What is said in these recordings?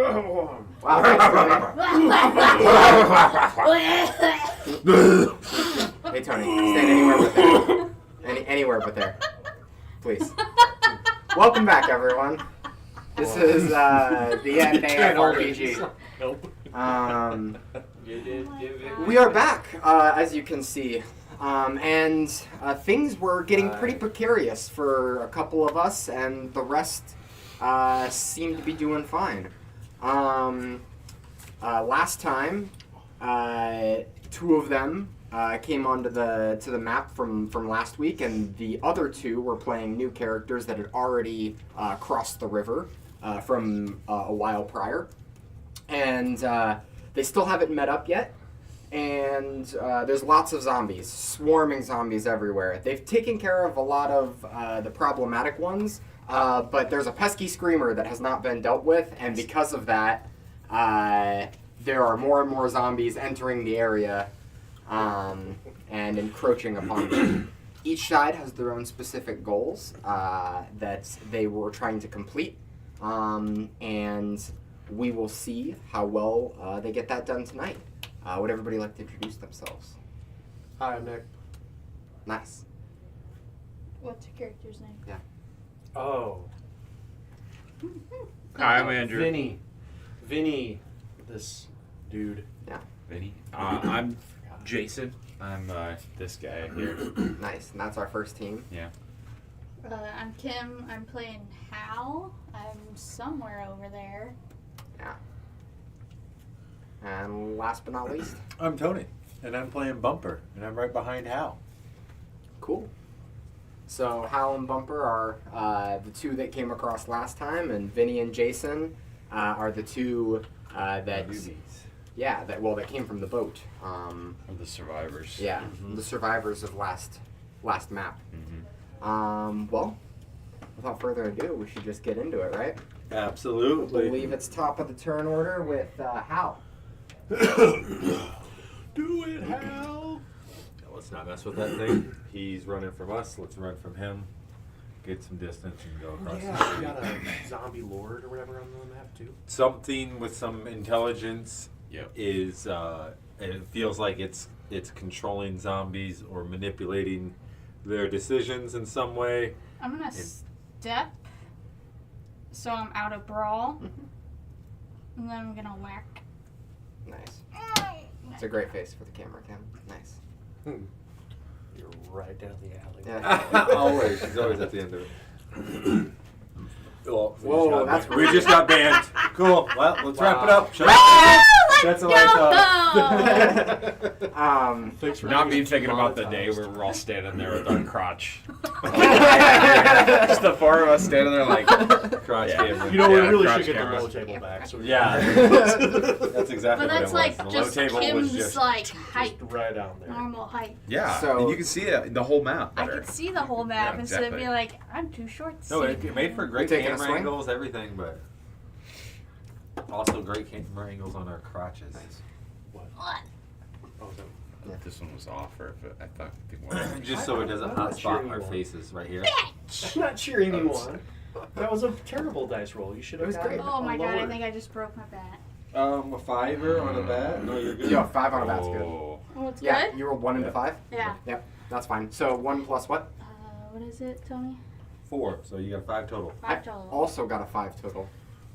Wow, hey Tony, stand anywhere but there. Anywhere but there. Please. Welcome back, everyone. This is the end AFRPG. Nope. We are back, as you can see. And things were getting pretty precarious for a couple of us, and the rest seemed to be doing fine. Last time, two of them came onto the map from last week, and the other two were playing new characters that had already crossed the river from a while prior, and they still haven't met up yet. And there's lots of zombies, swarming zombies everywhere. They've taken care of a lot of the problematic ones, but there's a pesky screamer that has not been dealt with, and because of that, there are more and more zombies entering the area and encroaching upon them. Each side has their own specific goals that they were trying to complete, and we will see how well they get that done tonight. Would everybody like to introduce themselves? Hi, I'm Nick. Nice. What's your character's name? Yeah. Oh. Hi, I'm Andrew. Vinny, this dude. Yeah. Vinny. I'm Jason. I'm this guy here. Nice. And that's our first team. Yeah. I'm Kim. I'm playing Hal. I'm somewhere over there. Yeah. And last but not least. I'm Tony, and I'm playing Bumper, and I'm right behind Hal. Cool. So Hal and Bumper are the two that came across last time, and Vinny and Jason are the two that that came from the boat. Of the survivors. Yeah, the survivors of last map. Well, without further ado, we should just get into it, right? I Absolutely. believe it's top of the turn order with Hal. Do it, Hal! Let's not mess with that thing. He's running from us. Let's run from him. Get some distance and go across the Yeah, street. we got a zombie lord or whatever on the map too. Something with some intelligence Yep. is, it feels like it's controlling zombies or manipulating their decisions in some way. I'm gonna step so I'm out of brawl, and then I'm gonna whack. Nice. It's a great face for the camera, Cam. Nice. You're right down the alley. Yeah. Always. He's always at the end of it. Oh, Whoa, that's we just got banned. Cool. Well, let's wrap it up. Shut up. That's what I thought. Thanks for Not me being thinking about the day monetized. where we're all standing there with our crotch. Just the four of us standing there like, Crotch Yeah. camera. You know, we Yeah, really crotch should get the cameras. low table back. So Yeah. That's exactly But what that's it like was. just The low table was Kim's just like height, just right down there. normal height. yeah. So- and you can see the whole map I better. could see the whole map Yeah, instead of exactly. being like, I'm too short to No, see. it made for great taking a camera swing? angles, everything, but also great camera angles on our crotches. Nice. What? Oh, no. This one was off, or if I thought it was. Just so it doesn't I'm not hotspot cheering our you on. faces right here. I'm not cheering you on. That was a terrible dice roll. You should It have was gotten great. Oh my a god, I lower. think I just broke my bat. A fiver on a bat? No, you're good. Yo, 5 on a bat's good. Oh. Oh, it's Yeah, good? you rolled 1 into 5? Yeah. Yep, that's fine. So 1 plus what? What is it, Tony? 4, so you got 5 total. 5 total. Also got a 5 total.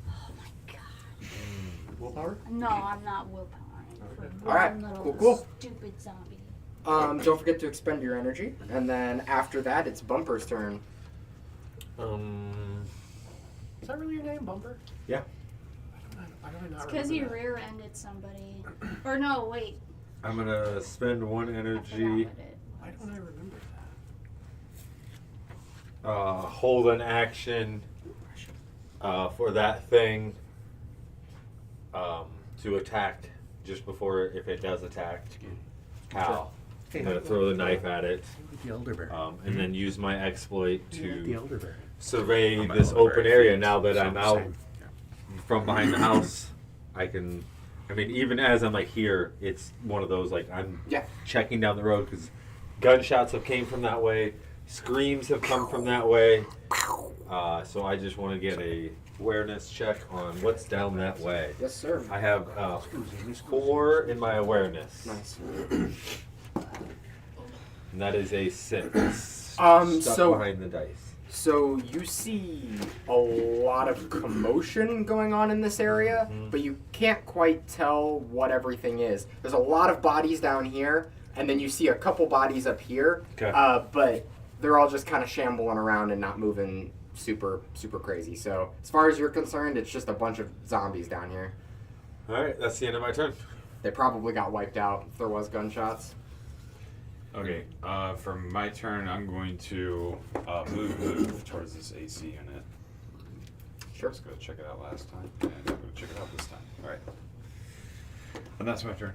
Oh my god. Willpower? No, I'm not willpowering. Okay. For Alright, one little cool. Stupid zombie. Don't forget to expend your energy, and then after that, it's Bumper's turn. Is that really your name, Bumper? Yeah. I don't It's because you rear-ended somebody. Or no, wait. I'm gonna spend 1 I forgot energy, what it Why don't I remember that? hold an action for that thing to attack just before, if it does attack, Hal. I'm gonna throw the knife at it, The elderberry. and then use my exploit The to elderberry. survey I'm this at elderberry open area fields, now that so I'm out Same. from behind the house. I mean, even as I'm like here, it's one of those like I'm Yeah. checking down the road because gunshots have came from that way, screams have come from that way, So I just want to get a awareness check on what's down that way. Yes, sir. I have 4 in my awareness. Nice. And that is a 6. Stuck so- behind the dice. So you see a lot of commotion going on in this area, but you can't quite tell what everything is. There's a lot of bodies down here, and then you see a couple bodies up here. Okay. But they're all just kind of shambling around and not moving super crazy. So as far as you're concerned, it's just a bunch of zombies down here. All right, that's the end of my turn. They probably got wiped out if there was gunshots. Okay, for my turn, I'm going to move towards this AC unit. Sure. Let's go check it out last time, and I'm going to check it out this time. All right. And that's my turn.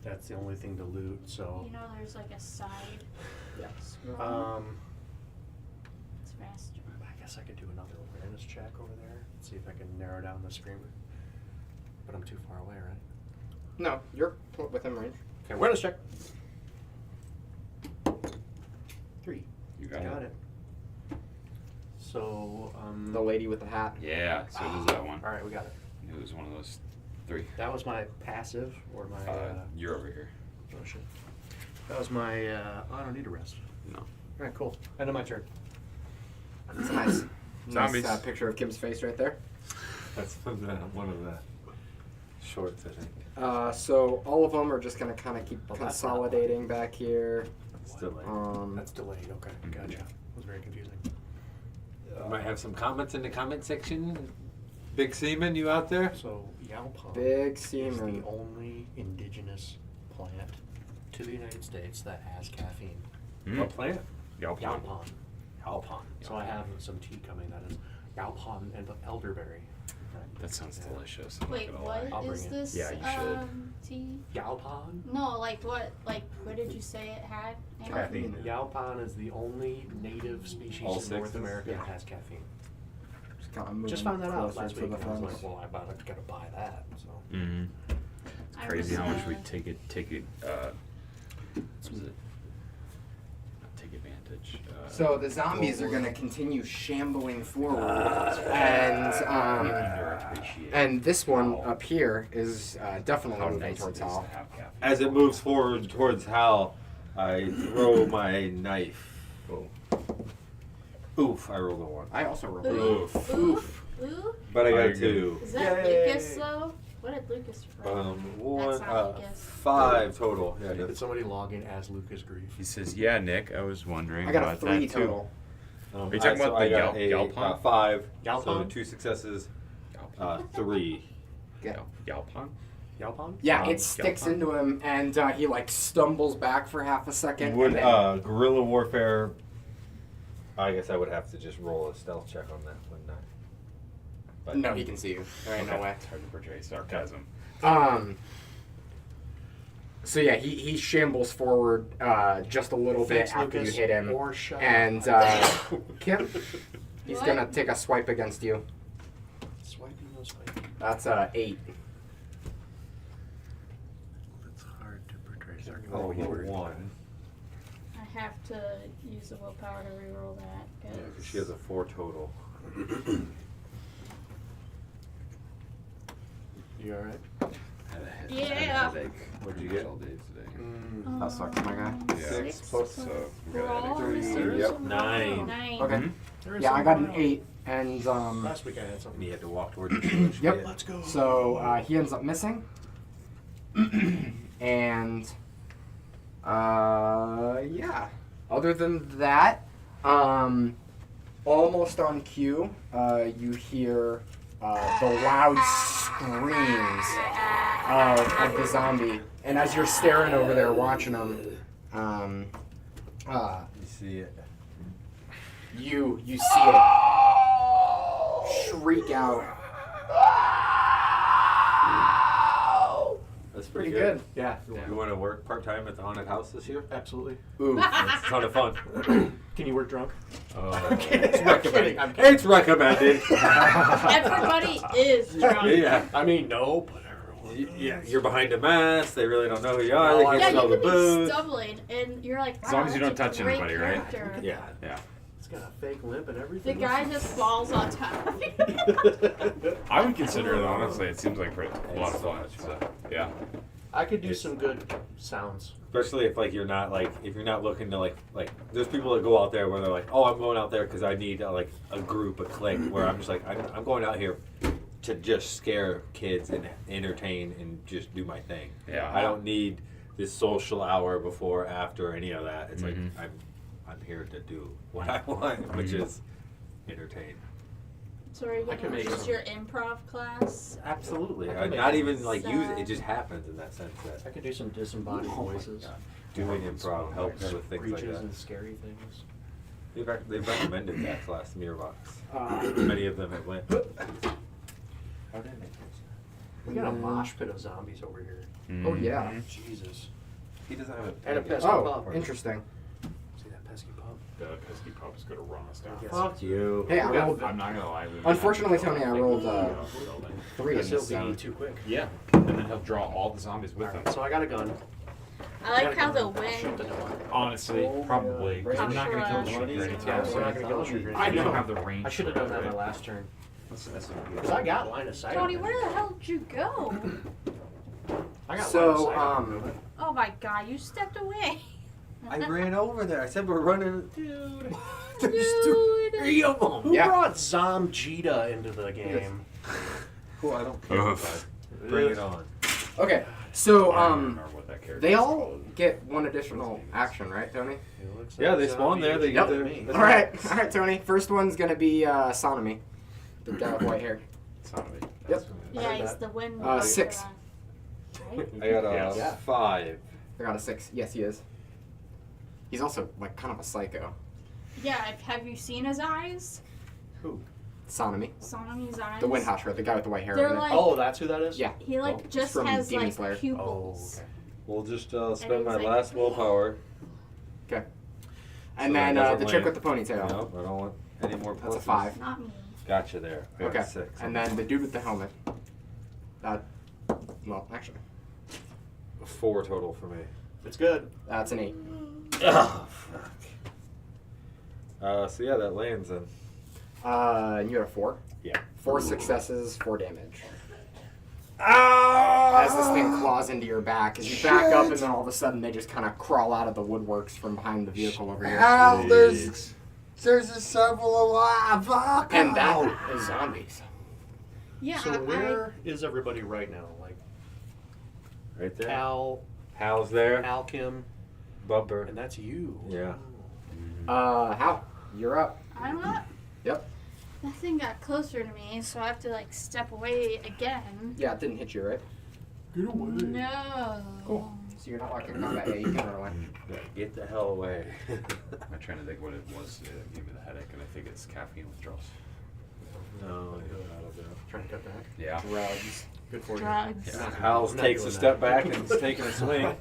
That's the only thing to loot. So, You know, there's like a side Yes. scroll. It's faster. I guess I could do another awareness check over there. See if I can narrow down the screamer. But I'm too far away, right? No, you're within range. Okay, awareness check. 3. You got it. So, The lady with the hat. Yeah, so it is that one. all right, we got it. It was one of those 3. That was my passive or my. You're over here. Oh shit. That was my. I don't need a rest. No. All right, cool. End of my turn. It's a nice, Zombies. nice picture of Kim's face right there. That's one of the shorts, I think. So all of them are just gonna kind of keep Well, that's not consolidating back here. Still like. That's delayed. Okay, gotcha. That was very confusing. You might have some comments in the comment section. Big Seaman, you out there? So Yalpon Big is seaman. the only indigenous plant to the United States that has caffeine. What plant? Yalpon. Yalpon. So I have some tea coming that is Yalpon and elderberry. That sounds Yeah. delicious. I'm not Wait, gonna what I'll is bring it. this? Yeah, you should. Tea? Yalpon? No, like what? Like what did you say it had? in it? Caffeine. Yalpon is the only native species All in North sixes? America Yeah. that has caffeine. Just kind of moving Just found that out closer last to week. the And I was front. like, well, I gotta buy that. So Mm-hmm. It's I crazy was, how much we uh, take it, what was it? Not take advantage. So the zombies are gonna continue shambling forward, and this one up here is definitely how moving nice it towards is to Hal. have caffeine. As it moves forward towards Hal, I throw my knife. Oh. Oof, I rolled a 1. I also rolled. Ooh, Oof. ooh, ooh. But I Oh, got you're a good. 2. Is that Yay. Lucas though? What did Lucas roll? One, not Lucas. 5 total. Yeah, did somebody log in as Lucas Grief? He says, "Yeah, Nick, I was wondering I got a about 3 that too." total. Are you talking about I the got Yalpon? 5. So Yalpon? 2 successes, Yalpon. 3. Yalpon? Yalpon? Yeah, Um, it sticks Yalpon. into him, and he like stumbles back for half a second. Would and then, guerrilla warfare? I guess I would have to just roll a stealth check on that, wouldn't I? But no, he can see you. There ain't no Okay. way. It's hard to portray sarcasm. So yeah, he shambles forward just a little Thanks, bit after Lucas, you hit him, or shot. and Kim, he's What? gonna take a swipe against you. Swiping no swiping. That's 8. It's hard to portray sarcasm. Oh, you were 1. I have to use the willpower to reroll that. Yeah, because she has a 4 total. You alright? I had a head- Yeah. I had a headache. What'd you get? All day today. That sucks, my guy. Yeah. 6 plus So we got a Brawl, headache. Mr. Yep, Simone. 9. 9. Okay. Mhm. There is Yeah, I some got an around. 8, and Last week I had And something. he had to walk toward the village. Yep. Let's go. so he ends up missing, and yeah. Other than that, almost on cue, you hear the loud screams of the zombie, and as you're staring over there watching them, You see it. you see it shriek out. That's Pretty pretty good. Yeah. You want to work part time at the haunted house this year? Absolutely. Ooh. It's a ton of fun. Can you work drunk? It's recommended. It's recommended. Everybody is drunk. Yeah. I mean, no, but Yeah, you're behind a mask. They really don't know who you are. They Oh, can't Yeah, smell you the could be booze. stumbling, and you're like, As long wow, as you that's don't a touch great anybody, right? character. Yeah. Yeah. It's got a fake limp and The everything. guy just falls on top of you. I would consider it, honestly. It seems like a lot of fun. So, yeah. I could do some good sounds. Especially if like you're not looking to like there's people that go out there where they're like, oh, I'm going out there because I need like a group, a clique. Where I'm just like, I'm going out here to just scare kids and entertain and just do my thing. Yeah. I don't need this social hour before, after, any of that. It's Mhm. like I'm here to do what I want, which is entertain. So are you I can gonna make use some- your improv class? Absolutely. I can make Not some even like use it. sad. It just happens in that sense that I could do some disembodied Oh my voices. God. Doing improv helps with things like Breaches that. and scary things. They've recommended that class, Mirrorbox. Uh, Many of them have went. We got a mosh pit of zombies over here. Oh yeah. Jesus. He doesn't have a And a pen. pesky Oh, pup. interesting. See that pesky pup? The pesky pup is going to run us down. Yes. Fuck you. Hey, I We got- rolled. I'm not going to lie. Unfortunately, Tony, I rolled building. 3 in Guess this he'll be zone. too quick. Yeah. And then he'll draw all the zombies with him. Alright, so I got a gun. I like got a how the gun. I'll shoot the wind. door. Honestly, Oh, probably. yeah. Because I'm not going to kill the Sure. tree granny Yeah, too. we're not gonna kill the tree I granny. don't have the range. I should have for done that right? my last turn. That's Because I got line of sight. Tony, on where it. the hell did you go? I got So, line of sight on it. Oh my god, you stepped away. I ran over there. I said we're running. Dude. Dude. Three of them. Who Yeah. brought Zomjita into the game? Cool, I don't care. Ugh. Bring it on. Okay, so I don't remember what that character they is all called. get one additional action, right, Tony? It looks Yeah, like they spawn there, they Zomjita get to their- me. That's All right, Tony. First one's gonna be Sonomy, the guy with white hair. Sonomy. Yep. Yeah, he's the wind. 6. Right? I got a Yes. 5. I got a 6. Yes, he is. He's also like kind of a psycho. Yeah, have you seen his eyes? Who? Sonomy, Sonomy's eyes. the Windhasher, the guy with the white hair. They're over there. like, Oh, that's who that is? Yeah. he like Oh, just from has Demon like Slayer. Oh, pupils. okay. We'll just And spend he's my like, last willpower. Okay. So And that then doesn't the chick land. with the ponytail. Nope, I don't want any more pluses. That's a 5. Not me. Gotcha there. I got Okay. a 6. And then the dude with the helmet. Well, actually, 4 total for me. It's good. that's an 8. Oh, fuck. So yeah, that lands then. And you had a 4. Yeah. 4 successes, 4 damage. Ah! As this thing claws into your back, as you back up, and then all of a sudden they just kind of crawl out of the woodworks from behind the vehicle over here. Ow, there's a several alive. Fuck. And that is zombies. Yeah, So where is everybody right now? Like Right there. Al, Hal's there. Alkim, Bumper. and that's you. Yeah. Hal, you're up. I'm up. Yep. That thing got closer to me, so I have to like step away again. Yeah, it didn't hit you, right? Get away. No. Cool. So you're not like in combat. Yeah, you can run away. Yeah, get the hell away. I'm trying to think what it was that gave me the headache, and I think it's caffeine withdrawals. No, that'll do. Trying to cut back. Yeah. Drugs. Good for Drugs. you. Hal takes a step back and is taking a swing.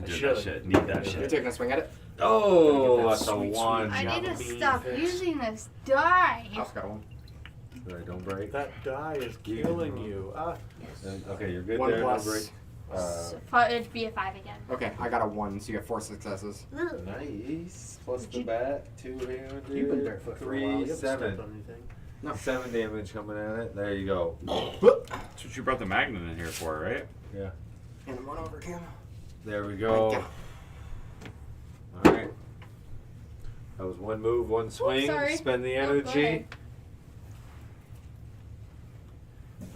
Do should. that shit. Need that You're shit. taking a swing at it? Oh, Get that that's a sweet, 1. I need to Java bean stop fix. using this die. Hal's got one. Right, don't break. That die is killing you. Ah. Okay, you're good 1 there. plus. No break. It'd be a 5 again. Okay, I got a 1, so you have 4 successes. Nice. Plus the bat, 2 damage. You've been barefoot for a while. You 3, haven't 7. stepped on anything. No. 7 damage coming at it. There you go. That's what you brought the magnet in here for, right? Yeah. And 1 over, Cam. There we go. Thank Alright. That was 1 move, 1 swing. sorry. Spend the No, go energy. ahead.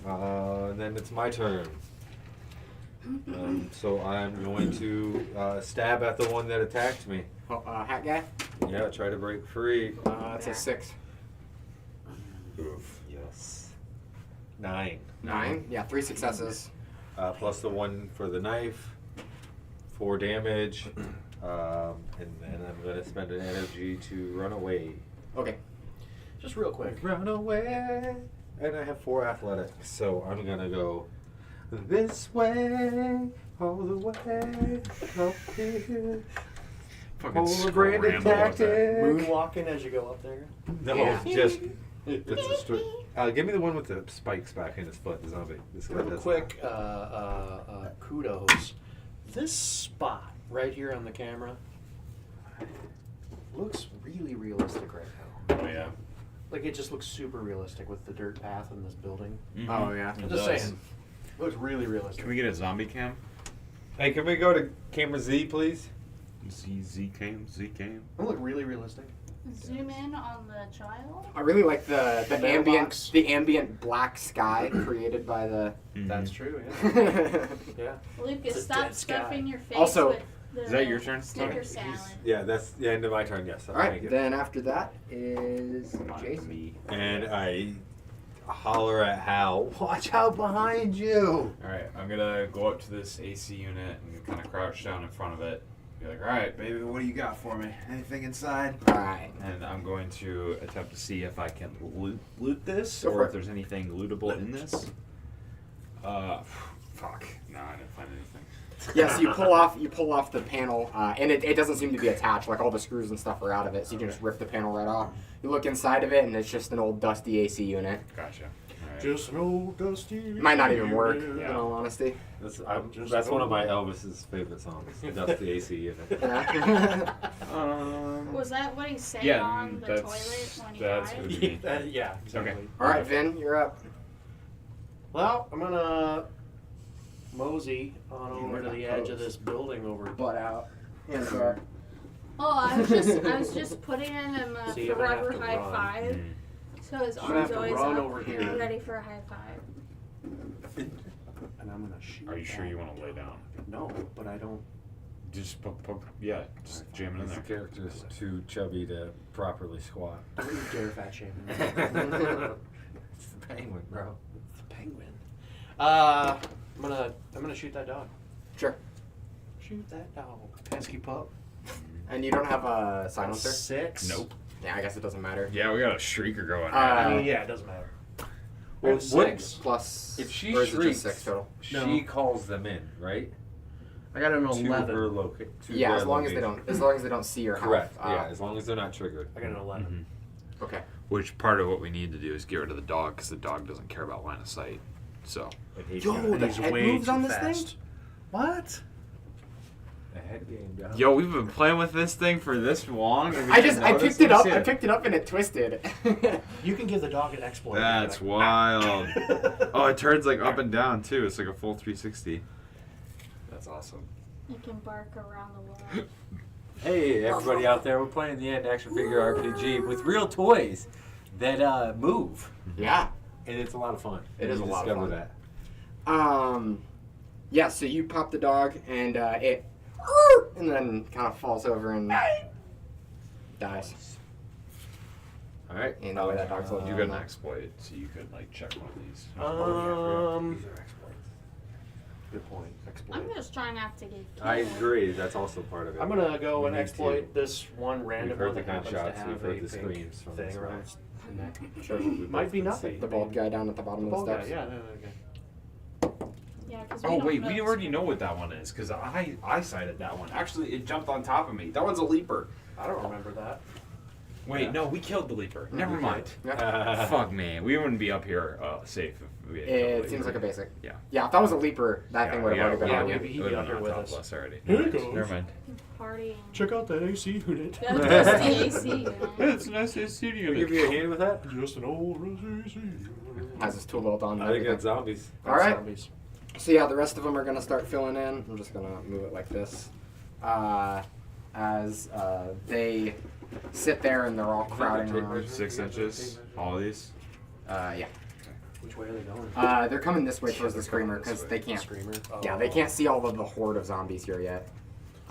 And then it's my turn. So I'm going to stab at the one that attacked me. Oh, hat guy? Yeah, try to break free. It's a 6. Oof. Yes. 9. 9? Yeah, 3 successes. Plus the 1 for the knife. 4 damage. And then I'm going to spend an energy to run away. Okay. Just real quick. Run away. And I have 4 athletics. So I'm going to go this way. All the way. Up here. Fucking Polar branded scramble with that. tactic. Moonwalking as you go up there. No, Yeah. just That's a story. Give me the one with the spikes back in his foot, the zombie. This guy Real does quick, kudos. This spot right here on the camera looks really realistic right now. Oh yeah. Like it just looks super realistic with the dirt path in this building. Mhm. Oh yeah. I'm It just does. saying. Looks really realistic. Can we get a zombie cam? Hey, can we go to camera Z, please? Z cam. It look really realistic. Zoom in on the child. I really like the mailbox. ambient black sky created by the. That's true, yeah. Yeah. Lucas, It's a stop dead sky. stuffing your face Also- with the Is that your turn? Snicker Okay. salad. Yeah, that's the end of my turn, yes. All right, then after that is Jason. Me. And I holler at Hal, watch out behind you! Alright, I'm gonna go up to this AC unit and kind of crouch down in front of it. Be like, alright, baby, what do you got for me? Anything inside? All right. And I'm going to attempt to see if I can loot this, Go for or it. if there's anything lootable in this. Fuck. No, I didn't find anything. Yeah, so you pull off the panel, and it doesn't seem to be attached. Like all the screws and stuff are out of it, so you can just rip the panel right off. You look inside of it, and it's just an old dusty AC unit. Gotcha. Alright. Just an old dusty. Might not even work, Yeah. in all honesty. That's one of my Elvis's favorite songs. That's the AC unit. Yeah. Was that what he said Yeah, on the that's- toilet when he that's died? good. Yeah, exactly. All right, Vin, you're up. Well, I'm gonna mosey on over to the edge of this building over. Butt out. Hands are. Oh, I was just putting him a See, I'm gonna have forever to high run. five. Mm. So his I'm gonna arms have to always run up, over here. ready for a high five. And I'm gonna shoot. Are you sure that. you want to lay down? No, but I don't. Just poke, yeah, just jam it in This there. character's too chubby to properly squat. Don't you dare fat shame me. It's the penguin, bro. It's a penguin. I'm gonna shoot that dog. Sure. Shoot that dog. Pesky pup. And you don't have a silencer? 6. Nope. Yeah, I guess it doesn't matter. Yeah, we got a shrieker going. I mean, yeah, it doesn't matter. Well, Well, what- 6. Plus, If she or is it shrieks, just 6 total? she calls them in, right? I got an To 11. her location. Yeah, as long as they don't see or have. Correct. Yeah, as long as they're not triggered. I got an 11. Okay. Which part of what we need to do is get rid of the dog, because the dog doesn't care about line of sight. So. And he's Yo, got the He's head way moves too on this fast. thing? What? a head game down. Yo, we've been playing with this thing for this long. And we I didn't notice picked it up. this I yet. picked it up and it twisted. You can give the dog an exploit. That's wild. Oh, it turns like up and down too. It's like a full 360. That's awesome. You can bark around the world. Hey, everybody out there, we're playing the End Action Figure RPG with real toys that move. Yeah. And it's a lot of fun. It is You a lot of discover fun. that. Yeah, so you pop the dog and it and then kind of falls over and dies. All right. And that way that dog's little You got an exploit, so you could like check one of these. These are exploits. Good point. Exploit. I'm just trying not to get killed. I agree. That's also part of it. I'm gonna go We and need exploit to. this one random heard one the that happens to gunshots, have we've heard a the pink screams from thing this around round. its neck. Sure. Might be nothing. The bald guy down at the bottom The of bald the guy, steps. yeah. Okay. Yeah, 'cause Oh don't wait, know we it's- already know what that one is because I sighted that one. Actually, it jumped on top of me. That one's a leaper. I don't remember that. Wait, Yeah. no, we killed the leaper. Never mind. Yeah. Fuck man, we wouldn't be up here safe if we had killed the It leaper. seems like a basic. Yeah. Yeah, if that was a leaper, that thing would have already been yeah, on you. we- he'd It would've be up been here on with top us. of us already. Here it Never goes. mind. Never mind. Partying. Check out that AC unit. That's just the AC unit. It's an SSC Can we give you a hand with that? Just an old AC. Has his tool belt on. and I think everything. it's zombies. All right. Zombies. So yeah, the rest of them are gonna start filling in. I'm just gonna move it like this, as they sit there and they're all crowding around. 6 inches. All of these. Yeah, Which way are they going? they're coming this way towards the They're coming screamer this because way. they can't. Screamer. Yeah, they can't see all of the horde of zombies here yet.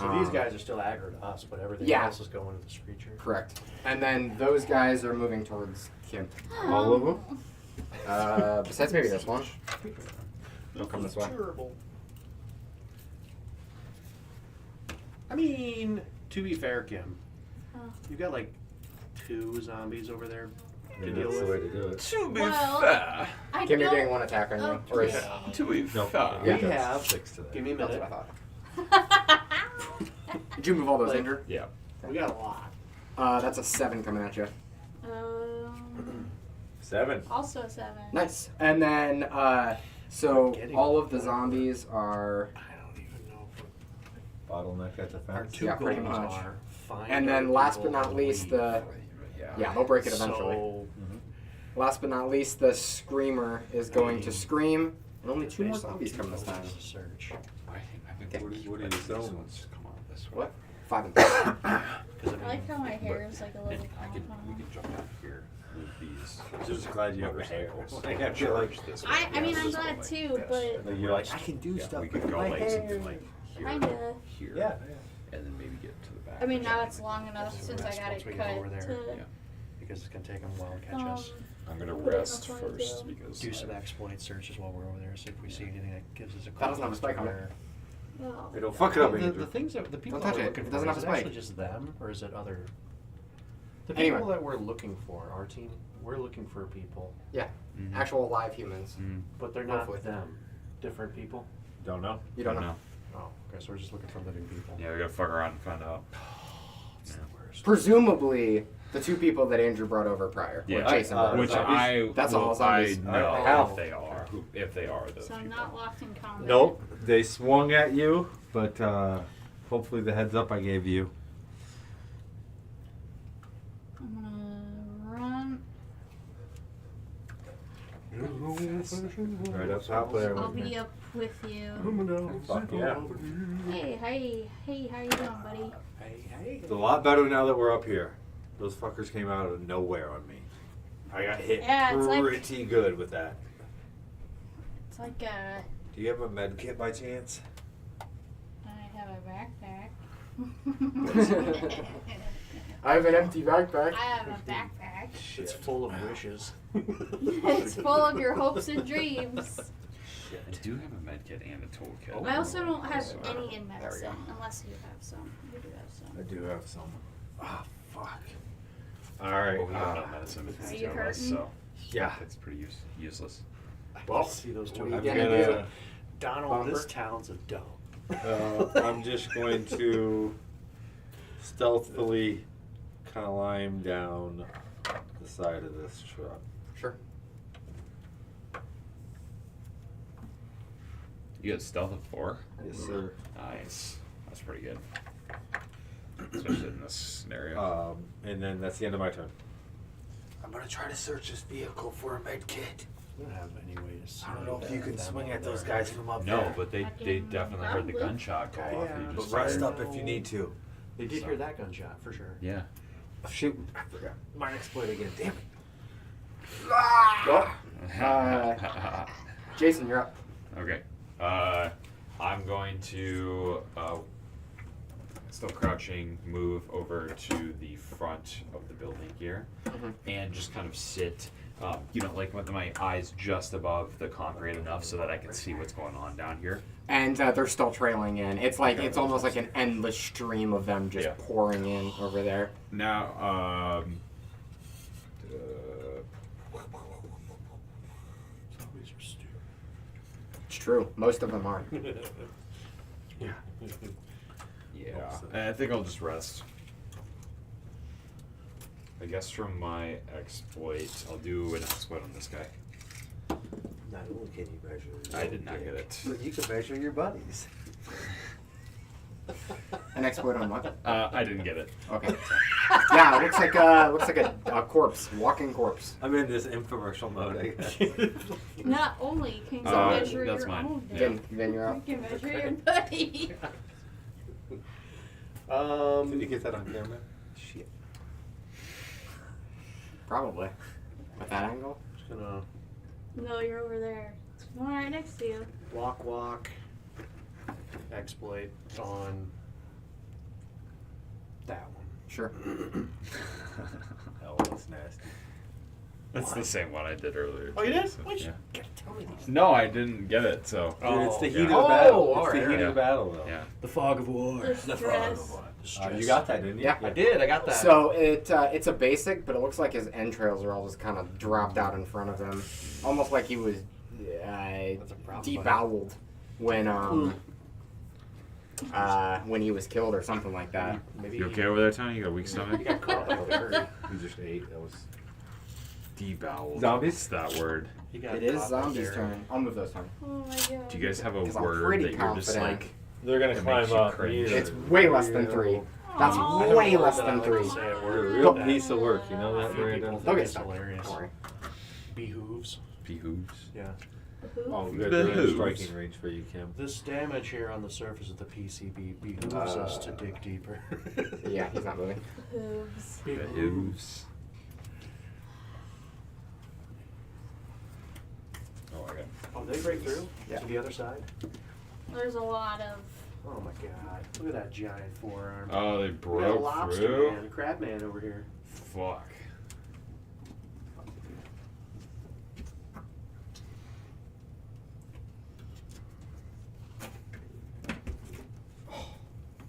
So these guys are still aggro to us, but everything Yeah. else is going to the screecher. Correct. And then those guys are moving towards Kim. All of them? Besides maybe this one. They'll come this way. Terrible. I mean, to be fair, Kim, Oh. you've got like 2 zombies over there to Yeah, deal that's the way with. to do it. To be Well- fair. I Kim, you're don't- getting one attack on you. Or is, Okay. To be No, fair. We Yeah. have. 6 to that. Give me a that's minute. what I thought. Did you move all those Like- injured? Yeah. We got a lot. That's a 7 coming at you. 7. Also 7. Nice. And then, so We're getting all of the whatever. zombies are, I don't even know. Bottleneck at the Our fence. two Yeah, pretty goals much. are find and our then last but people not and least, leave. the yeah, they'll break it eventually. So, Last but not least, the screamer is going to scream, and only 2 more based on zombies two come this time. goals to search. I think What are you selling? Come on this way. What? 5 and 'Cause, I like how my hair is like a little We pom-pom. can jump down here. Move these. Just glad you have a hair. motorcycles. Like, I feel like This I way. mean, Yeah, I'm this glad one too, like but this. you're like, I can do Yeah, stuff we with could go my like hair. something like here. kinda. Here. Yeah. And then maybe get to the back. I mean, now it's long enough Just since I rest got once it we get over cut there. to. Yeah. Because it's going to take them a while to catch us. I'm gonna Put it in rest a first ponytail. because Do some I- exploit searches while we're over there, see if we see anything that gives us a That doesn't have a spike on it. where- Well, Hey, don't fuck it up, the Andrew. things that the people touch that we're it. looking It for, doesn't have is a it actually spike. just them, or is it other? The Anyway. people that we're looking for, our team, we're looking for people, Yeah, Mhm. actual live humans. Mhm. but they're not Hopefully. them. Different people. Don't know. You don't know. Oh, okay, so we're just looking for living people. Yeah, we gotta fuck around and find out. It's the worst. Presumably, the 2 people that Andrew brought over prior. Yeah, Or Jason brought which over. I That's will, all zombies. I know How? if they are. If they are those so I'm people. not locked in combat. Nope. They swung at you, but hopefully the heads up I gave you. I'm gonna run. Right up top there. I'll be up with you. Fuck yeah. Hey, how you doing, buddy? Hey. It's a lot better now that we're up here. Those fuckers came out of nowhere on me. I got hit Yeah, it's like- pretty good with that. It's like a. Do you have a med kit by chance? I have a backpack. I have an empty backpack. I have a backpack. It's full of wishes. It's full of your hopes and dreams. I do have a med kit and a toolkit. I also don't have So- any in There we medicine, go. unless you have some. You do have some. I do have some. Ah, fuck. Alright. But we have no medicine between Are the you two of us, hurting? so Yeah. it's pretty useless. Well, See those two. what are I'm you gonna do? Donald, this Bumper? town's a dump. I'm just going to stealthily climb down the side of this truck. Sure. You got stealth of 4? Yes, sir. Nice. That's pretty good. Especially in this scenario. And then that's the end of my turn. I'm gonna try to search this vehicle for a med kit. We don't have any way to see. I don't know if you can them swing over at those there. guys from up no, there. but they Fucking definitely heard the probably. gunshot go off. Yeah, And you But just rest fired. up if you need to. They did hear that gunshot for sure. Yeah. Oh, shoot, I forgot. Mine exploded again. Damn it. Well, Jason, you're up. Okay. I'm going to, still crouching, move over to the front of the building here and just kind of sit, like with my eyes just above the concrete enough so that I can see what's going on down here. And they're still trailing in. It's like Yeah, it's almost like an endless stream of them just Yeah. pouring in over there. Now, Zombies are stupid. It's true. Most of them are. Yeah. yeah, I think I'll just rest. I guess from my exploit, I'll do an exploit on this guy. Not only can you measure your I own did not dick, get it. but you can measure your buddies. An exploit on what? I didn't get it. Okay. Yeah, it looks like a corpse, walking corpse. I'm in this infomercial mode, I guess. Not only can you Uh, measure that's your mine. own Yeah. dick, Vin, you're you up. can measure your buddy. Did you get that on camera? Shit. Probably. At that angle. Just gonna No, you're over there. There's one right next to you. walk, exploit on that one. Sure. Oh, that's nasty. That's the same one I did earlier. Oh, you did? so, Why'd you yeah. gotta tell me these? No, I didn't get it, so. Dude, it's the yeah. heat of the Oh, battle. It's alright, the heat yeah. of the battle, though. Yeah. The fog of war. The stress. You got that, didn't you? Yeah. I did. I got that. So it's a basic, but it looks like his entrails are all just kind of dropped out in front of him, almost like he was That's a problem. deboweled when he was killed or something like that. Maybe You okay over there, Tony? You got a weak He stomach? got caught by a bird. We just ate. That was deboweled. Zombies? What's that word? He got It is caught zombies' there. turn. I'll move those turn. Oh my god. Do you guys have a 'Cause I'm word pretty that you're just confident. like? They're gonna It climb makes you up. cringe. here. It's way less than 3. That's Aw. I have a way word less that I than like to 3. say at You're a work real that piece of work, you know a that, few Brandon? people They'll think get is stuck. hilarious. Don't worry. Behooves. Behooves. Yeah. Oh, Who? good. They're in Behooves. striking range for you, Kim. This damage here on the surface of the PCB behooves us to dig deeper. Yeah, he's not moving. Hooves. Behooves. Oh, I got. Oh, they break through Yeah. to the other side? There's a lot of. Oh my god. Look at that giant forearm. Oh, they We got a broke lobster through. man, crab man over here. Fuck.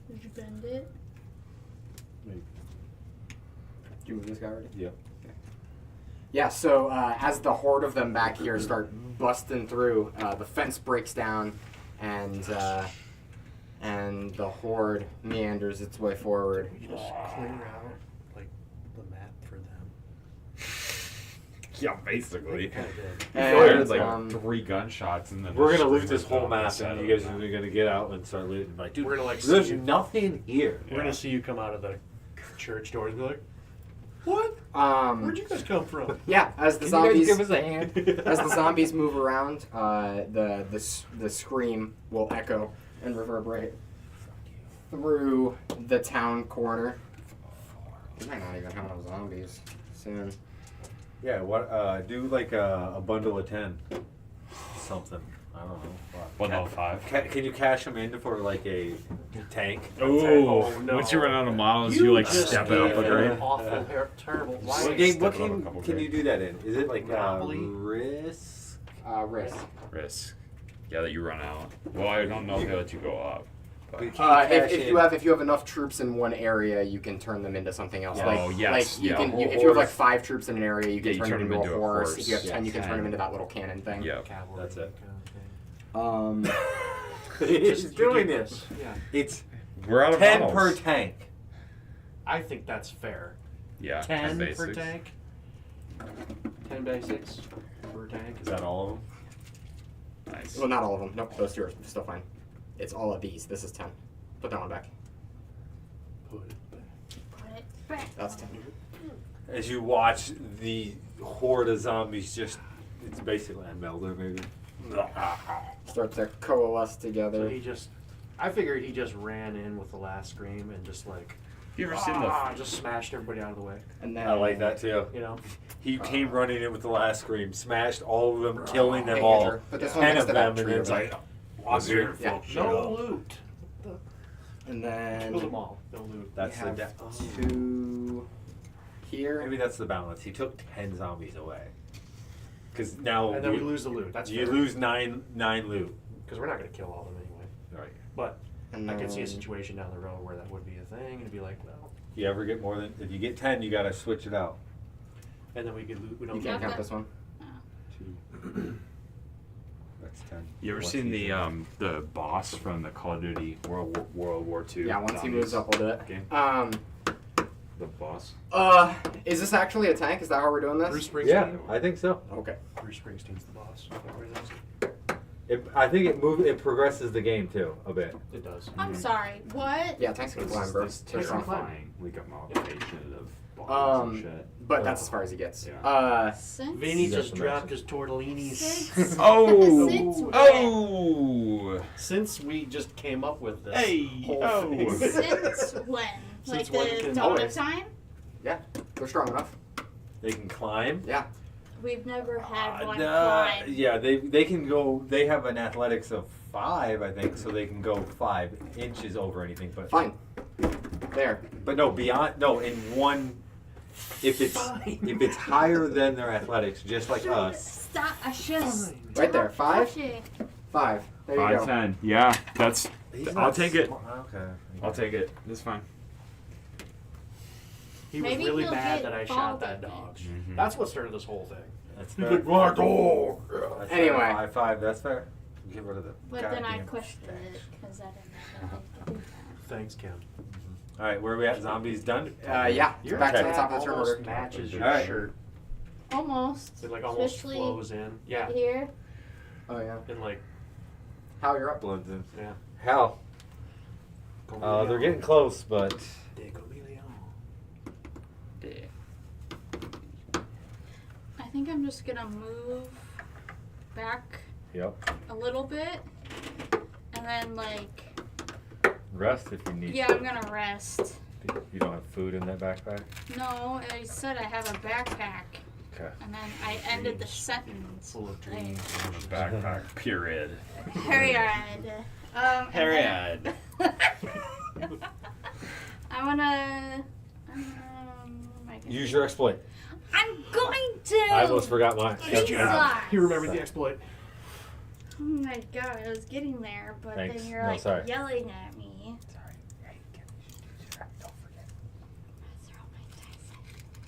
Did you bend it? Did you move this guy already? Yep. Yeah, so as the horde of them back here start busting through, the fence breaks down, and the horde meanders its way forward. We just clear out like the map for them. Yeah, basically. Kinda did. And, Fired like um, 3 gunshots and then. We're the gonna loot this screamers whole on the map, side and of you guys the are map. gonna get out and start looting. Like, dude, We're gonna like there's see you, nothing here. we're gonna see you come out of the church doors and be like, what? Where'd you guys come from? Yeah, as the Can you guys zombies give us a hand? as the zombies move around, the scream will echo and reverberate through the town corner. We might not even have enough zombies soon. Yeah, what? Do like a bundle of 10. Something. I don't know. Bundle of 5. Can you cash them in for like a tank? Oh, no. once you run out of models, you like just step it up a gave grade. an awful, terrible. Why? What game? What Step it up a game couple can you do that in? Is it like Monopoly? Risk? Risk. Risk. Yeah, that you run out. Well, I don't know if they let you go up. But But you can't cash If you in. have enough troops in one area, you can turn them into something else. Yeah. Like, Oh, yes, like you yeah. can. Whole If you have like horse. 5 troops in an area, you can Yeah, you turn them into a horse. If you have Yeah, 10, you can turn 10. them into that little cannon thing. yeah. Cavalry That's it. kind of thing. She's Just doing you do this. Yeah. It's We're out of 10 models. per tank. I think that's fair. Yeah, 10 per basics. tank. 10 basics per tank. Is that all of them? Nice. Well, not all of them. Nope, those 2 are still fine. It's all of these. This is 10. Put that one back. Put it back. Put it back. That's 10. As you watch the horde of zombies just, it's basically a melder maybe. Start to coalesce So together. he just, I figured he just ran in with the last scream and just like, You ever seen the? just smashed everybody out of the way. And then I like that too. You know? He came running in with the last scream, smashed all of them, killing them Hey, all. Andrew, put this one 10 next of to that them, and tree then it's over like, there. I'm here. Yeah. No loot. And Kill them then all. No loot. That's we the have da- 2 here. Maybe that's the balance. He took 10 zombies away. Because now And then we lose the loot. That's you fair. lose nine loot. Because we're not going to kill all of them anyway. Right. But And I could see a then- situation down the road where that would be a thing, and it'd be like, well, You ever get more than, if you get 10, you got to switch it out. and then we could loot. We You don't can't get count this one. 2. That's 10. You ever What's seen he the boss from the Call of Duty World War II? Yeah, once he zombies moves up, we'll do it. game? The boss. Is this actually a tank? Is that how we're doing Bruce this? Springsteen. Yeah, I think so. Okay. Bruce Springsteen's the boss. I think it progresses the game too a bit. It does. I'm sorry. What? Yeah, tanks can This climb, is bro. this They're fine. terrifying like amalgamation of bodies and shit. But that's as far as he gets. Yeah. Since. Vinny That's just the dropped message. his tortellinis. Since. Oh! Since when? Oh! Since we just came up with this Hey! whole Oh! thing. Since when? Since Like when the can- dawn of always. time? Yeah, they're strong enough. They can climb. Yeah. We've never had one Nah, climb. yeah, they can go. They have an athletics of 5, I think, so they can go 5 inches over anything. But Fine. There. But no, beyond in one. If it's higher than their athletics, just like us. Stop. I should. Right there. 5? Touch it. 5. There you go. 5'10". Yeah, that's. He's I'll not take it. small- Okay. I'll take it. It's fine. He was Maybe really he'll mad get that I ball shot that damage. dog. Mhm. That's what started this whole thing. That's He's fair. like, my dog. That's Anyway. fair. 5'5". That's fair. Get rid of the. But then I goddamn questioned stench. it because I didn't know that they could do that. Thanks, Kim. All right, where are we at? Zombies done. Yeah. You're Back to okay. the top of the turn almost order. matches your All right. shirt. Almost. It like almost Especially flows in. Yeah. Here. Oh yeah. And like, How you're up? Blends in. yeah. How? They're getting close, but I think I'm just gonna move back yep. a little bit, and then like, Rest if you need. yeah, I'm gonna rest. You don't have food in that backpack. No, I said I have a backpack, Okay. and then I ended the sentence. Full of dreams. Backpack. Period. Harriet. And Harriet. then- I'm gonna. Use your exploit. I'm going to. I almost forgot mine. Good job. He remembered the exploit. Oh my god, I was getting there, but Thanks. then you're No, like sorry. yelling at me. Sorry. Hey, don't forget. Throw my dice.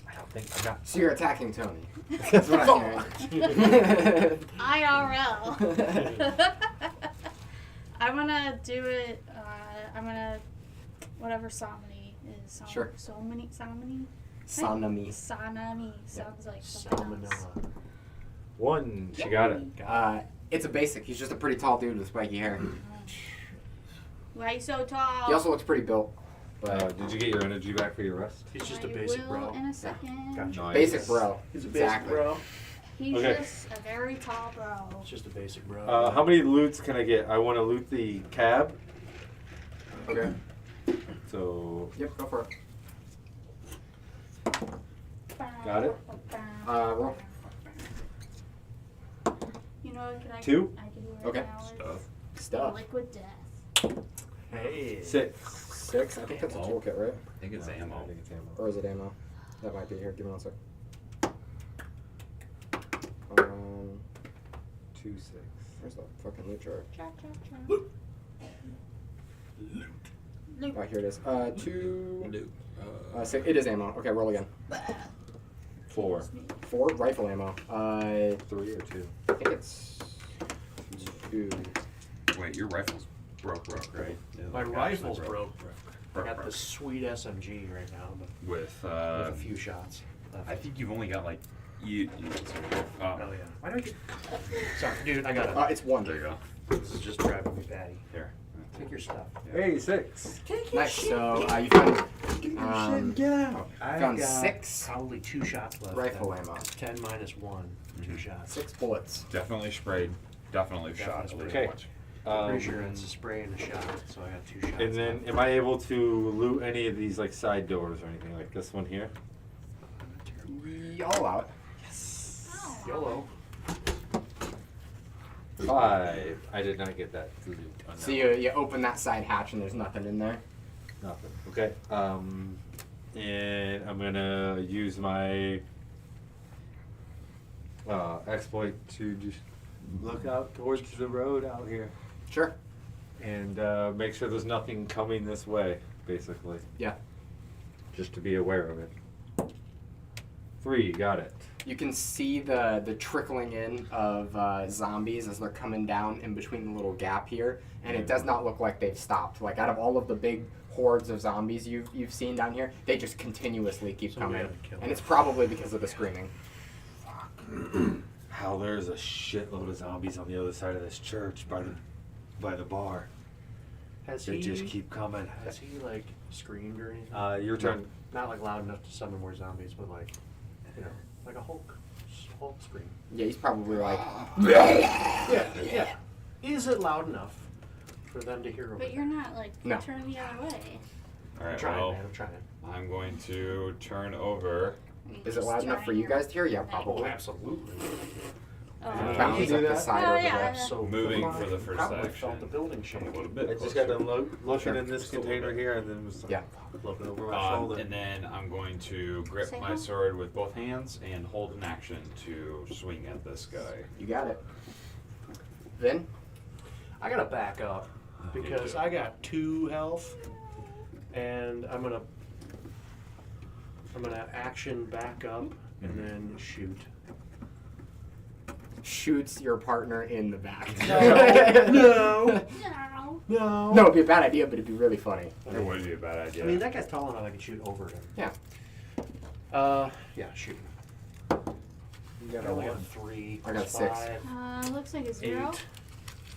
I don't think I'm not. So you're attacking Tony. That's what I'm hearing. IRL. I'm gonna do it. I'm gonna whatever Somni is. Sure. Somni. Sanami. Sanami sounds like something else. Salmonella. One. She got it. It's a basic. He's just a pretty tall dude with spiky hair. Why you so tall? He also looks pretty built. But Did you get your energy back for your rest? He's just I a basic will bro. in a second. Gotcha. Nice. basic bro. He's a Exactly. bro. He's Okay. just a very tall bro. It's just a basic bro. How many loots can I get? I want to loot the cab. Okay. So Yep, go for it. Got it? Roll. You know what? Can I? 2? I can do right Okay. now. Stuff. Stuff. Liquid death. Hey. 6. 6. I think that's a toolkit, right? I think it's ammo. I think it's ammo. Or is it ammo? That might be here. Give me 1 sec. 2, 6. Where's the fucking loot chart? Cha cha cha. Oh, here it is. 2. It is ammo. Okay, roll again. 4. 4 rifle ammo. 3 or 2. I think it's 2. Wait, your rifle's broke, right? Yeah, My like, rifle's actually broke. I got broke. this sweet SMG right now, but With with a few shots. I think you've only got like you Oh yeah. Why do I get? Sorry, dude. I got it. It's 1. there you go. This is just driving me batty. Here. Take your stuff. Hey, 6. Nice. So you found Get out. I Found got 6 probably 2 shots left. rifle then. ammo. 10 minus 1. 2 shots. 6 bullets. Definitely sprayed. Definitely shot. Definitely at least sprayed. once. Pretty sure it's a spray and a shot, so I got 2 shots. And then, left. am I able to loot any of these like side doors or anything like this one here? I'll allow it. YOLO. 5. I did not get that loot on that So one. you open that side hatch and there's nothing in there. Nothing. Okay. And I'm gonna use my exploit to just look out towards the road out here Sure. and make sure there's nothing coming this way, basically. Yeah. Just to be aware of it. 3. Got it. You can see the trickling in of zombies as they're coming down in between the little gap here, and it does not look like they've stopped. Like out of all of the big hordes of zombies you've seen down here, they just continuously keep So we coming, gotta kill and them. it's probably because of the screaming. How there's a shitload of zombies on the other side of this church by the bar. Has They he just keep coming. Has he like screamed or anything? Your turn. Not like loud enough to summon more zombies, but like, you know, like a Hulk scream. Yeah, he's probably like. Yeah. Is it loud enough for them to hear? Over But you're not like No. turn the other way. All I'm right. trying, Well, man. I'm trying. I'm going to turn over. Is it loud enough for you guys to hear? Yeah, probably. Absolutely. Oh, Bounce You do up the that? side Oh, over yeah. there. So Moving for the first probably action. felt the building shake A little bit. I just got closer. done looking Sure. in this container here and then was Yeah. looking over my shoulder. And then I'm going to grip Say my hi. sword with both hands and hold an action to swing at this guy. You got it. Vin? I gotta back up because I got 2 health, and I'm gonna action back up and then shoot. Shoots your partner in the back. No. No. No. No, it'd be a bad idea, but it'd be really funny. It would be a bad idea. I mean, that guy's tall enough I can shoot over him. Yeah. Yeah, shoot. You got I a only one. have 3. I got plus 6. 5, Looks like a 0. 8.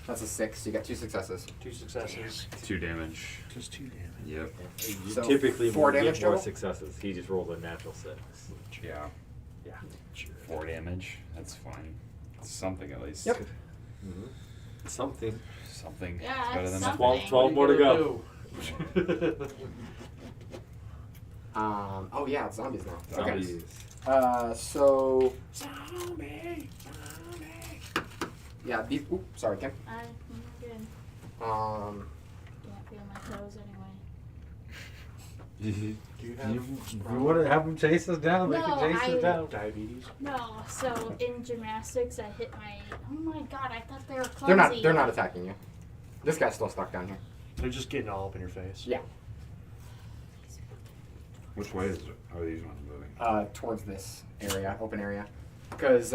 That's a 6. You got 2 successes. 2 successes. 2 damage. Just 2 damage. Yep. You So, typically 4 get damage more total? successes. He just rolled a natural 6. Yeah. Yeah. 4 damage. That's fine. Something at least. Yep. Mm-hmm. Something. Something. Yeah, It's better it's than something. nothing. 12 more to go. Oh yeah, it's zombies now. Okay. Zombies. So Zombie! yeah, these. Oops, sorry, Kim. I'm good. Um, Can't feel my toes anyway. Do you have You want to have them chase us down? They No, can chase us down. diabetes? No, so in gymnastics, I hit my. Oh my god, I thought they were clumsy. they're not attacking you. This guy's still stuck down here. They're just getting all up in your face. Yeah. Which way are these ones moving? Towards this area, open area, because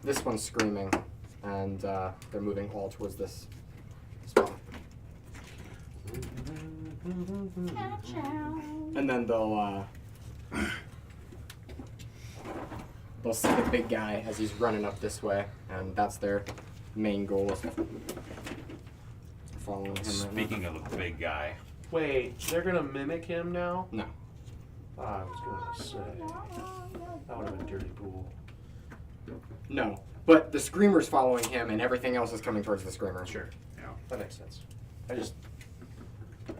this one's screaming, and they're moving all towards this spot. And then they'll see the big guy as he's running up this way, and that's their main goal is following him. Right Speaking of the big guy, Wait, they're gonna mimic him now? now. I was gonna say. That would have been dirty pool. No, but the screamer's following him, and everything else is coming towards the screamer. Sure. Yeah. That makes sense.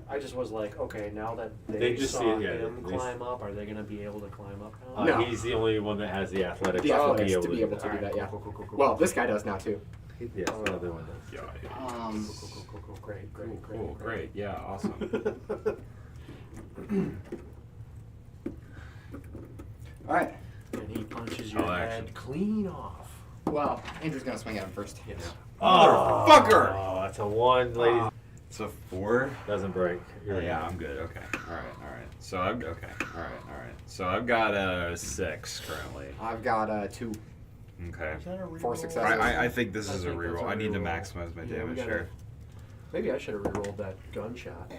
I just was like, okay, now that They they just saw see it, yeah, him they climb up, are they gonna be able to climb up now? No. He's the only one that has the athletics, The athletics to be able to do Alright, that, yeah. cool, cool, cool, cool, Well, cool. this guy does now too. Yes, the other one does. yeah, Cool. Great. cool, great, yeah, awesome. All right. And he punches your Oh, head action. clean off. Well, Andrew's gonna swing at him first. Yes. Motherfucker! Oh, that's a 1, ladies. It's a 4. Doesn't break. You're Yeah, in. I'm good. Okay. All right. So I've okay. All right. So I've got a 6 currently. I've got 2. Okay. Is that a 4 reroll? successes. I think this I is a think that's reroll. a I need to reroll. maximize my Yeah, we damage gotta- here. Maybe I should have rerolled that gunshot.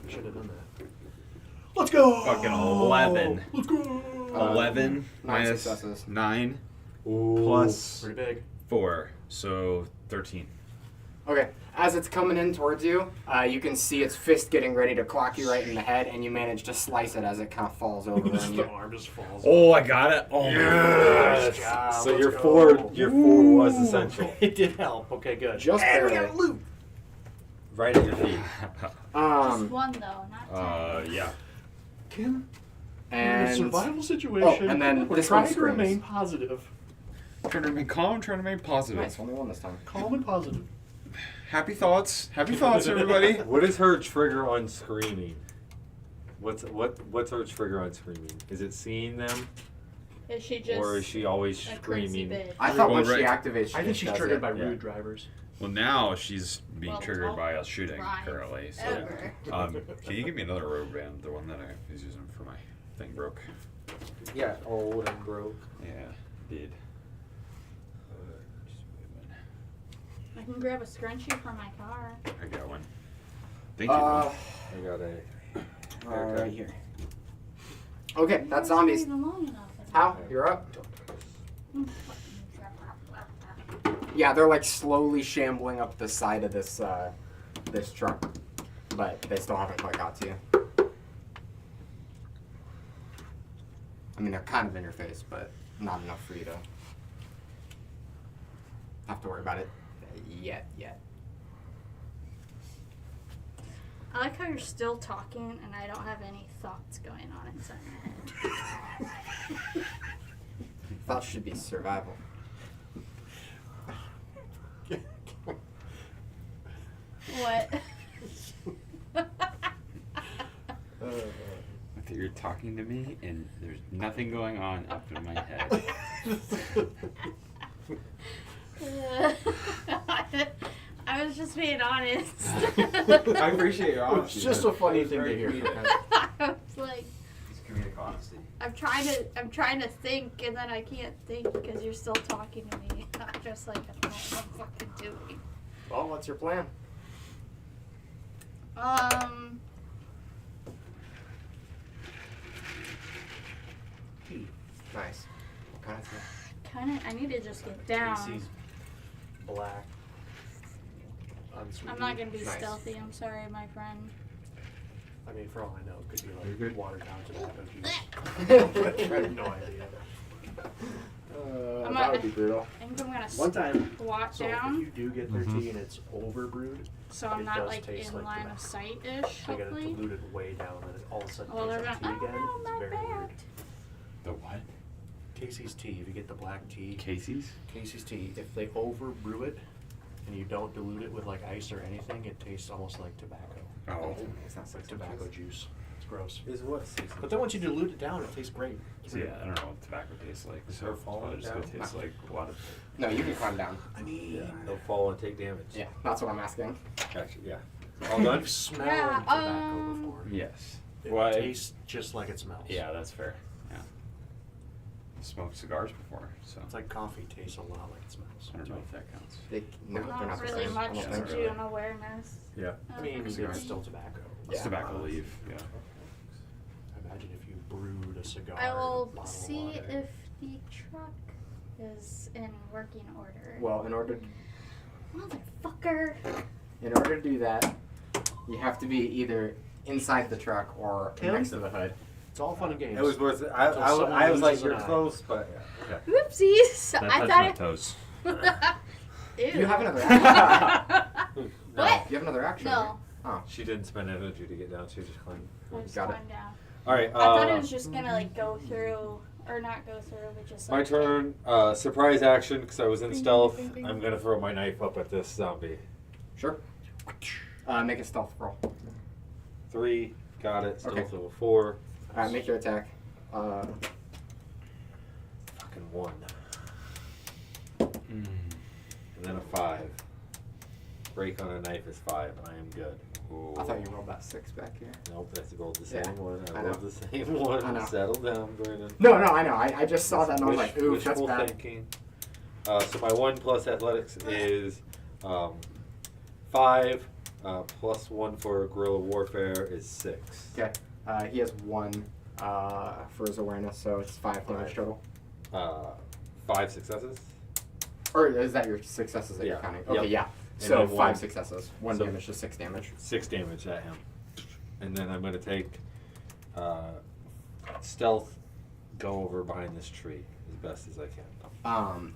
Should have done that. Let's go! Fucking 11. Let's go! 11 9 minus successes. 9 Ooh. plus Pretty big. 4, so 13. Okay. As it's coming in towards you, you can see its fist getting ready to clock you right in the head, and you manage to slice it as it kind of falls over on The you. arm just falls. Oh, I got it. Oh Nice job. So Let's your go. 4 was essential. It did help. Okay, good. Just And we barely. got loot. Right at your feet. Just 1 though, not 10. Yeah. Kim, in a And survival situation. Oh, and then we're this trying one to screams. remain positive. Trying to remain calm, trying to remain positive. nice, only 1 this time. Calm and positive. Happy thoughts, everybody. What is her trigger on screaming? What's her trigger on screaming? Is it seeing them, Is she just or is she always a crazy screaming? bitch? I thought Well, when she right. activates, she I think just she's does triggered it. by Yeah. rude drivers. Well, now she's being Well, triggered don't by us shooting drive currently. So, ever. can you give me another robe band? The one that I was using for my thing broke. Yeah, old and broke. Yeah, did. I can grab a scrunchie from my car. I got one. Thank you. I got a. Right here. Okay, that's zombies. Not even long enough. Hal, you're up. Yeah, they're like slowly shambling up the side of this this truck, but they still haven't quite got to you. I mean, they're kind of in your face, but not enough for you to have to worry about it yet. I like how you're still talking and I don't have any thoughts going on inside my head. Thoughts should be survival. What? I think you're talking to me, and there's nothing going on up in my head. I was just being honest. I appreciate your honesty. It's just a funny thing to hear. I was like, It's comedic honesty. I'm trying to think, and then I can't think because you're still talking to me. I'm just like, I don't know what I'm fucking doing. Well, what's your plan? Hmm. Nice. kind of. I need to just get down. Casey's black. Unsweetened. I'm not gonna be Nice. stealthy. I'm sorry, my friend. I mean, for all I know, it could be You're like good. watered down tobacco juice. I have no idea. I'm That not- would be brutal. I think I'm gonna One time, squat so if down, you do get their tea and it's overbrewed, so I'm it not does like taste in like line tobacco. of sight-ish. they gotta Hopefully. dilute it way down and it all of a sudden Well, they're tastes gonna. like tea again. Oh, It's my very back. weird. The what? Casey's tea, if you get the black tea, Casey's? Casey's tea, if they overbrew it and you don't dilute it with like ice or anything, it tastes almost like tobacco. Oh. It's not It's like tobacco juice. It's gross. Is what? But then once you dilute it down, it tastes great. So yeah, I don't know what tobacco tastes like. Is So her it's falling probably just gonna down? taste like a lot of. No, you can climb down. I mean, Yeah, they'll fall and take damage. Yeah, that's what I'm asking. Gotcha, yeah. All done? I've smelled Yeah, tobacco before. Yes. It Well, tastes just like it smells. yeah, that's fair. Yeah. Smoked cigars before, so It's like coffee tastes a lot like it smells. I don't know if that counts. They, no, they're Not not the really same. much I don't for think so. really. June awareness. Yeah. I mean, it's Cigars. still tobacco. It's Yeah. tobacco leaf. Yeah. Imagine if you brewed a cigar. I in a will bottle of see water. if the truck is in working order. Well, in order Motherfucker. to do that, you have to be either inside the truck or Tim? next to the hood. It's all fun and games. It was worth it. Until someone I was like, loses an you're eye. close, but yeah. Okay. Whoopsies. That I touched thought my it. toes. Ew. Do you have another action? What? You have another action? No. Oh. She didn't spend energy to get down. She just climbed. I just Got it. climbed down. All right. I thought it was just gonna like go through, or not go through, but just my like. turn. Surprise action because I was in stealth. I'm gonna throw my knife up at this zombie. Sure. Make a stealth roll. 3, got it. Okay. Stealth of a 4. Alright, make your attack. Fucking 1. And then a 5. Break on a knife is 5. I am good. I thought you rolled that 6 back here. Nope, that's rolled the Yeah, same one. I I know. rolled the same one. I know. Settle down, Brandon. No, I know. I just saw that and I was like, ooh, that's Wishful bad. thinking. So my 1 plus athletics is 5. Plus 1 for guerrilla warfare is 6. Okay. He has 1 for his awareness, so it's 5 damage total. 5 successes. Or is that your successes that you're Yeah. counting? Yep. Okay, yeah. And So then 5 one- successes. 1 so- damage to 6 damage. 6 damage at him. And then I'm going to take stealth, go over behind this tree as best as I can.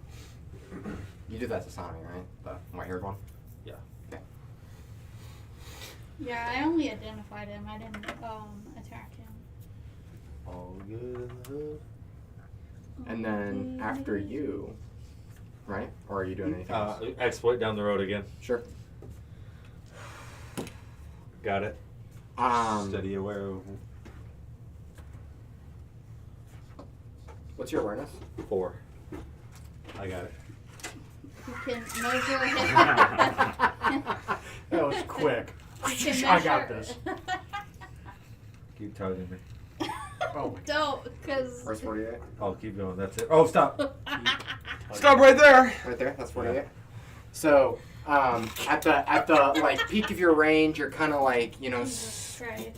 You did that to Sonny, right? The white-haired one? Yeah. Okay. Yeah, I only identified him. I didn't attack him. All good in the hood. And then after you, right? Or are you doing anything else? Exploit down the road again. Sure. Got it. Steady aware of What's your awareness? 4. I got it. You can measure him. That was quick. You can I got measure- this. Keep tugging me. Oh my Don't, because. Where's 48? Oh, keep going. That's it. Oh, stop. Stop right there. Right there. That's 48. So, at the like peak of your range, you're kind of like scrunching,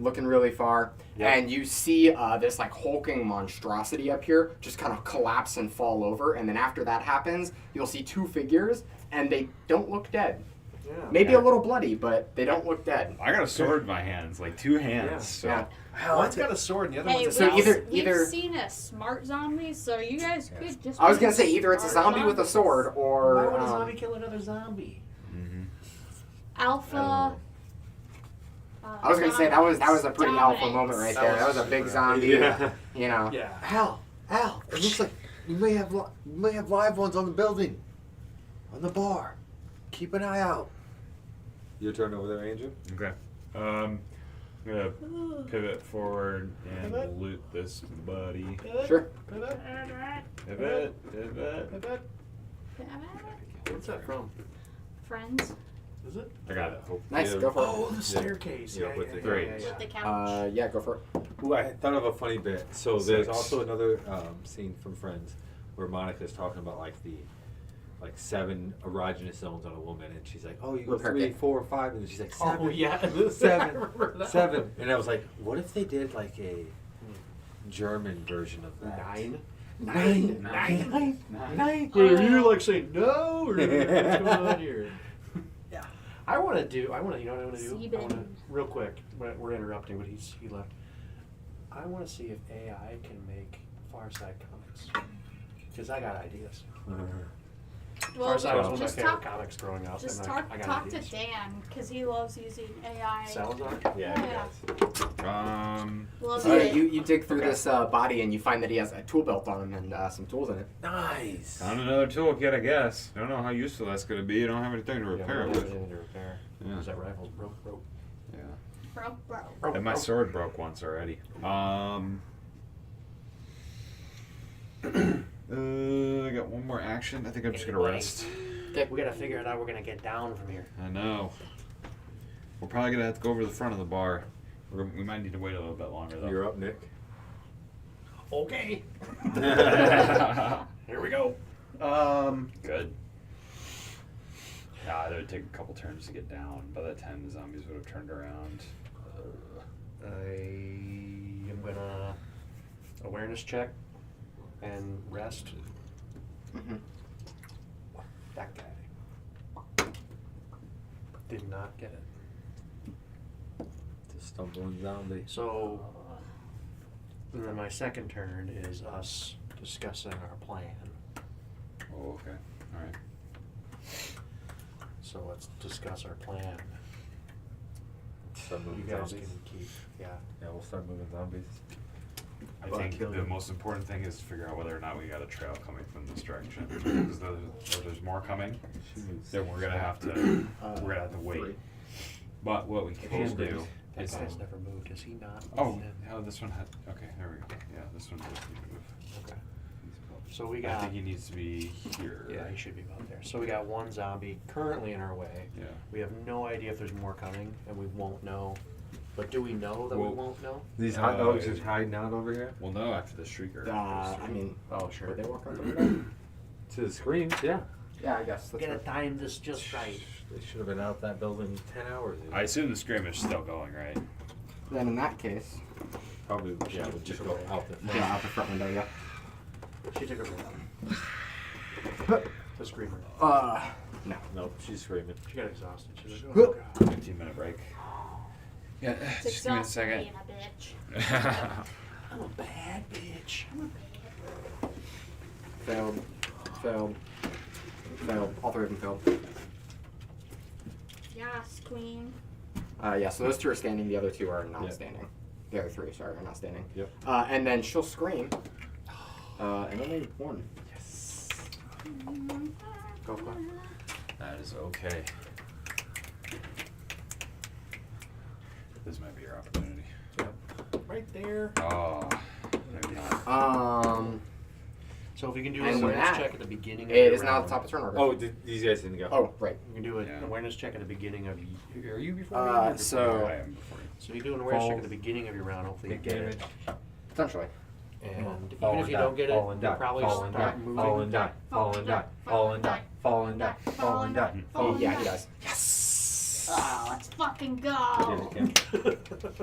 looking really far, Yep. and you see this like hulking monstrosity up here just kind of collapse and fall over, and then after that happens, you'll see 2 figures, and they don't look dead. Yeah. Maybe a little bloody, but they don't look dead. I got a sword in my hands, like 2 hands. Yeah. So. Yeah. One's got a sword and the other Hey, one's a So we've, either- we've seen a smart zombie, so you guys could just. I was be gonna say either it's a smart zombie with a zombies. sword or Why would a zombie kill another zombie? Mm-hmm. Alpha. I was gonna say that was a pretty alpha dominance. moment right there. That was a big zombie. Yeah. You know. Yeah. Al, it looks like you may have live ones on the building, on the bar. Keep an eye out. Your turn over there, Andrew. Okay. I'm gonna pivot forward and Pivot. loot this buddy. Sure. Pivot. Pivot. Pivot. What's that from? Friends. Is it? I got it. Nice. Yeah. Go for it. Oh, the staircase. Yeah, Yeah, with yeah, the yeah, three. yeah, yeah. With the couch. Yeah, go for it. Ooh, I thought of a funny bit. So there's 6. also another scene from Friends where Monica's talking about like the 7 erogenous zones on a woman, and she's like, "Oh, you go Repair 3, kit. 4, 5," and she's like, 7, Oh, yeah. 7, I remember that 7. And I was like, what if they did like a German version of that. Nine. Nine. Are you like saying no, or what's going on here? Yeah. I want to, you know what I want to do? I Sieben. want to, real quick, we're interrupting, but he left. I want to see if AI can make Far Side comics. Because I got ideas. Well, Far Side was one of my just favorite talk, comics growing up. just and I got talk to ideas. Dan, because he loves using AI. Salazar? Yeah, Yeah. Loves So it. you dig through Okay. this body and you find that he has a tool belt on him and some tools in it. Nice. Found another toolkit, I guess. I don't know how useful that's going to be. You don't have anything to repair yeah, it with. anything to repair. Yeah. Is that rifle broke? Yeah. Bro. And my sword broke once already. I got one more action. I think I'm just gonna rest. Okay, we gotta figure out how we're gonna get down from here. I know. We're probably gonna have to go over to the front of the bar. We might need to wait a little bit longer though. You're up, Nick. Okay. Here we go. Good. Yeah, it would take a couple turns to get down. By that time, the zombies would have turned around. I am gonna awareness check and rest. Mm-hmm. That guy did not get it. It's a stumbling zombie. So, and then my second turn is us discussing our plan. Oh, okay. All right. So let's discuss our plan. Start You moving guys zombies. can keep, yeah. Yeah, we'll start moving zombies. I Well, think kill the you. most important thing is to figure out whether or not we got a trail coming from this direction. Because if there's more coming, then we're gonna have to wait. 3. But what we can do That is guy's never moved, has he not? oh, this one had okay. There we go. Yeah, this one does need to move. Okay. So we I got, think he needs to be here. yeah, he should be about there. So we got one zombie currently in our way. Yeah. We have no idea if there's more coming, and we won't know. But do we know that we Well- won't know? These hot dogs just hiding out over here? We'll know after the shrieker. I mean, Oh, sure. would they walk out the window? To the screens, yeah. Yeah, I guess We that's gotta right. time this just right. They should have been out that building 10 hours ago. I assume the scream is still going, right? Then in that case, Probably, yeah, we'll just go out the yeah, front. out the front window, yeah. She took her the screamer. No. Nope, she's screaming. She got exhausted. She's like, oh god. 15-minute break. Yeah, It's just give me a exhausting second. being a bitch. I'm a bad bitch. Failed. Failed. Failed. All 3 of them failed. Yes, queen. Yeah, so those 2 are standing, the other 2 are not Yep. standing. The other 3, sorry, are not standing. Yep. And then she'll scream. And only 1. Yes. Go for it. That is okay. This might be your opportunity. Yep. Right there. Oh, maybe not. So if we can do And an awareness that- check at the beginning of It your is now at round. the top of turn order. Oh, these guys didn't go. Oh, right. We can do an Yeah. awareness check at the beginning of Are you before me? Uh, or before so- I am before you. So you do an awareness check Fall. at the beginning of your round, hopefully you Take get it. damage. Potentially. And Fall even if and you die, don't get it, fall and you'll die, probably fall and start die, moving. fall and die, fall and die, fall and die, fall and die, fall and die. Fall and Yeah, die. he does. Oh, let's fucking Did go. it, Kim?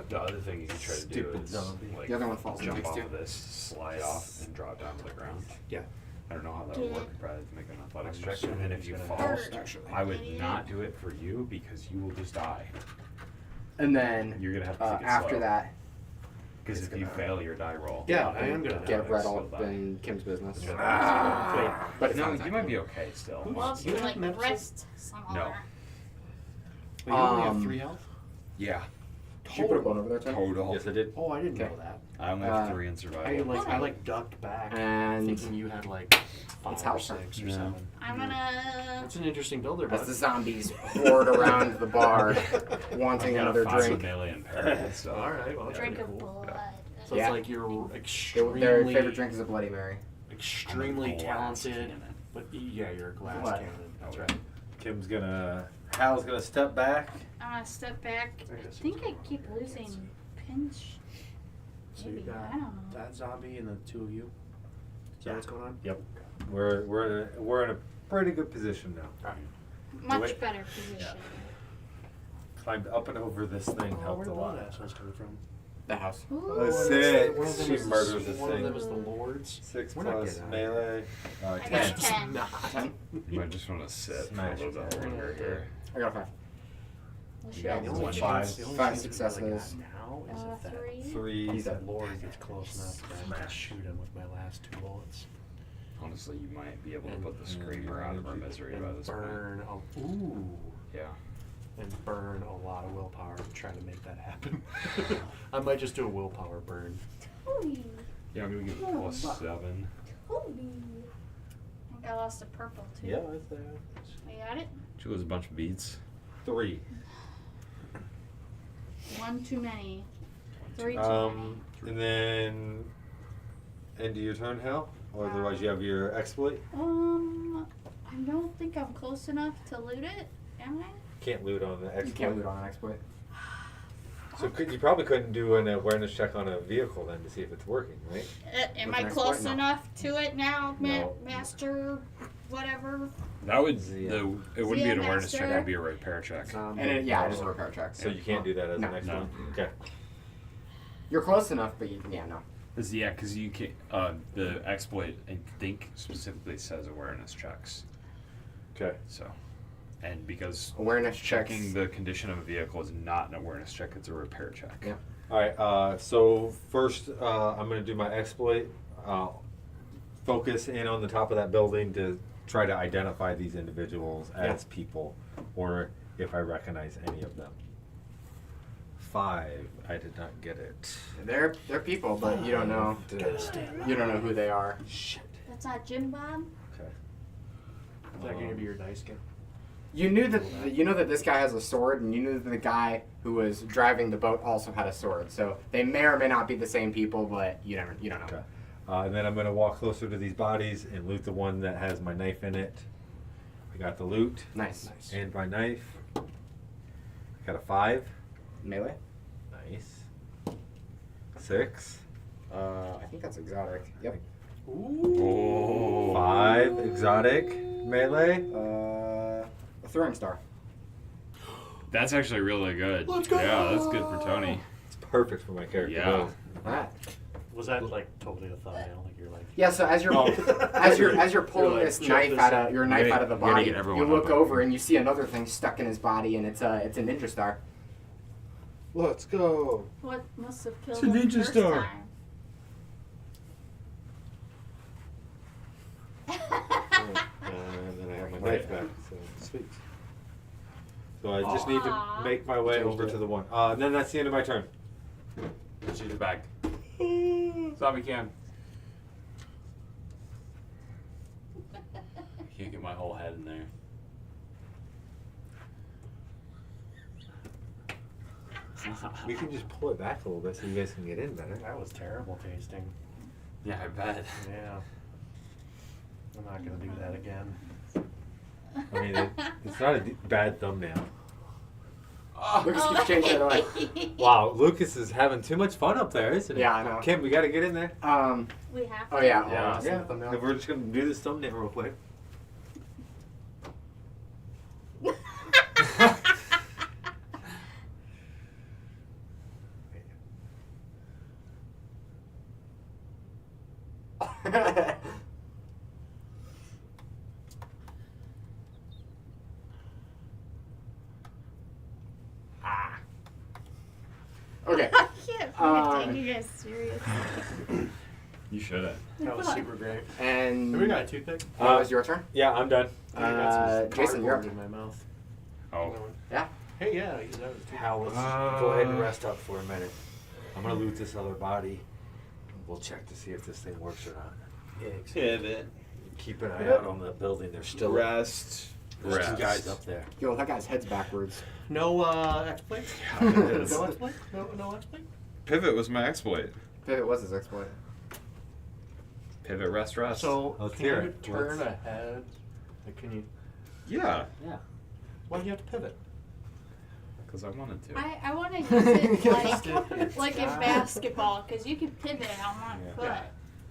The other thing you can try to do Stupid is zombie. like The other one falls and jump takes off 2. of this, slide off, and drop down to the ground. Yeah. I don't know how that would Yeah. work. You'd probably have to make an athletics I'm check, assuming and if he's you gonna fall, hurt, actually. I would idiot. not do it for you because you will just die. And then You're gonna have to take it after slow. that, Because if you fail your die roll, Yeah, I am gonna get it's right still all die. in Kim's business. Ah. But it's No, not you might be okay still. Well, if You you have like medicine? rest somewhere. But you only have Um, 3 health? Yeah, Did you put a bone over there, Tim? total. Yes, I did. Oh, I didn't Okay. know that. I only have 3 in I survival. like ducked back, And thinking you had like 5 It's or how- 6 or Yeah. 7. I'm gonna. That's an interesting builder, as bud. the zombies horde around the bar, wanting another drink. Million parents, so. All right, well, that's Drink pretty of cool. blood. So Yeah. it's like you're extremely, Their favorite drink is a Bloody Mary. extremely I'm a glass talented. cannon. But yeah, you're a glass What? cannon. That's Oh, right. Kim's gonna. Hal's gonna step back. I'm gonna step back. I I guess think it's I keep losing pinch. So you Maybe, got I don't know. that zombie and the 2 of you. Is that what's going on? Yep. We're in a pretty good position now. Much it. better position. Climbed up and over this thing Oh, helped where a the lot. blood assholes coming from? The house. Ooh. A One of 6. them She was the- murders this One of thing. them was the lords. 6 We're not plus getting out of melee. I 10. got 10. Not. 10. You might just want to sit for a Smash little bit it. longer here. I got a 5. Well, You shit. got The only one. chance, the only 5 chance we successes. really got now is if that 3. 3. He's that dead. lord gets close enough that I can shoot him with my last 2 bullets. Honestly, you might be able to put the And- screamer out of her misery by And this point. burn ooh. Yeah. And burn a lot of willpower to try to make that happen. I might just do a willpower burn. Toby. Yeah, I'm gonna give it plus 7. Toby. I think I lost a purple too. Yeah, it's there. We got it? Did you lose a bunch of beads? 3. One too many. 3 too And then end of your turn, Hal? Or otherwise you have your exploit? many. I don't think I'm close enough to loot it. Am I? Can't loot on the exploit. You can't loot on an exploit. So you probably couldn't do an awareness check on a vehicle then to see if it's working, right? Am With I an close exploit? No. enough to it now, No. Master? Whatever. That would Zia. it wouldn't be an Zia awareness check. Master. That'd be a repair check. And it is a repair check. So you can't do that as No. an No. exploit? Okay. You're close enough, but no. Yeah, because you can the exploit I think specifically says awareness checks. Okay. So, and because Awareness checking checks. the condition of a vehicle is not an awareness check, it's a repair check. Yeah. Alright, so first I'm going to do my exploit. Focus in on the top of that building to try to identify these individuals as people, or if I recognize any of them. 5. I did not get it. They're people, but you don't know. You don't know who they are. Shit. That's not Jim Bob? Okay. Is that going to be your dice game? You knew that this guy has a sword, and you knew that the guy who was driving the boat also had a sword. So they may or may not be the same people, but you don't know. Okay. And then I'm going to walk closer to these bodies and loot the one that has my knife in it. I got the loot Nice. and my knife. Got a 5. Melee. Nice. 6. I think that's exotic. Yep. Oh. 5. Exotic. Melee. A throwing star. That's actually really good. Let's go! Yeah, that's good for Tony. It's perfect for my character. Yeah. Alright. Was that like totally a thumbnail? Like you're like. Yeah. So as you're Oh. as you're pulling You're like, this check knife this out out. of your You knife gotta- out of the you gotta body, get everyone you look up. over and you see another thing stuck in his body, and it's a ninja star. Let's go. What must have killed It's a him ninja first star. time? And then I have my knife back. So sweet. So I just need to Aw. make my way Changed over it. to the one. And then that's the end of my turn. She's the bag. Zombie cam. Can't get my whole head in there. We can just pull it back a little bit so you guys can get in better. That was terrible tasting. Yeah, I bet. Yeah. I'm not going to do that again. I mean, it's not a bad thumbnail. Lucas keeps changing it away. Wow, Lucas is having too much fun up there, isn't he? Yeah, I know. Kim, we got to get in there. We have to. Oh yeah. Yeah. Yeah. And we're just going to do this thumbnail real quick. Ah. Okay. I can't Um, take you guys seriously. You shouldn't. That was super great. And Have we got a toothpick? that was your turn. Yeah, I'm done. I got some Jason, you're up. cardboard in my mouth. Oh. Yeah. Hey, yeah, that was toothpick. Hal, let's go ahead and rest up for a minute. I'm going to loot this other body. We'll check to see if this thing works or not. Pivot. Keep an eye out on the building. There's still Rest. there's two Rest. guys up there. Yo, that guy's head's backwards. No exploit? Yeah, it is. No exploit? No exploit? Pivot was my exploit. Pivot was his exploit. Pivot, rest, rest. So, Let's can hear you it. turn Let's- ahead? Like, can you... yeah, Yeah. Why do you have to pivot? because I wanted to. I want to use it Just like in basketball, because you can pivot on one Yeah. foot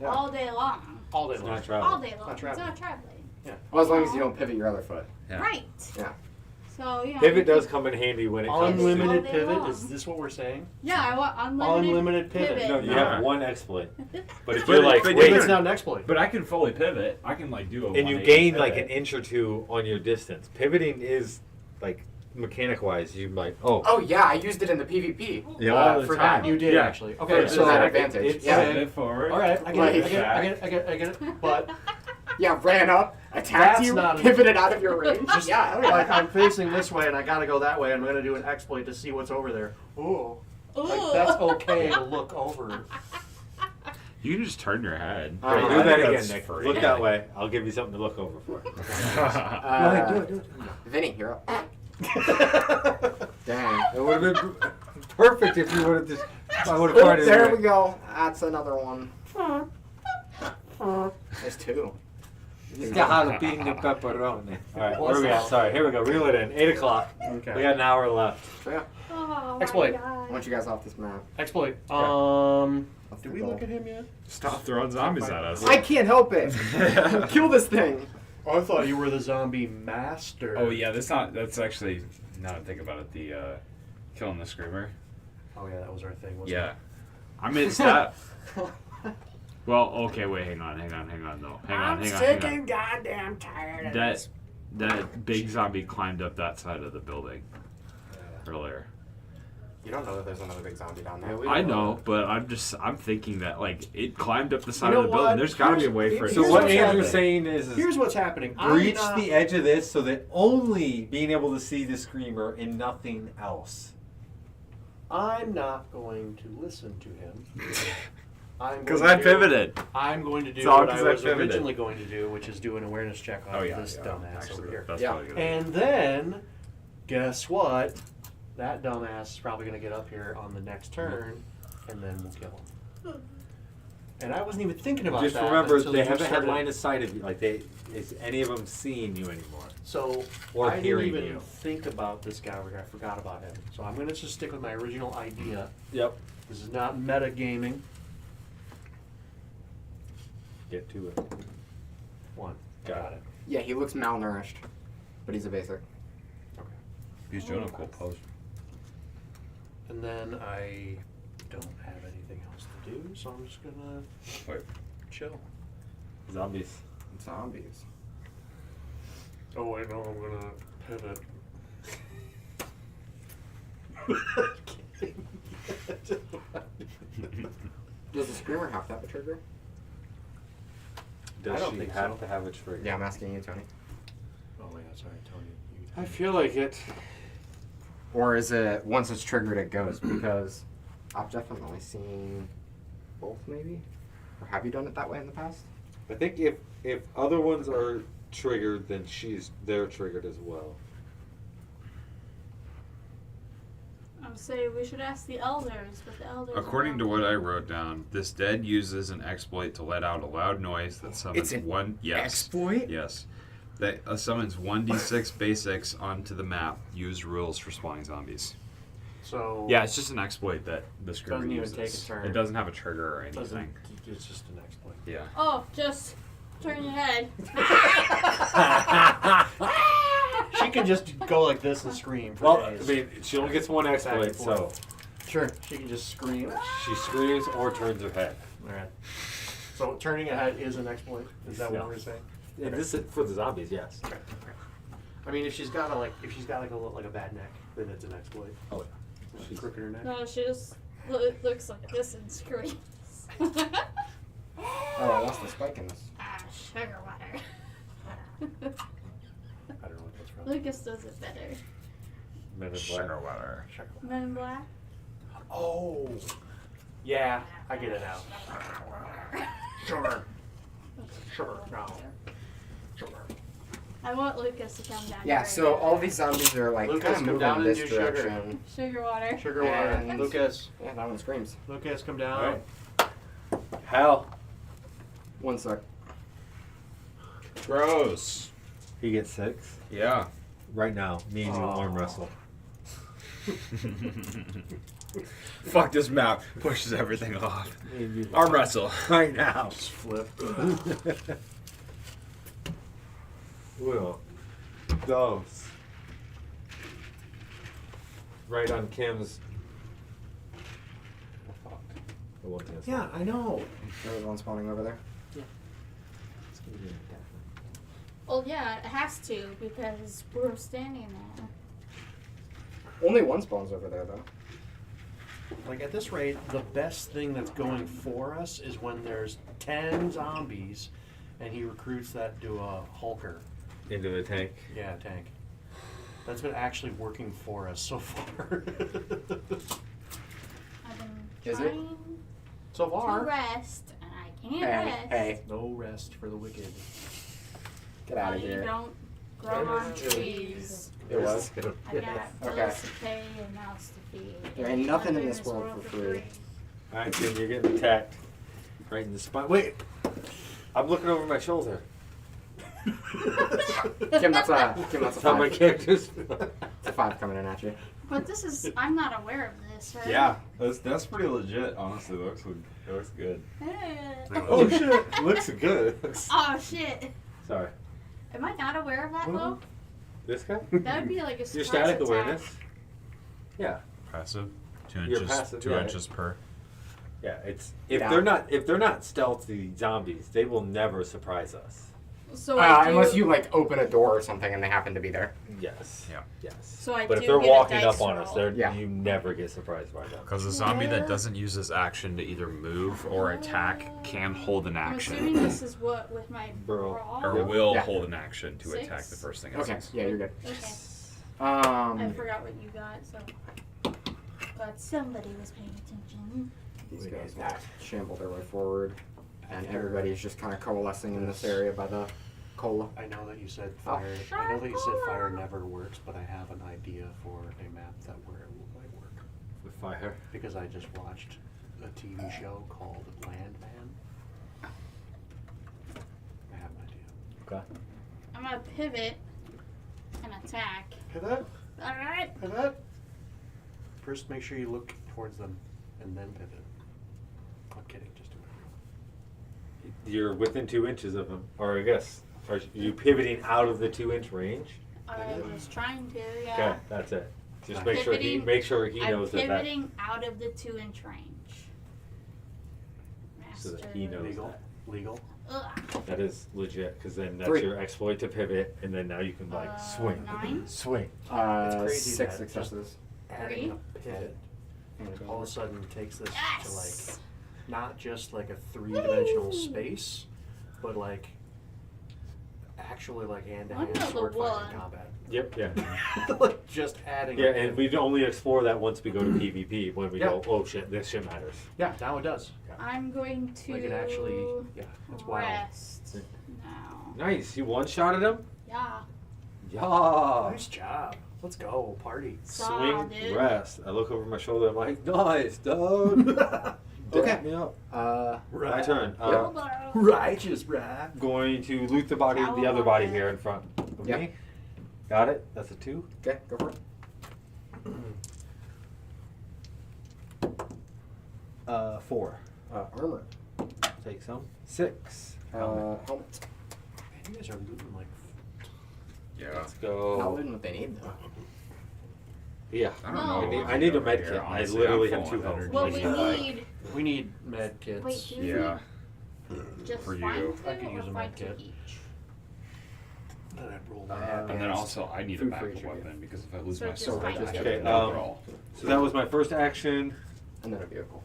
Yeah. all day long. All day It's long. not travel. All day long. Not It's traveling. not traveling. Well, as long as you don't pivot your other foot. Yeah. Right. Yeah. So yeah. Pivot does come in handy when it comes Unlimited all day pivot? long. Is this what we're saying? Yeah, I want unlimited. Unlimited pivot. to. No, you No. have one exploit. But if But you're it- like, but wait, It's not an exploit. But I can fully pivot. I can like do a. and you 180 gain like pivot. an inch or two on your distance. Pivoting is like mechanic wise, you might Oh yeah, I used it in the PvP. Yeah, all for the time. that. You did Yeah. actually. Okay, For so that I- advantage. it's- Yeah. Pivot forward. all right, I get it. Like- I get it. But Yeah, ran up, attacked That's you, not an- pivoted out of your range. just yeah, hell yeah. like I'm facing this way and I gotta go that way. I'm gonna do an exploit to see what's over there. Ooh, like that's okay to look over. You can just turn your head. All right, do I that think again, that's Nick. free. Look that way. I'll give you something to look over for. Go ahead, do it, do it. Vinny, you're up. Dang. It would have been perfect if you would have just. I would have Oh, tried it. there anyway. we go. That's another one. There's two. It's the jalapeno pepperoni. All right, where are we at? Sorry, here we go. Reel it in. 8 o'clock. Okay. We got an hour left. So yeah, Oh Exploit. my I god. want you guys off this map. Exploit. That's Did the we goal. look at him yet? Stop throwing zombies at us. I can't help it. Kill this thing. Oh, I thought you were the zombie master. Oh yeah, that's actually now that I think about it, the killing the screamer. Oh yeah, that was our thing. Wasn't Yeah, I missed that. Well, okay, wait, hang on, though. Hang on. goddamn tired That big zombie climbed up that side of the building earlier. You don't know that there's another big zombie down there. I know, but I'm thinking that like it climbed up the side know of the building. what? There's gotta be a way for it. So Here's what what's Andrew's happening. saying is Here's what's happening. breach I'm not- the edge of this so that only being able to see the screamer and nothing else. I'm not going to listen to him. Because I pivoted. I'm going to do It's all what I 'cause I was pivoted. originally going to do, which is do an awareness check on this dumbass Actually, over here. that's Yeah. probably good. And then, guess what? That dumbass is probably going to get up here on the next turn, and then we'll kill him. And I wasn't even thinking about Just that. remember, until they you haven't had started. line of sight of you. Like is any of them seeing you anymore? So Or I hearing didn't even you. think about this guy over here. I forgot about him. So I'm going to just stick with my original idea. Yep. This is not meta gaming. Get to it. One. Got it. Yeah, he looks malnourished, but he's a basic. He's doing a cool pose. And then I don't have anything else to do, so I'm just gonna Wait. chill. Zombies. Zombies. Oh, I know I'm gonna pivot. Does the screamer have to have a trigger? Does I don't she think have so. to have a trigger? Yeah, I'm asking you, Tony. Oh yeah, sorry, Tony. You I feel like it. Or is it once it's triggered, it goes? Because I've definitely seen both, maybe. Or have you done it that way in the past? I think if other ones are triggered, then they're triggered as well. I would say we should ask the elders, but the elders. According to what I wrote down, this dead uses an exploit to let out a loud noise that summons It's an one. Yes. Exploit? Yes. That summons 1d6 basics onto the map. Use rules for spawning zombies. So Yeah, it's just an exploit that the screamer Doesn't even uses. take a turn. It doesn't have a trigger or doesn't. anything. It's just an exploit. Yeah. Oh, just turn your head. She can just go like this and scream for Well, I days. mean, she only gets one exploit, and so forth. Sure, she can just scream. she screams or turns her head. All right. So turning a head is an exploit. Is that Yeah. what we're saying? And this is for the zombies, yes. Okay. I mean, if she's got a a bad neck, then it's an exploit. Oh, If she's crooked her neck. No, she just looks like this and screams. Oh, I lost the spike in this. Sugar water. I don't know what that's from. Lucas does it better. Men in black. Sugar water. Men in Black. Oh, yeah, I get it now. Sugar. Sugar. No. Sugar. I want Lucas to come down. Yeah, here so and all these zombies are like Lucas, kind of come moving down and this do sugar. direction. sugar water. Sugar water. And- Lucas. Yeah, that one screams. Lucas, come down. All right. Hal. 1 sec. Gross. He gets 6. Yeah. Right now, me and you Oh. arm wrestle. Fuck this map. Pushes everything off. Me and you Arm wrestle. right now. Just flip. Uno, dos, right on Kim's. We're fucked. The one thing that's Yeah, I know. There's one spawning over there. It's gonna be an attack. Well, yeah, it has to because we're standing there. Only one spawns over there though. Like at this rate, the best thing that's going for us is when there's 10 zombies and he recruits that to a Hulker. Into the tank. Yeah, tank. That's been actually working for us so far. I've been Is it? trying So to far. rest, and I can't Hey, rest. hey, No rest for the wicked. get out of You here. don't grow on trees. It was. I got Okay. bills to pay and mouths to feed. There ain't nothing in this world for free. Alright, Kim, you're getting attacked. Right in the spine. Wait! I'm looking over my shoulder. Kim, that's a That's how my 5. character's. It's a 5 coming in at you. But this is, I'm not aware of this, right? Yeah, that's pretty legit. Honestly, it looks good. Oh shit! Looks good. Oh shit. Sorry. Am I not aware of that though? This guy? That would be like a Your surprise static attack. awareness? Yeah. Passive. 2 You're inches. passive, 2 yeah. inches per. Yeah, it's if Yeah. they're not stealthy zombies, they will never surprise us. So I do, Unless you like open a door or something and they happen to be there. Yes. Yeah. Yes. So I But do if they're get a walking dice up on us, roll. they're Yeah. you never get surprised by them. Because a zombie Yeah. that doesn't use his action to either move or attack can hold an I'm action. assuming this is what with my Bro. brawl. Or will Yeah. hold an action to 6? attack the first thing it Okay, sees. yeah, you're good. Okay. I Um, forgot what you got, so glad somebody was paying attention. these guys will shamble their way forward, and everybody's just kind of coalescing in this area by the cola. I know that you said Oh. fire. I know that you said fire never works, but I have an idea for a map that where it might work. With fire. Because I just watched a TV show called Landman. I have an idea. Okay. I'm gonna pivot and attack. Pivot. Alright. Pivot. First, make sure you look towards them, and then pivot. I'm kidding. Just do it. You're within 2 inches of them, or I guess, are you pivoting out of the 2-inch range? I was trying to, Okay, yeah. that's it. Just I'm make sure he I'm knows that. pivoting out of the 2-inch range. So that he knows Legal. that. Legal. Ugh. That is legit, because then that's 3. your exploit to pivot, and then now you can like swing, 9? swing. It's crazy 6 that successes. Adding a pivot And all of a sudden takes this to Yes! like not just like a 3-dimensional space, but like actually like hand-to-hand Another sword fighting one. combat. Yep, yeah. Like just adding. Yeah, a and pivot. we'd only explore that once we go to PvP, when we Yeah. go, oh shit, this shit matters. Yeah, now it does. I'm going to Like it actually. Yeah, it's wild. rest now. Nice, you one-shotted him? Yeah. Yeah. Nice job. Let's go party. Saw, Swing, dude. rest. I look over my shoulder, I'm like, nice, dude. Okay. Dap me up. My turn. Elbow. Righteous, right? Going to loot the body, the other body here in front of Yep. me. Got it. That's a 2. Okay, go for it. 4. Armor. Take some. 6. Helmet. Man, you guys are looting like. Yeah. Let's go. Not looting what they need though. Yeah. I don't No. know. I need a over med here, kit. I honestly. literally I'm have full 2 on health. energy. What we Like, need, We need med kits. wait, do Yeah. we just For find you. 2 I could or use a find med 2 kit. each? Then I'd roll Uh, that. And then also, I need Food a for backup each of you. weapon because if I lose So my just sword, I find have two. to Okay, overall. So that was my first action. And then a vehicle.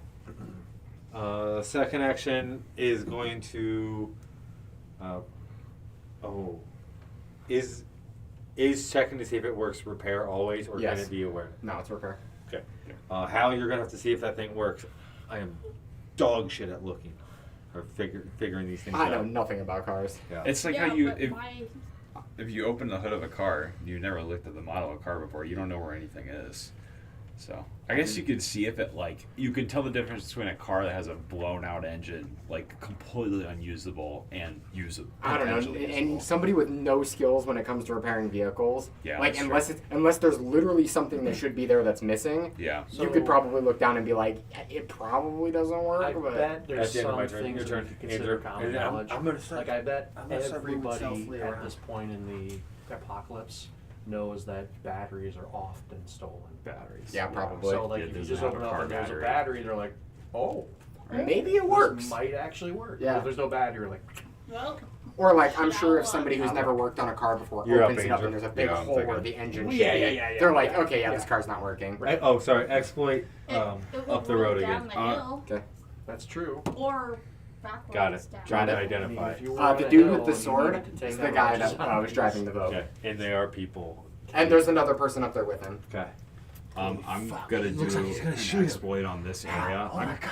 Second action is going to. Is checking to see if it works repair always, or Yes. can it be awareness? No, it's repair. Okay. Hal, you're gonna have to see if that thing works. I am dog shit at looking or figuring these things I out. know nothing about cars. Yeah. It's like yeah, how you but if, my, if you open the hood of a car, you never looked at the model of a car before. You don't know where anything is. So I guess you could see if it like you can tell the difference between a car that has a blown out engine, like completely unusable, and usable. I don't know. And somebody with no skills when it comes to repairing vehicles, Yeah, like that's unless there's literally something that should be there that's missing, Yeah. you could probably look down and be like, it probably doesn't work. I but bet there's At the end of some my turn, things your that turn, you consider Andrew. common And I'm- knowledge. I'm gonna start- Like I bet I'm gonna start moving everybody stealthily at around. this point in the apocalypse knows that batteries are often stolen. Batteries. Yeah, probably. So like Yeah, if you doesn't just have open a up car and there's a battery. battery, they're like, oh, Maybe it this works. might actually work. Yeah. If there's no battery, like Well, Or like, I'm Shit sure out if somebody who's loud. never worked on a car before You're up, opens it up Angel. and there's a big Yeah, I'm hole where thinking. the engine Yeah, should be, yeah. they're like, Yeah. okay, yeah, Yeah. this car's not working. Oh, sorry. Exploit it will up the roll road down again. the hill Okay. that's true. or backwards Got it. down. Trying to Got it. identify. If you were The on a dude hill with the and you sword needed to take is the out guy a bunch that of was driving the boat. Okay. And they are people. And there's another person up there with him. Okay. I'm gonna do Looks like he's gonna an shoot him. exploit on this area. Oh my god.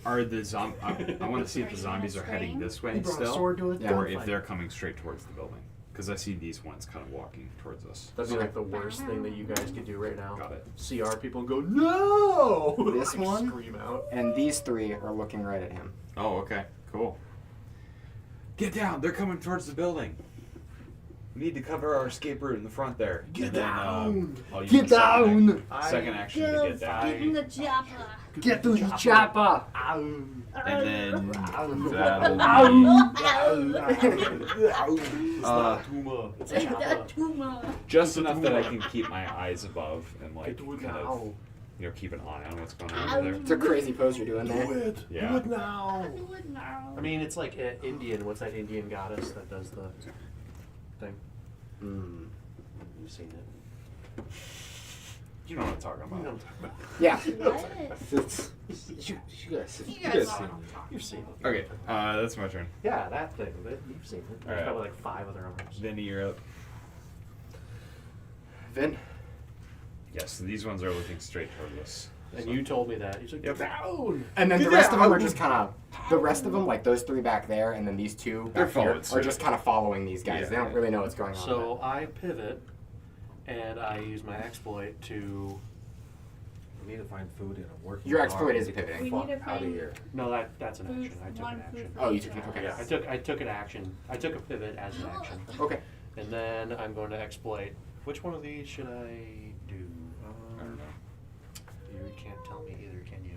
Are the I want to see if the zombies are heading this way He brought a still, sword to it. Yeah. or if they're coming straight towards the building. Because I see these ones kind of walking towards us. That'd be like the worst thing that you guys could do right now. Got it. See our people and go, no! This Like, one? Scream out. And these three are looking right at him. Oh, okay, cool. Get down! They're coming towards the building. We need to cover our escape route in the front there. Get And then, down! I'll use Get my second down! Second action to get down. Get in the chopper. Get to the chopper! And then that'll be Take that tumor. just enough that I can keep my eyes above and like Do it kind now. of, keep an eye on what's going on over there. It's a crazy pose you're doing there. it. Yeah. Do it now. Do it now. I mean, it's like Indian. What's that Indian goddess that does the thing? Mm. You've seen it. You know what I'm talking You know about. what I'm talking about. Yeah. What? You guys. You You guys guys know seen what I'm talking You've seen it. Okay, that's my turn. Yeah, that thing. You've seen it. There's Alright. probably like 5 other arms. Vinny, you're up. Vin? Yes, so these ones are looking straight toward us. And you told me that. You said, Yep. down! And then Get the rest of them are down. just kind of, the rest of them, like those three back there, and then these two They're back here, following are suit. just kind of following these guys. Yeah, They don't yeah. really know what's going on. So I pivot, and I use my exploit to. We need to find food in a working Your car exploit is and get the pivoting. We need to fuck out of find- here. No, that's an Food, action. I took one an food action. for Oh, you each took of it, us. okay. Yeah, I took an action. I took a pivot as an action, Okay. and then I'm going to exploit. Which one of these should I do? I don't know. You can't tell me either, can you?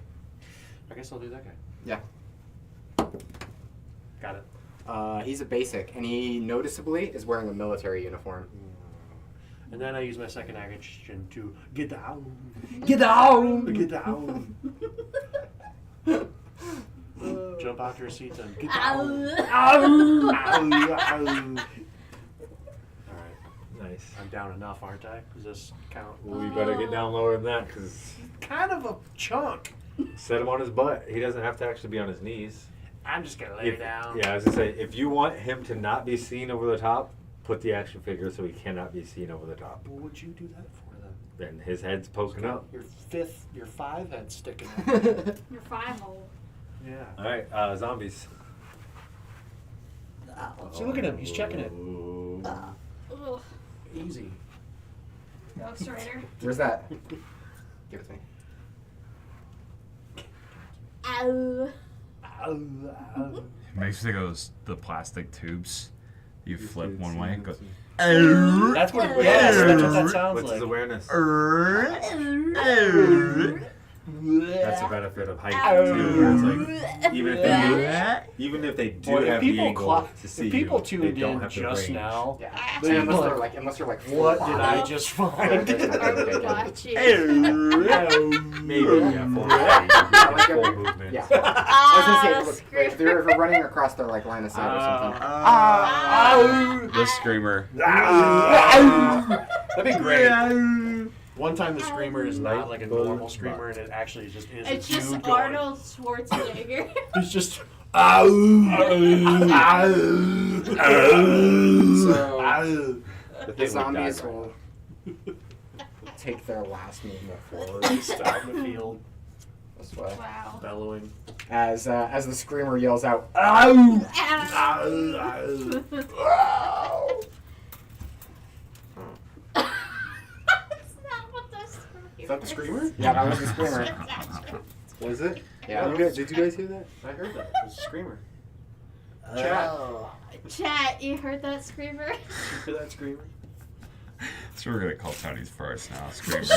I guess I'll do that guy. Yeah. Got it. He's a basic, and he noticeably is wearing a military uniform. And then I use my second action to get down. Get down! Get down. Jump out your seats and get down. Ow. Alright, Nice. I'm down enough, aren't I? Does this count? Well, you better get down lower than that, because Kind of a chunk. set him on his butt. He doesn't have to actually be on his knees. I'm just gonna lay If- down. Yeah, I was gonna say, if you want him to not be seen over the top, put the action figure so he cannot be seen over the top. What would you do that for then? Then his head's poking out. Your 5 head's sticking out. Your 5-hole. Yeah. All right, zombies. See, look at him. He's checking it. Ugh. Easy. Ghost Rider. Where's that? Give it to me. Ow. It makes me think of the plastic tubes. You flip one way, it goes. That's what. Yes, that's what that sounds What's his like. awareness? That's the benefit of height too. Where it's like, even if they do Boy, if have the people angle to see if people you, tuned they don't in have the just range. now, Yeah. They're unless like, they're like, what full did body. I just find? Are we watching? Maybe yeah, full body, Yeah, like full a- movement. Yeah. I was gonna say, screw. if they're running across their like line of sight or something. The screamer. That'd be great. One time the screamer is not like a normal screamer, and it actually just is. It's a just dude going. Arnold Schwarzenegger. He's just. So The the thing zombies would die will take their last movement forward out in the field, this way. Wow. bellowing. As the screamer yells out, Ow. That's not what the screamer Is that the screamer? yeah, that was the screamer. Was it? Yeah. Did you guys hear that? I heard that. It was a screamer. Chat. Chat, you heard that screamer? You hear that screamer? So we're gonna call Tony's first now. Screamers.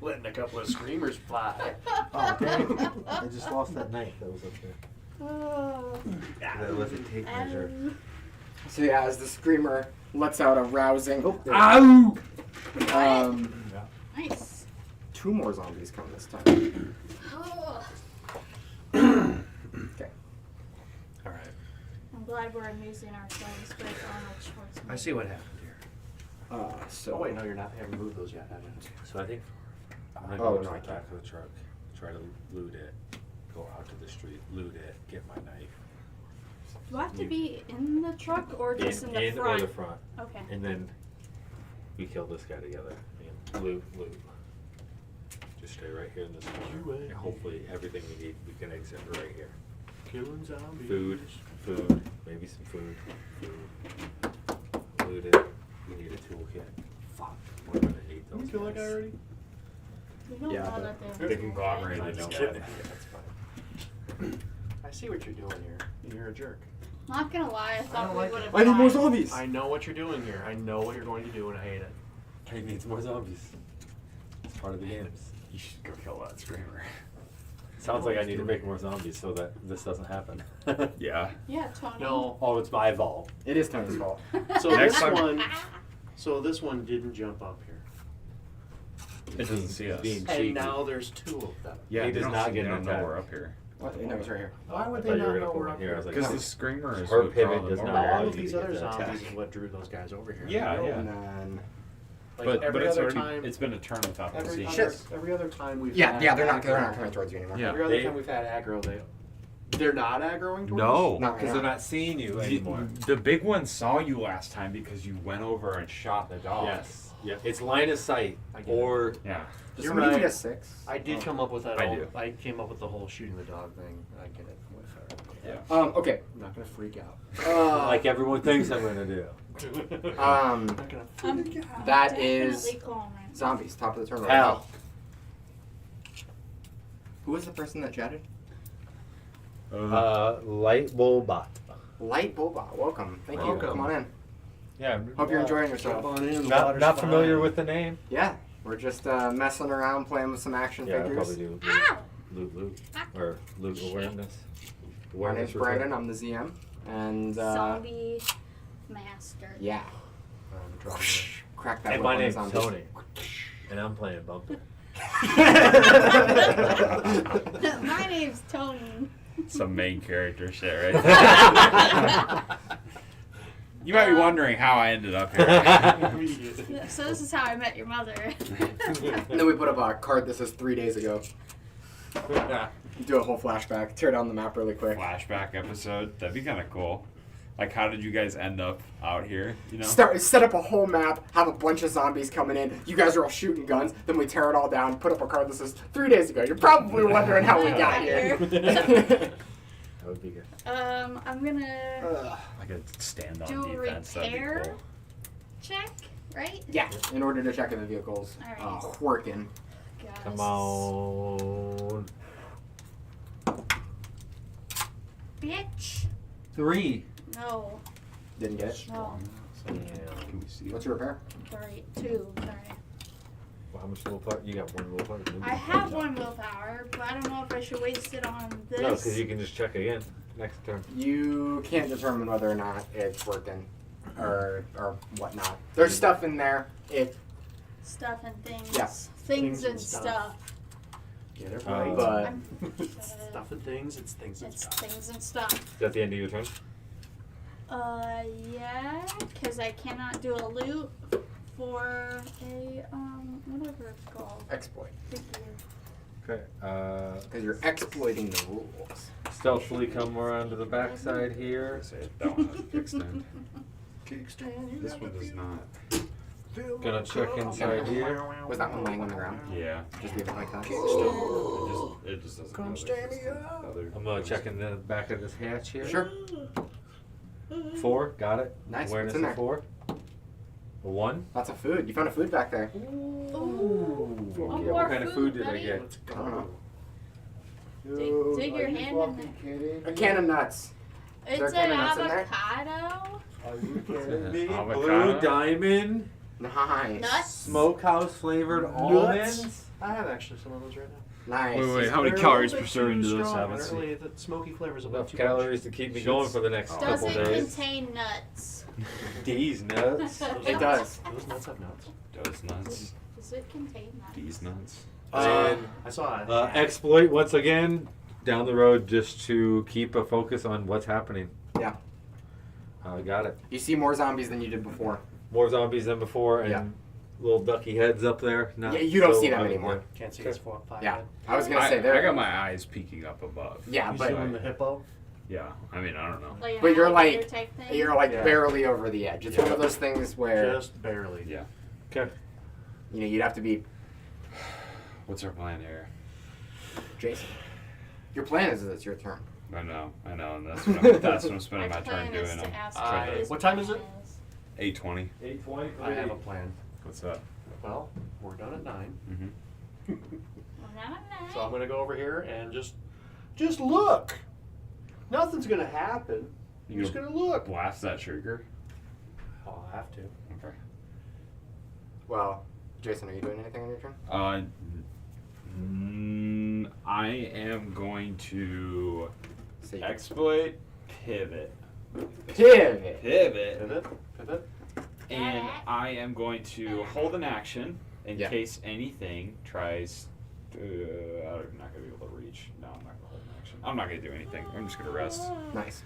Letting a couple of screamers fly. Oh dang! I just lost that knife that was up there. Oh. That was a tape measure. So yeah, as the screamer lets out a rousing. Oh, there. Ow! What? Nice. 2 more zombies come this time. Oh, Okay. All right. I'm glad we're amusing ourselves with Arnold Schwarzenegger. I see what happened here. So. Oh wait, no, you're not. You haven't moved those yet, have you? So I think I'm gonna Oh, go no, to I the can't. back of the truck, try to loot it, go out to the street, loot it, get my knife. Do I have to be in the truck or just in the or front? the front, Okay. and then we kill this guy together. And loot. Just stay right here in this corner, and hopefully everything we need we can exit right here. Killing zombies. Food, maybe some food. Loot it. We need a toolkit. Fuck, we're gonna need those. You feel like I guys. already? We don't Yeah, know but that they're They conglomerated I know, together. yeah, that's fine. I see what you're doing here. You're a jerk. Not gonna lie, I thought don't we like would it. have. I need more zombies! I know what you're doing here. I know what you're going to do, and I hate it. He needs more zombies. It's part of the games. You should go kill that screamer. Sounds like I need to make more zombies so that this doesn't happen. Yeah. Yeah, Tony. No. Oh, it's my fault. It is Tony's fault. So Next this time- one. So this one didn't jump up here. It doesn't see us. Being And cheeky. now there's 2 of them. Yeah, He they does don't not see- get they an don't know attack. we're up here. What? No, it's right here. Why would I they thought you not were know gonna we're put up me here. I here? was like, Because no. the screamer is Her what draw pivot them does over. not All allow of you to these get other that attack. zombies is what drew those guys over here. Yeah, yeah. And then. Like But every it's other already time. it's been a turn without them Every seeing other, us. every other time we've Yeah, had yeah, they're not aggro- coming towards you anymore. Yeah. Every other They- time we've had aggro, they're not aggroing towards No, us? No, because they're not seeing you anymore. The big one saw you last time because you went over and shot the dog. Yes. Yeah. It's line of sight I get it. or Yeah. Does You're somebody right. need a 6? I did come up with that. I whole, do. I came up with the whole shooting the dog thing. I get it. With her. Yeah. Okay. I'm not gonna freak out. like everyone thinks I'm gonna do. Um, I'm not gonna I'm freak out. that definitely is calm right now. zombies, top of the turn. Hell. Who was the person that chatted? Light Bulbot. Light Boba. Welcome. Thank you. Welcome. Come on in. Yeah. Hope you're enjoying Jump yourself. on in. the Not water's familiar fine. with the name. Yeah, we're just messing around, playing with some action Yeah, I figures. probably do. Ow! Loot. Or loot awareness. My name's repair. Brandon. I'm the ZM, and Zombie master. yeah, I'm dropping it. crack that. And whip my on the name's zombies. Tony. And I'm playing Bumper. My name's Tony. Some main character shit, right? You might be wondering how I ended up here. So this is how I met your mother. And then we put up a card that says 3 days ago. Do a whole flashback, tear down the map really quick. Flashback episode. That'd be kind of cool. Like, how did you guys end up out here? You know? Set up a whole map, have a bunch of zombies coming in. You guys are all shooting guns. Then we tear it all down, put up a card that says 3 days ago. You're probably wondering how we got here. That would be good. I'm gonna Like a stand-on do a defense. That'd be repair cool. check, right? Yeah, in order to check if the vehicle's Alright. working. Guys. Come on. Bitch. 3. No. Didn't get it. No. Yeah. Can we see What's your repair? Sorry. 2. Sorry. Well, how much willpower? You got 1 willpower. I have 1 willpower, but I don't know if I should waste it on this. No, because you can just check again next turn. You can't determine whether or not it's working or whatnot. There's stuff in there. If Stuff and things. Yeah. Things and stuff. Get it Uh, right. but I'm, Stuff and things. It's things and it's stuff. things and stuff. Is that the end of your turn? Yeah, because I cannot do a loot for a, whatever it's called. exploit, Thank you. Okay. because you're exploiting the rules. Stealthily come around to the backside here. That one has a kickstand. Kickstand. This one does not. Gonna check inside here. Was that one laying on the ground? Yeah. Just leave it like that. It just doesn't. Come know stand there's me this up. other- I'm gonna check in the back of this hatch here. Sure. 4, got it. Nice. Awareness What's in of there? 4. A 1. Lots of food. You found a food back there. Ooh. Okay, more what kind of food did I buddy. get? Let's I don't know. Dig- dig your Are you hand in fucking kidding A me? can of nuts. It's there a can an of nuts in there? avocado. Are you kidding me? Avocado? Blue Diamond Nice. Nuts. Smokehouse flavored Nuts. almonds. I have actually some of those right now. Nice. how many They're a calories little per bit serving too do those strong. have? Let's see. Apparently, the smoky flavors a little Enough too calories to keep me going for the next Does couple it days. contain nuts? These nuts. It does. Those nuts have nuts. Those nuts. Does it contain that? These nuts. And I saw it. exploit once again down the road just to keep a focus on what's happening. Yeah. Got it. You see more zombies than you did before. More zombies than before, and Yeah. little ducky heads up there. Not Yeah, you don't so see them out anymore. there. Can't see his 5 Yeah. head. I was gonna say I there. got my eyes peeking up above. Yeah, You but doing the hippo? Yeah, I mean, I don't know. Like an But you're alligator like- type thing? you're like Yeah. barely over the edge. It's one of those things where Just barely. Yeah. Okay. you'd have to be What's our plan here? Jason. Your plan is that it's your turn. I know, and that's what I'm spending my turn plan is doing. to I'm ask trying what to. his What time is plan it? is. 8:20. 8:20. I have a plan. What's up? Well, we're done at 9. Mm-hmm. Well, not at night. So I'm gonna go over here and just look. Nothing's gonna happen. I'm You just gonna gonna look. blast that trigger? I'll have to. Okay. Well, Jason, are you doing anything on your turn? I am going to So you exploit, pivot, pivot. Pivot. and I am going to hold an action in Yeah. case anything tries. I'm not gonna be able to reach. No, I'm not gonna hold an action. I'm not gonna do anything. I'm just gonna rest. Nice.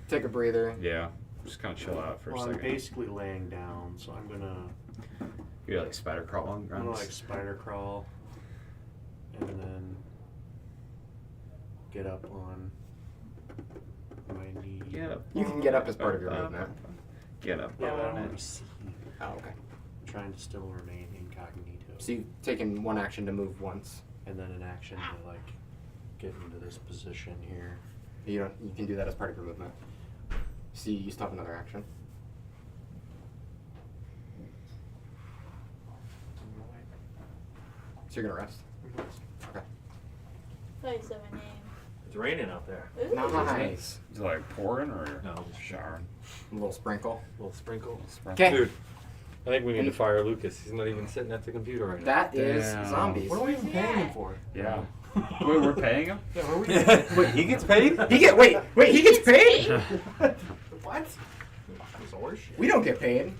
Take a breather. Yeah, just kind of chill out for Well, a I'm second. basically laying down, so I'm gonna You're like spider crawl on I'm ground. gonna like spider crawl, and then get up on my knee. Get up. You can get up as part of your movement. Get up. Yeah, but I don't on want to it. be seen. Oh, okay. I'm trying to still remain incognito. So you've taken one action to move once. And then an action to like get into this position here. You can do that as part of your movement. See, you still have another action. So you're gonna rest. Okay. Thought you said my name. It's raining out there. Ooh. Nice. Is it like pouring or No. showering? A little sprinkle. Little sprinkle. Okay. Dude, I think we need to fire Lucas. He's not even sitting at the computer right now. That is Damn. zombies. What are we even paying him for? Yeah. Wait, we're paying him? Yeah, what are we Wait, he gets paid? He gets paid? What? That's horseshit. We don't get paid.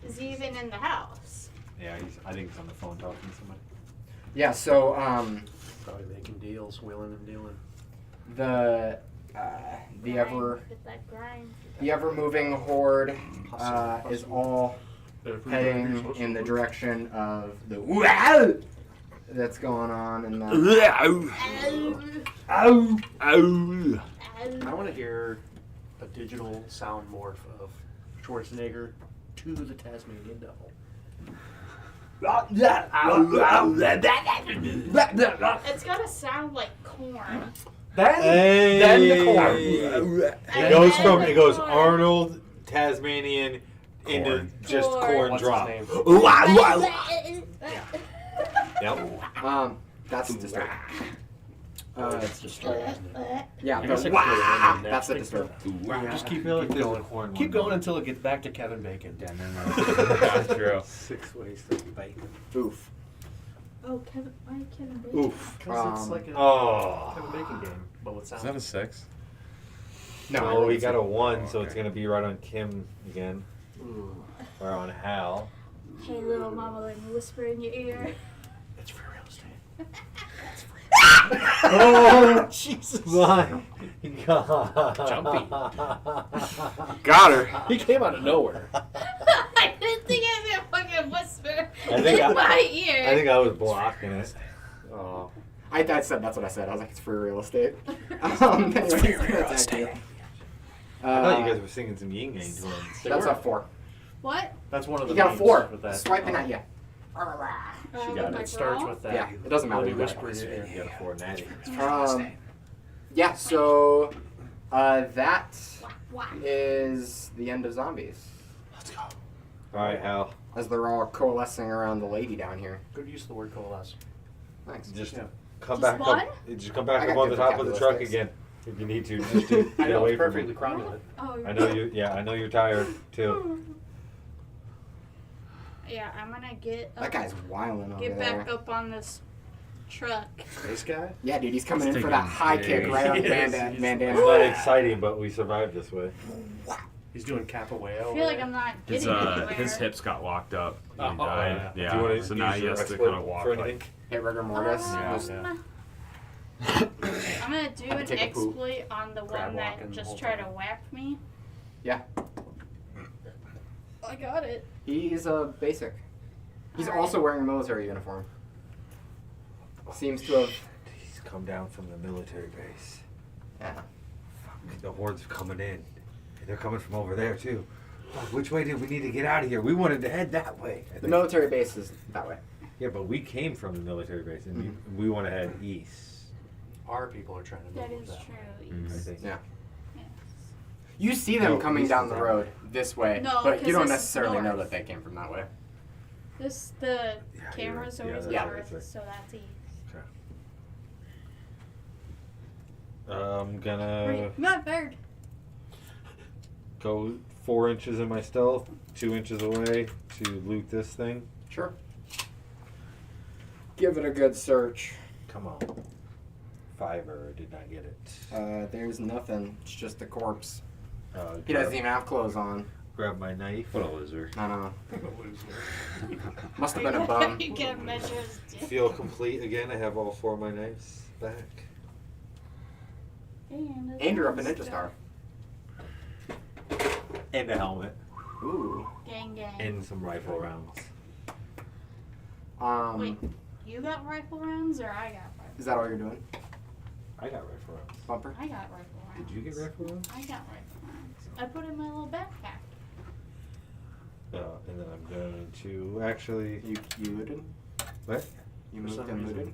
Is he even in the house? Yeah, I think he's on the phone talking to somebody. Yeah, so Probably making deals, wheeling and dealing. the Grind, ever with that grind. the ever moving horde is all heading in the direction of the wow that's going on in the Ow. I want to hear a digital sound morph of Schwarzenegger to the Tasmanian Devil. It's gotta sound like corn. Then the corn. It goes corn. Arnold, Tasmanian, into Corn. just Corn. corn What's drop. his name? Yep. That's disturbing. That's disturbing. Yeah, I guess the I could wow, put it in there that's the next. disturbing. Just keep Feel like keep there's a going. corn Keep one, going though. until it gets back to Kevin Bacon. That's true. 6 ways to bacon. Oof. Oh, Kevin, why Kevin Bacon? Oof. Because it's like a Oh. Kevin Bacon game, but with Is sound. that a 6? No, I No, rolled we a got a six. 1, so Okay. it's going to be right on Kim again. Ooh, Or on Hal. Hey, little mama, let me whisper in your ear. it's for real estate. Oh, Jesus. my God. Jumpy. Got her. He came out of nowhere. I didn't think I was gonna fucking whisper I think in my ear. I think I was blocking it. Oh. That's what I said. I was like, it's free real estate. Anyways, that's accurate. I thought you guys were singing some yin yang to him. That's a 4. What? That's one of the You got a names 4. with that. Swiping at you. She got it. It starts with that. Yeah, it doesn't matter. Let me You got whisper in your ear. You got a 4 natty. Yeah, so that Why? is the end of zombies. Let's go. Alright, Hal. As they're all coalescing around the lady down here. Good use of the word coalesce. Thanks. Just Yeah. come Just back one? up. Just come back I up got on the top of the different truck calculations. again. If you need to. Just to I get know, away it's from perfectly me. cromulent. Oh, I know you. Yeah, I know you're tired too. Yeah, I'm gonna get That up, guy's wilding over get there. back up on this truck. This guy? Yeah, dude, he's coming It's in for taking that high kick days. right on the Yes, bandana. he's- bandana. It's not exciting, but we survived this way. He's doing capoeira. I feel like I'm not getting anywhere. His hips got locked up when he Oh, died. yeah. Yeah. Do you wanna So use now he your has to exploit kind of walk for anything? like. Hit rigor mortis. Just- Yeah. I'm gonna do an take a poop. exploit on the Crab one that walking the just whole tried to time. whap me. Yeah. I got it. He's a basic. He's Alright. also wearing a military uniform. Seems to have. He's come down from the military base. Yeah. Fuck, the hordes are coming in. And they're coming from over there too. Fuck, which way did we need to get out of here? We wanted to head that way. I The think. military base is that way. Yeah, but we came from the military base and we want to head east. Our people are trying to That move is that true. way. I Yes. think. Yeah. Yes. You see them No, coming east down is the that road this way, No, but 'cause you don't this is necessarily know north. that they came from that way. The Yeah, you're camera's right. Yeah, always that's right, north, that's right. so that's east. I'm Wait, gonna not bird. go 4 inches in my stealth, 2 inches away to loot this thing. Sure. Give it a good search. Come on. Fiver, did not get it. There's nothing. It's just a corpse. He Grab- doesn't even have clothes on. Grab my knife. What a loser. I don't know. Must have been a bum. You can measure his dick. Feel complete again. I have all 4 of my knives back. And you're up a ninja star. And a helmet. Ooh. Gang gang. And some rifle rounds. Wait, you got rifle rounds or I got rifle? Is that all you're doing? I got rifle rounds. Bumper? I got rifle rounds. Did you get rifle rounds? I got rifle rounds. I put it in my little backpack. And then I'm going to actually. You looted? What? You For moved some and reason. looted?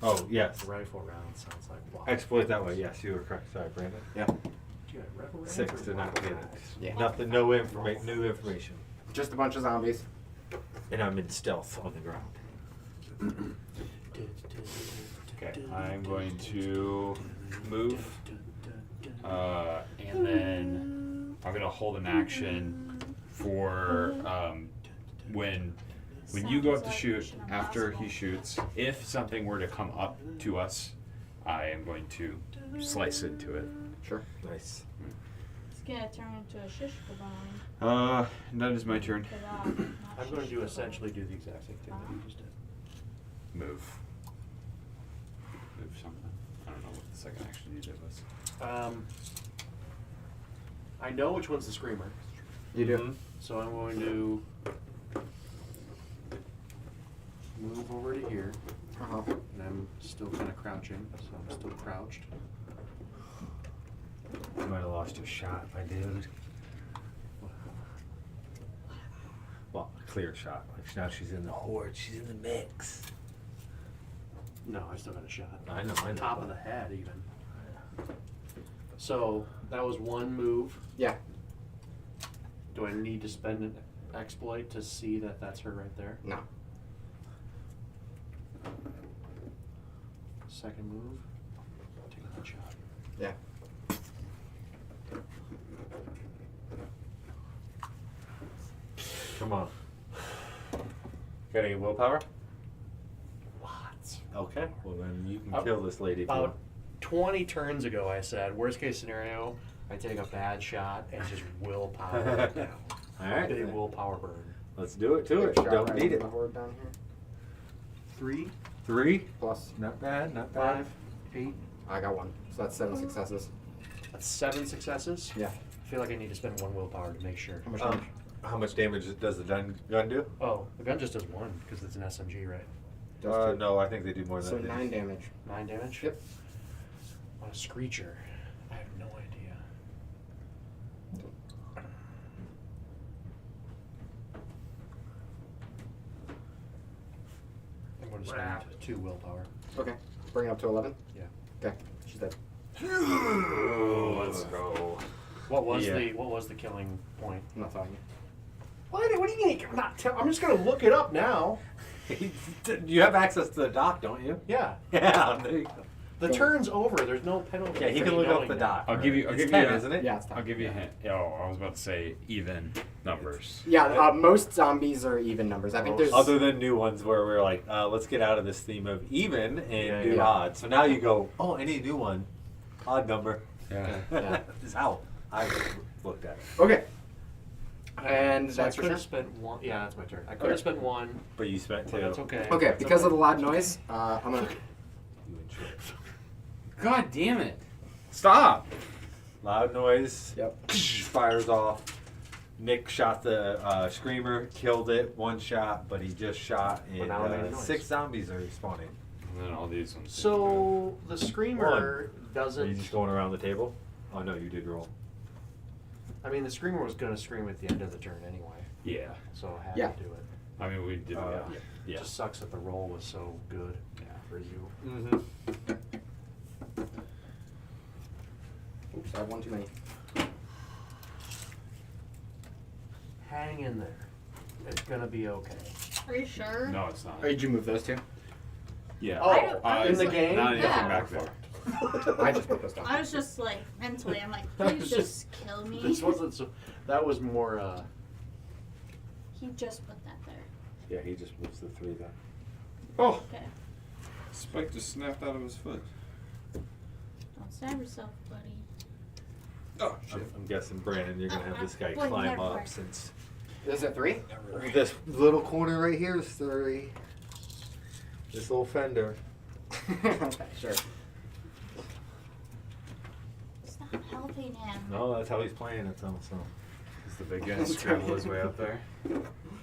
Oh, yes. Rifle round sounds like wow. Exploit that way. Yes, you were correct. Sorry, Brandon. Yeah. You got rifle rounds 6 or did not rifle get it. rounds? Yeah. Nothing, new information. Just a bunch of zombies. And I'm in stealth on the ground. Okay, I'm going to move, and then I'm gonna hold an action for when you go up to shoot. After he shoots, if something were to come up to us, I am going to slice into it. Sure. Nice. It's gonna turn into a shish kebab. That is my turn. Kebab, not I'm going shish to kebab. essentially do the exact same thing that you just did. Move. Move something. I don't know what the second action you did was. I know which one's the screamer, You do. so I'm going to move over to here, Uh-huh. and I'm still kind of crouching, so I'm still crouched. You might have lost your shot, my dude. Well, a clear shot. Like now she's in the horde. She's in the mix. No, I still got a shot. I know. Top of the head, even. So that was one move. Yeah. Do I need to spend an exploit to see that that's her right there? No. Second move. Take that shot. Yeah. Come on. Got any willpower? Lots. Okay. Well, then you can About- kill this lady. if you About 20 turns ago, I said, worst case scenario, I take a bad shot and just willpower it down. All right. Big then. willpower burn. Let's do it to it. Shot Don't right need into it. the horde down here. 3, 3. Plus, Not bad. Not bad. 5, 8. I got one. So that's 7 successes. That's 7 successes. Yeah. I feel like I need to spend 1 willpower to make sure. How much Um, damage? how much damage does the gun do? Oh, the gun just does 1 because it's an SMG, right? Does two. No, I think they do more So than that. 9 damage. 9 damage? Yep. On a screecher. I have no idea. I'm going to What spend happened? 2 willpower. Okay. Bring it up to 11? Yeah. Okay. She's dead. Let's go. What was Yeah. the killing point? I'm not telling you. What do you mean? I'm just gonna look it up now. You have access to the doc, don't you? Yeah. Yeah. There you go. The turn's over. There's no penalty. Yeah, he for can me look up knowing the that. doc. I'll give you. It's 10, isn't it? Yeah, it's 10. I'll give you a hint. Oh, I was about to say even numbers. Yeah, most zombies are even numbers. I think there's... Other than new ones where we're like, let's get out of this theme of even and Yeah, do yeah. odd. So now you go, oh, any new one, odd number. Yeah. Yeah. It's out. I've looked at it. Okay. And So I that's your could turn? have spent one. Yeah, that's my turn. I could have spent one, But you spent two. but that's okay. Okay, That's because okay. of the loud noise, I'm gonna. You enjoy it. God damn it! Stop! Loud noise. Yep. Fires off. Nick shot the screamer, killed it, one shot, but he just shot, But and now it made a noise. 6 zombies are spawning. And then all these ones. So the screamer Are you doesn't. just going around the table? Oh no, you did roll. I mean, the screamer was gonna scream at the end of the turn anyway, Yeah. so I had Yeah. to do it. I mean, we did. Yeah. It just sucks that the roll was so good for you. Mm-hmm. Oops, I have one too many. Hang in there. It's gonna be okay. Are you sure? No, it's not. Oh, did you move those two? Yeah. Oh, I don't- I in was the like- game? Not anything Yeah. back there. I just put those down. I was just like mentally, I'm like, please just kill me. This wasn't so. That was more. He just put that there. Yeah, he just moves the 3 then. Oh! Okay. Spike just snapped out of his foot. Don't stab yourself, buddy. Oh, shit. I'm guessing, Brandon, you're gonna have this guy Wait, climb never up mind. since Is it 3? This little corner right here is 3. This little fender. Okay, sure. Stop helping him. No, that's how he's playing it, so Is the big guy scramble his way up there?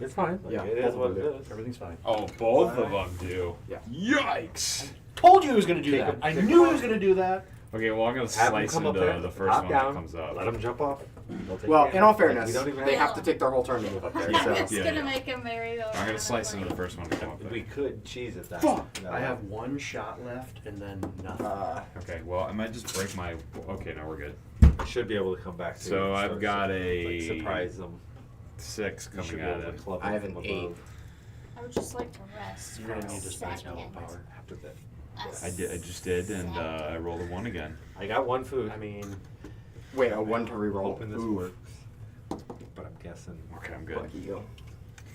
it's fine. Like, Yeah, it is both what of it them is. Everything's fine. Oh, both of them do. Yeah. Yikes! Told you he was gonna do Take that. him- I take knew him he was off. gonna do that. Okay, well, I'm gonna Have him slice come up into there, the first hop one down, that comes up. let him jump off. They'll take Well, care in of all it. fairness, we don't even they have have to take their whole turn to move up there. So- It's Yeah, gonna yeah. make him merry go. I'm gonna slice into the first one to come up there. We could cheese it that. Fuck! that I way. have one shot left and then nothing. Okay, well, I might just break my. Okay, now we're good. I should be able to come back to So it and I've start got like, a surprise them. 6 You should coming be at able him. to club I have them an from 8. above. I would just like to rest. You're gonna for a need to spend second. willpower. After that. A I just did, and I rolled a 1 again. I got 1 food. I mean, Wait, a 1 to reroll. Hoping this Ooh. works. But I'm guessing Okay, I'm good. Lucky you.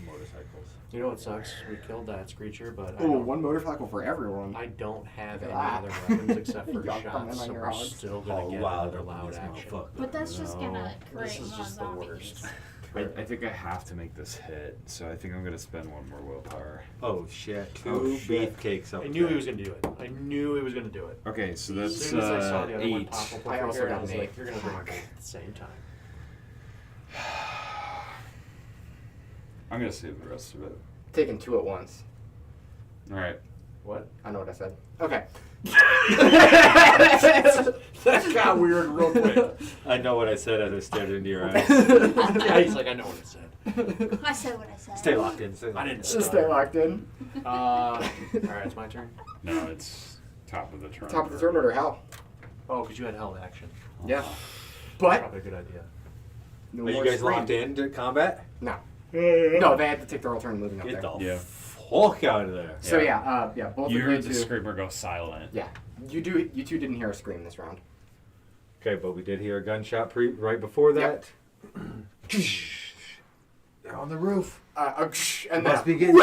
motorcycles. you know what sucks? We killed that screecher, but I Ooh, don't, 1 motorcycle for everyone. I don't have any Ah. other weapons except for Y'all coming shots, on so your we're hogs. still gonna get another loud action. But that's just gonna create This is more just the zombies. worst. I think I have to make this hit, so I think I'm gonna spend 1 more willpower. Oh shit! 2 Oh, shit. beefcakes up I knew there. he was gonna do it. I knew he was gonna do it. Okay, so As that's soon as I saw the other one 8. pop up I over also here, got I was an like, 8. you're gonna bring it both at the same time. I'm gonna save the rest of it. Taking 2 at once. All right. What? I know what I said. Okay. That got weird real quick. I know what I said as I stared into your eyes. Yeah, he's like, I know what it said. I said what I said. Stay locked in. Stay locked I in. didn't Just stay locked in. All right, it's my turn. No, it's top of the turn. Top of the turn order, hell. Oh, because you had held action. Yeah. But Probably a good idea. no Are you more guys scream. locked into combat? No. No, they had to take their whole turn moving up Get there. the Yeah. fuck out of there. So yeah, both You agreed heard the to. screamer go silent. Yeah, you two didn't hear a scream this round. Okay, but we did hear a gunshot right before that. Yep. They're on the roof. And Must then, be getting.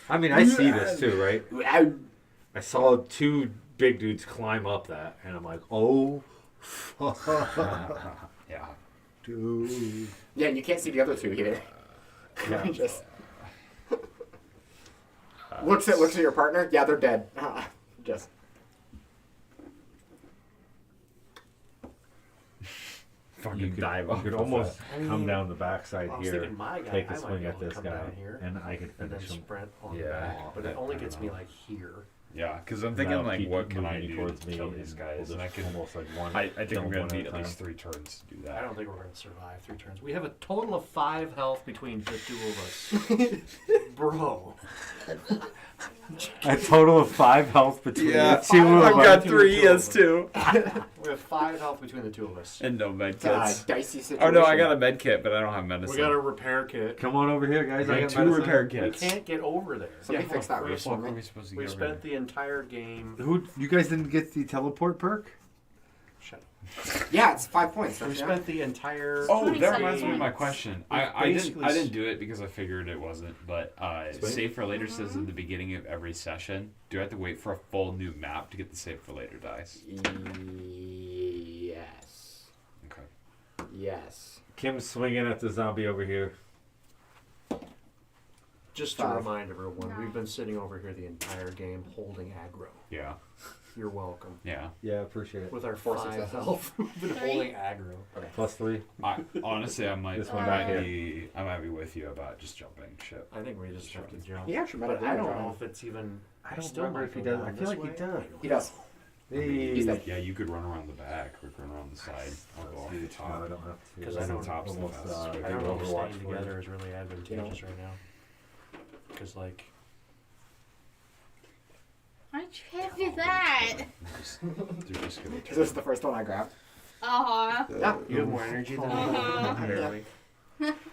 I mean, I see this too, right? Wow. I saw 2 big dudes climb up that, and I'm like, oh, Yeah. Dude. Yeah, and you can't see the other 2 either. Yeah. Just looks at your partner. Yeah, they're dead. Just. Fucking you could, dive you off could of almost I mean, come down the backside I was here, thinking my guy, take I a might swing be at able to this come guy, down here and I could and then finish him. sprint on Yeah. back. But it only I gets don't me know. like here. Yeah, because I'm And thinking I'll like, keep what can I moving do towards to me kill and these guys? we'll And I just can. almost like one. I think kill I'm them gonna one need at at a least time. 3 turns to do that. I don't think we're gonna survive 3 turns. We have a total of 5 health between the 2 of us. Bro. A total of 5 health between Yeah, the 2 of I've us. got 3 yes too. We have 5 health between the 2 of us. And no med God, kits. dicey situation. Oh no, I got a med kit, but I don't have medicine. We got a repair kit. Come on over here, guys. I I got got 2 medicine. repair We kits. can't get over there. Somebody fix that Where roof the for fuck are me. we supposed to We get spent the entire game. Who? You guys didn't get the teleport perk? Shut up. Yeah, it's 5 points. We Don't you? spent the entire. Oh, 27 that reminds me of my points. question. We've I didn't basically do it because I figured it wasn't. But Explain. save for later says at the beginning of every session. Do I have to wait for a full new map to get the save for later dice? Yes. Okay. Yes. Kim's swinging at the zombie over here. Just to 5. remind everyone, we've Nine. been sitting over here the entire game holding aggro. Yeah. You're welcome. Yeah. Yeah, appreciate it. With our 4 5 successes. health, we've been 3. holding aggro. +3. Honestly, I might. This one I back might here. be. I might be with you about just jumping ship. I think we just have to jump. He actually might But have I done don't it. know if it's even. I don't still remember might if he go does. down I feel this like he way. does. He does. He's dead. Yeah, you could run around the back. We could run around the side. I'll go off the No, I top. don't have to. Because That's I the don't top's the almost, best. I big don't know if Overwatch staying for you. together is really advantageous right now. Because, like, Why'd you have to do that? They're just gonna Is this the first one I grabbed? Aw. Yeah. you have more energy than Uh-huh. me. Barely.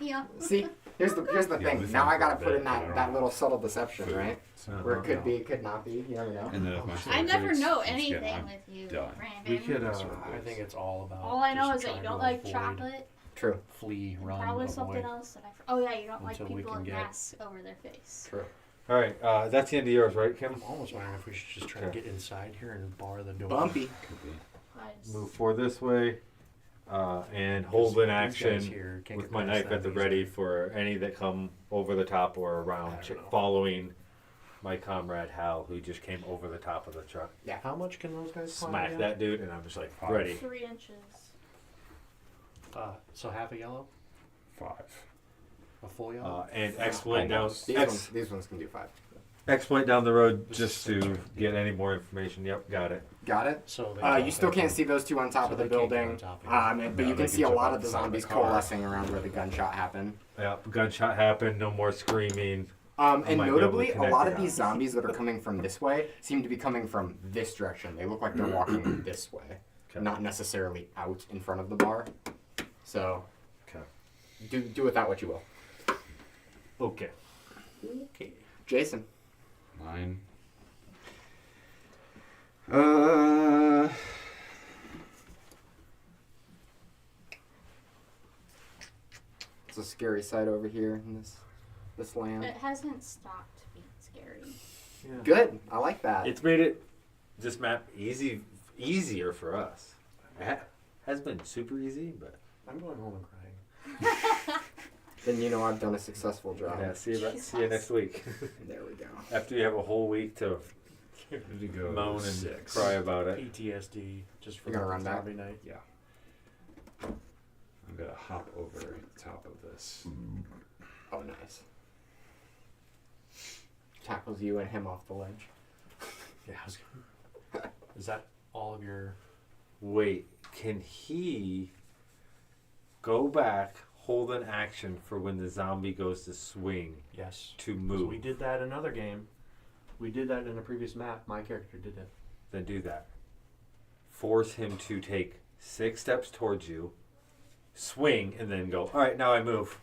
Yeah. See, here's the Yeah, thing. we've Now done I gotta quite a put bit, in but I that, don't that know. little subtle deception, right? Where it could Uh-huh. be, it could not be. You never know. And then if my I sword never breaks, know it's anything good. I'm with you, done. Brandon. We could, I think it's all about. All I know just is that you trying don't to like avoid, chocolate. True. Flee, And run, probably avoid. something else that oh yeah, you don't like Until we people can with get- masks over their face. True. All right, that's the end of yours, right, Kim? I'm almost wondering if we should just try Okay. to get inside here and bar the door. Bumpy. Could be. I just- Move forward this way, and Because hold in these guys action here can't with get my past knife that at the easily. ready for any that come over the top or I around, don't know. following my comrade Hal, who just came over the top of the truck. How much can those guys climb Smack again? that dude, and I'm just like, 5. ready. 3 inches. So half a yellow, 5. a full yellow. And exploit down, Almost. These ones can do 5. exploit down the road This just is to so get any more information. Yep, got it. Got it? So they You still can't see those two on top So of the they can't get building, on top of it. but No, you they can can see a jump lot off of the the side of the zombies car. coalescing around where the gunshot happened. Yep, gunshot happened. No more screaming. And might be able to notably, a connect lot the of these dots. zombies that are coming from this way seem to be coming from this direction. They look like they're walking this way, Okay. not necessarily out in front of the bar. So, Okay. do with that what you will. Okay. Okay. Jason. 9. It's a scary sight over here in this land. It hasn't stopped being scary. Yeah. Good. I like that. It's made it this map easier for us. It has been super easy, but I'm going home and crying. Then you know I've done a successful job. yeah. See you Jesus. next week. There we go. After you have a whole week to Ready to go. moan and 6. cry about it. PTSD just for You're gonna run back? zombie night. Yeah. I'm gonna hop over the top of this. Oh, nice. Tackles you and him off the ledge. Yeah. Is that all of your? Wait, can he go back, hold an action for when the zombie goes to swing Yes. to 'Cause move? we did that in another game. We did that in a previous map. My character did it. Then do that. Force him to take 6 steps towards you, swing, and then go, all right, now I move.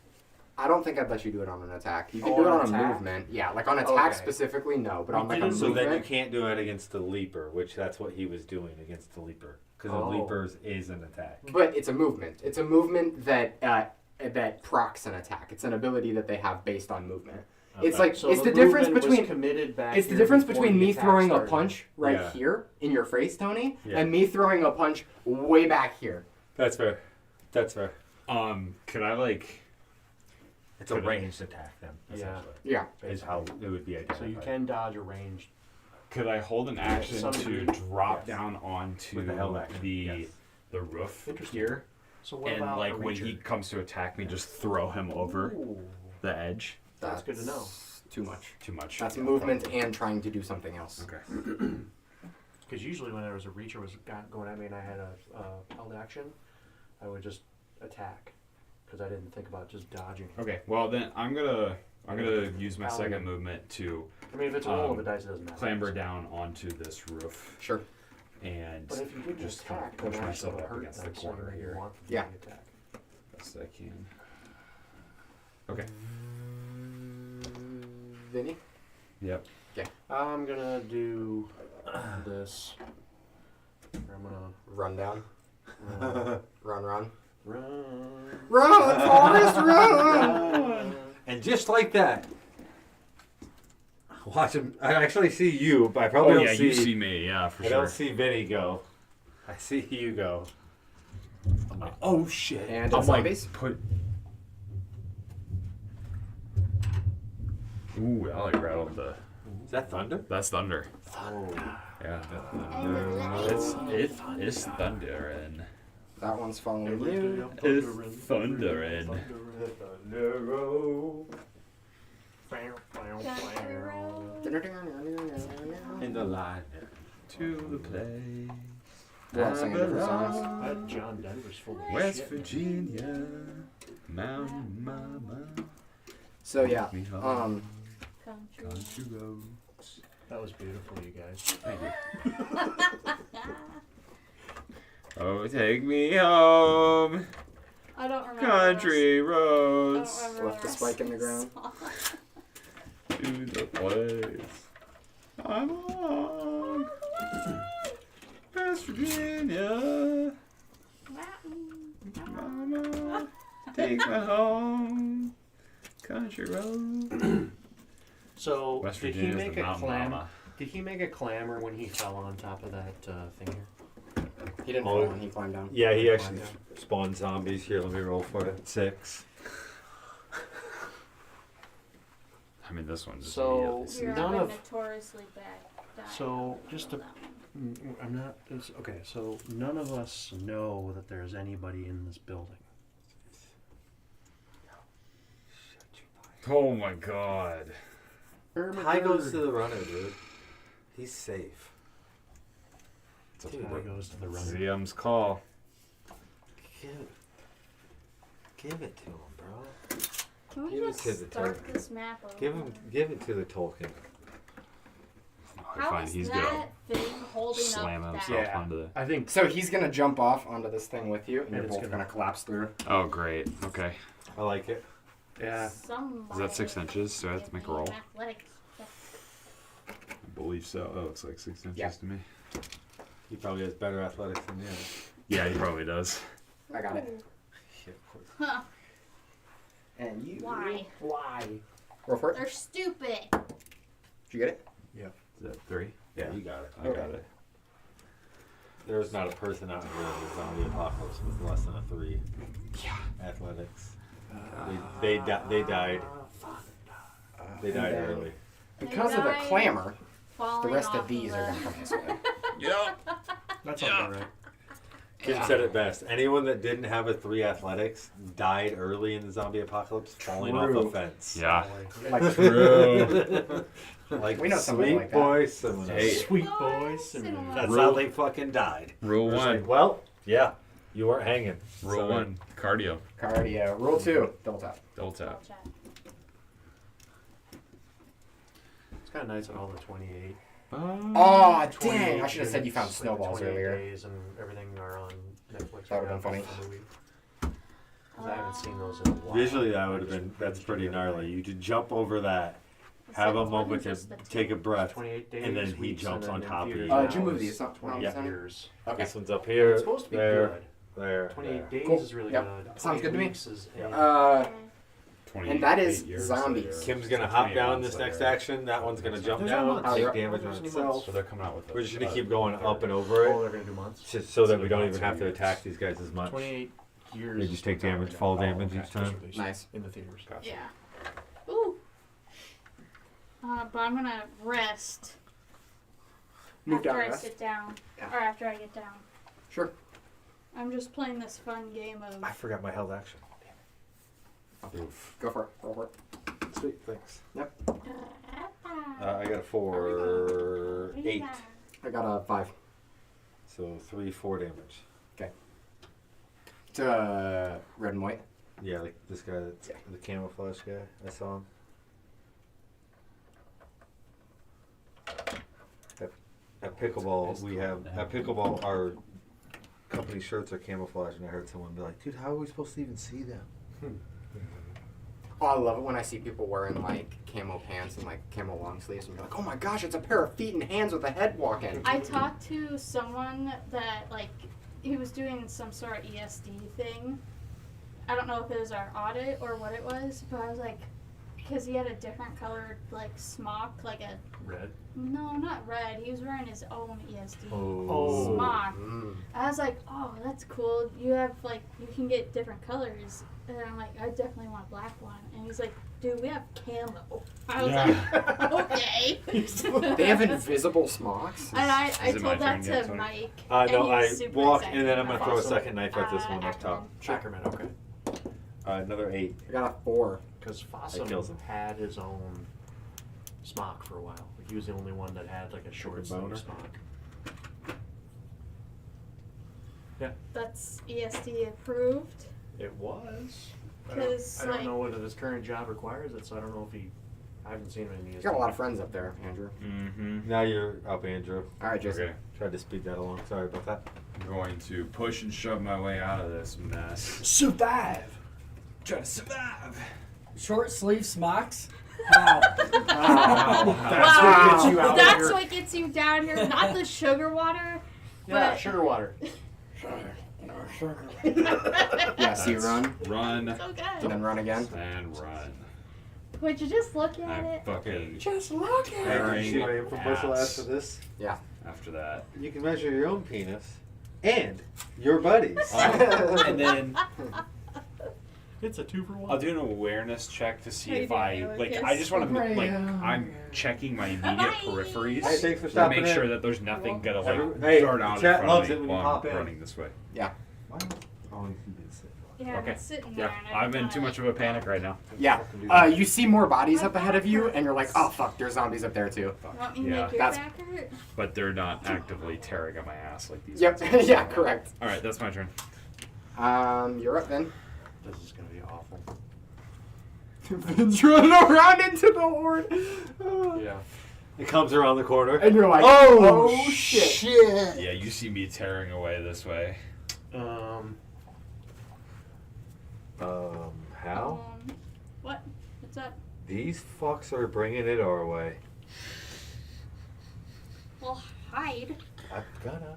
I don't think I'd let you do it on an attack. You can Oh, do it on on a attack? movement. Yeah, like on attack Okay. specifically, no. But We on like a didn't- So movement, then you can't do it against the leaper, which that's what he was doing against the leaper. Because Oh. the leapers is an attack. but it's a movement. It's a movement that procs an attack. It's an ability that they have based on movement. It's Okay. like So it's the difference movement was between committed back it's the here difference before between the me attack throwing a started. punch right Yeah. here in your face, Tony, Yeah. and me throwing a punch way back here. That's fair. That's fair. Could I like? It's a Could I- ranged attack then, Yeah. essentially. Yeah. Is how it would be identified. So you can dodge a ranged. Could I hold an action some to degree. drop Yes. down onto With the held action, yes. the roof Interesting. here, So what and about like a when reacher? he comes to attack me, just throw him over Ooh. the edge? That's good to know. Too much. Too much. That's Yeah, movement probably. and trying to do something else. Okay. Because usually when there was a reacher was going at me and I had a held action, I would just attack because I didn't think about just dodging. Okay. Well then, I'm gonna use my Paladin. second movement to I mean, if it's a roll of a dice, it doesn't matter. clamber down onto this roof Sure. and But if you did just just kind of attack, push then myself it'll up hurt against the them, so corner you here want them to Yeah. attack. best I can. Okay. Vinny? Yep. I'm gonna do this. I'm gonna Run down. Run, run. run. Run, Forrest, run! And just like that, watch him. I actually see you, but I probably Oh don't yeah, see. you see me. Yeah, for I sure. don't see Vinny go. I see you go. I'm like, oh shit. And I'm it's like, zombies. put. Ooh, I like rattled the. Is that thunder? That's thunder. Yeah. It's thundering. That one's following you. It's thundering. Country road. In the line. To the place. We're all singing different songs. That John Denver's full of West shit. Virginia, Mountain Mama, So yeah, take me home, Country. country roads. That was beautiful, you guys. Thank you. Oh, take me home, I don't remember. country I roads, don't remember Left the spike in the ground. to the place I'm on. West Virginia, Mama, take me home, country road. So, West did he Virginia's make the a mountain clam? mama. Did he make a clamor when he fell on top of that thing here? He didn't Oh. fall in, he climbed down. Yeah, he actually spawned zombies. Here, let me roll for it. 6. I mean, this one's just So- immediately You're None a of- notoriously bad guy. So, just to I'm not. Okay, so none of us know that there's anybody in this building. Oh my god. Ty goes to the runner, dude. He's safe. Ty goes to the runner. ZM's call. Give it to him, bro. Can we give it just to the start turtle. this map over? Give it to the Tolkien. How Fine, is he's that thing holding Slam up himself that? Yeah. onto the. I think So he's gonna jump off onto this thing with you, and you're it's both gonna- gonna collapse through. Oh, great. Okay. I like it. yeah. Somebody Is that 6 inches? So I have to make a roll? Athletics. I believe so. Oh, it's like 6 inches Yeah. to me. He probably has better athletics than you. Yeah, he probably does. I got it. Yeah, of course. Huh. And you. Why? Why? Roll for it. They're stupid. Did you get it? Is that 3? Yeah, you got it. I got it. There's not a person out here in the zombie apocalypse with less than a 3 athletics. They died. They died then- early. Because of the died clamor, the Falling rest off of these are gonna come this way. Yeah. That's all right. Kim said it best. Anyone that didn't have a 3 athletics died early in the zombie apocalypse, falling off a True. fence. Yeah. Like, True. Like We know somebody sweet like that. boy Simon. Hey. Sweet boys. Cinnamon. That's Rule- how they fucking died. Rule It's 1. like, well, yeah, you weren't hanging. Rule So- 1. Cardio. cardio. Rule 2, double tap. Double tap. Chat. It's kind of nice at all the 28. Oh, 28 dang! I should have said you units, found like, snowballs 28 earlier. Days and everything are on Netflix. That would've right been now funny. for the week. 'Cause I haven't seen those in a while. Visually, that would I have just been, that's finished pretty the other gnarly. day. You to jump over that, It's have like a one moment to just the two. take a breath. 28 days, and then he weeks, jumps and on then top of years you. now Did you move is these? Not 28 yeah. years. Okay. This one's up here, It's supposed to be there, good. there, 28 there. days Cool. is really Yep. good. Sounds good to me. Weeks is And that is 28 years zombies. later. Kim's gonna So hop 28 down months this next later. action. That one's gonna jump There's down, no months. take Alright. damage on There's no itself. So they're coming out with We're just gonna a- keep going up and over Oh, it, they're gonna do months. just so that So we don't months even have to or years. attack these guys as much. 28 years. They just take damage, Oh, fall okay. damage each Just time. released Nice. in the theaters. Gotcha. Yeah. Ooh. But I'm gonna rest Move after down, I rest. sit down, Yeah. or after I get down. Sure. I'm just playing this fun game of. I forgot my held action. Oof. Go for it. Roll for it. Sweet, thanks. uh, I got a 4, 8. I got a 5. So 3, 4 damage. To red and white. Yeah, like this guy, that's the camouflage guy. I saw him. At pickleball, we have at pickleball our company shirts are camouflage, and I heard someone be like, "Dude, how are we supposed to even see them?" Oh, I love it when I see people wearing like camo pants and like camo long sleeves, and you're like, oh my gosh, it's a pair of feet and hands with a head walking. I talked to someone that like he was doing some sort of ESD thing. I don't know if it was our audit or what it was, but I was like, because he had a different colored like smock, like a Red. no, not red. He was wearing his own ESD Oh. smock. Mm. I I was like, oh, that's cool. You have like, you can get different colors. And I'm like, I definitely want a black one. And he's like, dude, we have camo. I was like, okay. They have invisible smocks. And I Is it my told that turn yet, to Tony? Mike. No, and he I was super walk excited and then I'm gonna about throw a it. second knife at this one up top. Ackerman. Ackerman, okay. Another 8. I got a 4. Because That kills him. Fossum had his own smock for a while. Like, he was the only one that had like a short sleeve boner? smock. That's ESD approved. It was. I 'Cause, don't like- know whether this current job requires it, so I don't know if he. I haven't seen him in You ESD. got a lot of friends up there, Andrew. Mm-hmm. Now you're up, Andrew. All right, Jason. Okay. Tried to speed that along. Sorry about that. I'm going to push and shove my way out of this mess. Survive. Try to survive. Short sleeve smocks? Wow. That's what gets you out That's here. what gets you down here, not the sugar water. Yeah, but sugar water. Yeah, so you That's run, Run it's okay. and then run again. and run. Would you just look at I'm it? fucking Just look at tearing See my infomercial ass after this? after that. You can measure your own penis and your buddies. And then It's a 2-for-1. I'll do an awareness check to see How you if doing, I Lucas? I just want to like Right. I'm checking my immediate Hi. peripheries Hey, thanks for to stopping make in. sure that there's nothing gonna like Hey, start out in chat front loves of it me when you while pop I'm in. running this way. Oh, you can sit. Yeah, Okay. it's sitting there. Yeah, and I I'm in wanna- too much of a panic right now. Yeah. You see more bodies up ahead of you, and you're like, oh fuck, there's zombies up there too. Want me to Yeah. make your That's- back hurt? But they're not actively tearing at my ass like these. Yep. ones. Yeah, correct. All right, that's my turn. You're up then. This is gonna be awful. Vin's running around into the horde. Yeah. It comes around the corner. And you're like, Oh, oh shit. shit. Yeah, you see me tearing away this way. How? What? What's up? These fucks are bringing it our way. Well, hide. I'm gonna.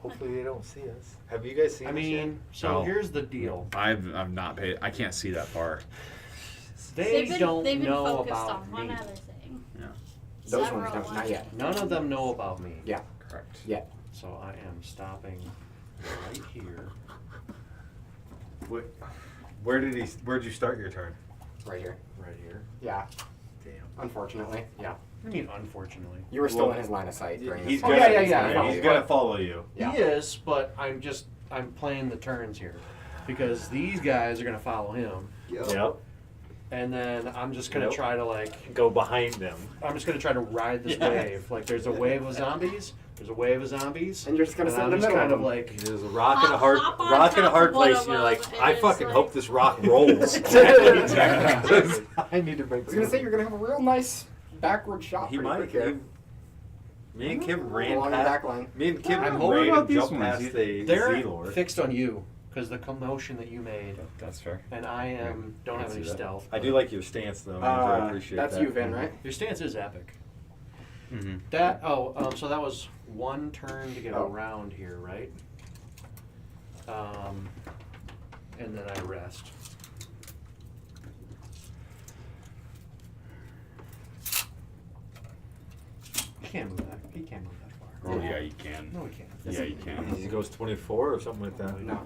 Hopefully they don't see us. Have you guys seen I us yet? mean, so No. here's the deal. I'm not paid. I can't see that far. They they've don't been know focused about on one me. other thing. Yeah. Those Several ones don't, not ones. yet. None of them know about me. Yeah. Correct. Yeah. So I am stopping right here. Where'd you start your turn? Right here. Right here. Yeah. Damn. Unfortunately. Yeah. I mean, unfortunately. You were still Well, in his line of sight during He's this. gonna, yeah, yeah. He's gonna follow you. Yeah. He is, but I'm playing the turns here. Because these guys are gonna follow him. Yep. And then I'm just gonna Yep. try to like Go behind them. I'm just gonna try to ride this Yeah. wave. Like there's a wave of zombies. There's a wave of zombies. And you're just gonna and sit in I'm the just middle kind of of them. like There's a rock in a hard, Hop on rock in a top hard of one place, of and you're like, them, I and fucking it's hope like- this rock rolls. I need to make. I was gonna say you're gonna have a real nice backward shot. He pretty might. quick here. Me and Kim ran along the past. back line. Me and Kim I'm ran hoping and about these jumped ones. past the they're Z-Lord. fixed on you because the commotion that you made, That's fair. and I don't I have can any see that. stealth. I do like your stance though. Andrew. I appreciate That's that. you, Vin, right? Your stance is epic. Mm-hmm. So that was one turn to get Oh. around here, right? And then I rest. He can't move that. He can't move that far. Oh yeah, you can. No, he can't. Yeah, you can. He goes 24 or something like that. No.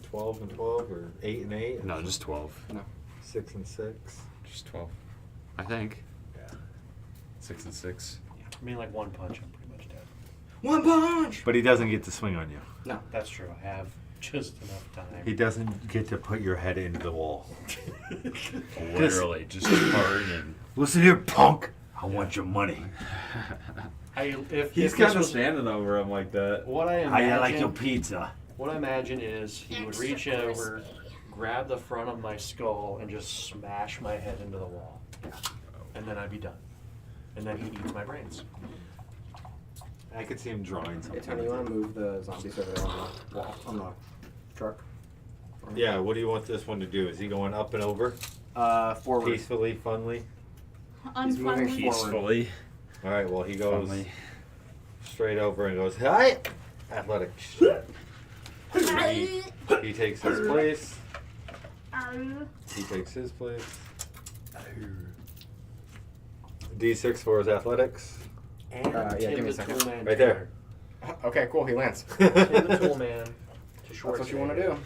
12 and 12 or 8 and 8. No, just 12. 6 and 6. Just 12. I think. Yeah. 6 and 6. I mean, like one punch, I'm pretty much dead. One punch. But he doesn't get to swing on you. That's true. I have just enough time. He doesn't get to put your head into the wall. Literally, just turn and. Listen here, punk. I want your money. If He's this kind of was- standing over him like that. What I How imagine, you like your pizza? what I imagine is he would Extra reach over, crispy. grab the front of my skull, and just smash my head into the wall, and then I'd be done. And then he eats my brains. I could see him drawing Hey something. Tony, you wanna move the zombies over there on the wall, on the truck? Yeah, what do you want this one to do? Is he going up and over? Forward. Peacefully, funly? He's moving Unfunny. Peacefully. All right, well, he goes Funly. straight over and goes, hi! Athletic shit. He takes his place. He takes his place. D6 for his athletics. And yeah, give me a the second. two-man Right there. killer. Okay, cool. He lands. Send the tool man to short. That's what you want to do.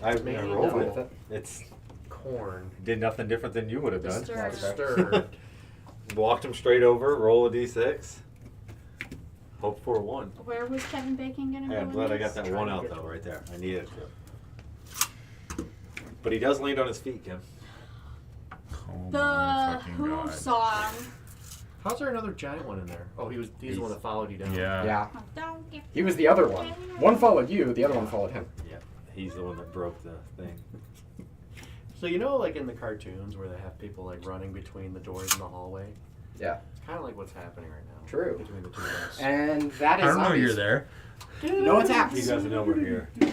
I Maybe rolled double. it. It's Corn. did nothing different than you would have done. Disturbed. Stirred. Walked him straight over. Roll a d6. Hope for a 1. Where was Kevin Bacon gonna go? I'm in glad I this? got that 1 out though, right there. I needed it. But he does land on his feet, Kim. Oh The my fucking Who God. song. How's there another giant one in there? Oh, he's the one that followed you down. Yeah. Yeah. Don't get He was the other one. One followed you, the other one followed him. Yeah, he's the one that broke the thing. So you know, like in the cartoons where they have people like running between the doors in the hallway. Yeah. It's kind of like what's happening right now. True. Between the two of us. And that is I don't know zombies. you're there. No attacks. You guys know we're here. I'm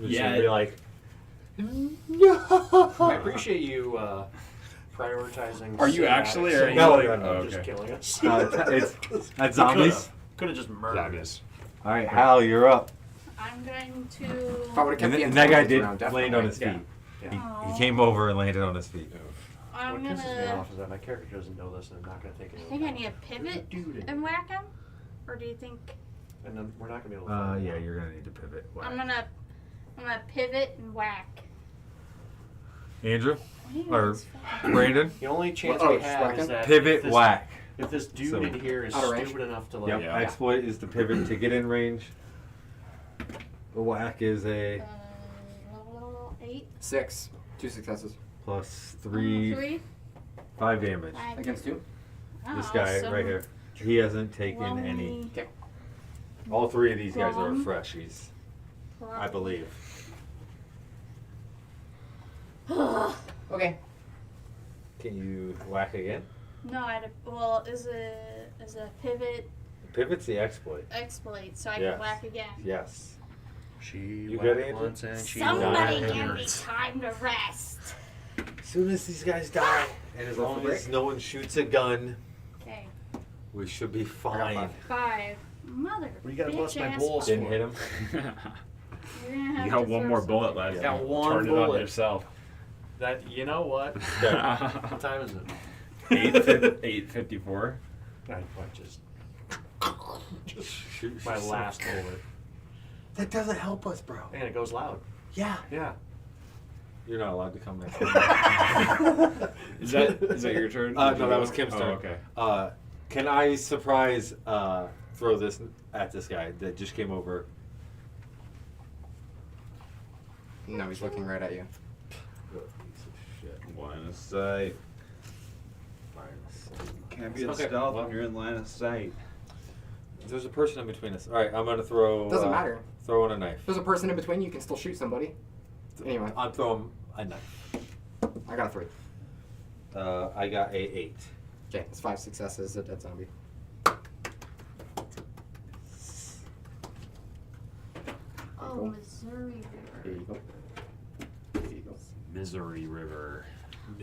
just Yeah. gonna be like, I appreciate you prioritizing. Are you actually, or are you No, like, no, no, oh, just okay. killing us? it's that's zombies. Could have just murdered. Zombies. All right, Hal, you're up. I'm going to. If I would've kept And, the and that guy intelligence did around, land on his feet. definitely. Yeah. He came over and landed on his feet. I'm What pisses me gonna. off is that my character doesn't know this, and I'm not going to take it. I think I need a pivot Dude. and whack him, or do you think And then we're not going to be able to. find Yeah, out. you're gonna need to pivot. I'm gonna pivot and whack? Andrew What do you or guys fucking- Brandon, The only chance Oh, we have whacking? is that pivot, if this, whack. If this dude So- in here is Out of range? stupid enough to like. Yep. Yeah. Exploit is the pivot to get in range. The whack is a 8. 6. 2 successes. plus 3, 3. 5 damage. Against 2? This guy right here, he hasn't taken any. All 3 of these guys are Wrong. fresh. He's, I believe. Okay. Can you whack again? No, well, is a pivot Pivot's the exploit. exploit, so I Yes. can whack again. Yes. She You whacked got it, once and she Somebody died. give me time to rest. As soon as these guys die, and as long as no one shoots a gun, Okay, we should be I got fine. 5. Mother. What do you gotta bitch bust my ass balls fuck. Didn't hit him. You're gonna have You to got one throw more some- bullet left. Got one Turn it on bullet. yourself. That you know what? What time is it? 8:54. I just Shoot my yourself. last bullet, That doesn't help us, bro. and it goes loud. Yeah. Yeah. You're not allowed to come next. Is that your turn? No, that was Kim's Oh, turn. okay. Can I surprise throw this at this guy that just came over? No, he's looking right at you. Line of sight. Can't be a Okay. stealth when you're in line of sight. There's a person in between us. All right, I'm gonna throw. Doesn't matter. Throw in a knife. If there's a person in between, you can still shoot somebody. Anyway, I'm throwing a knife. I got a 3. I got a 8. Okay, it's 5 successes. A dead zombie. Oh, Missouri Here River. you go. There you go. Misery River.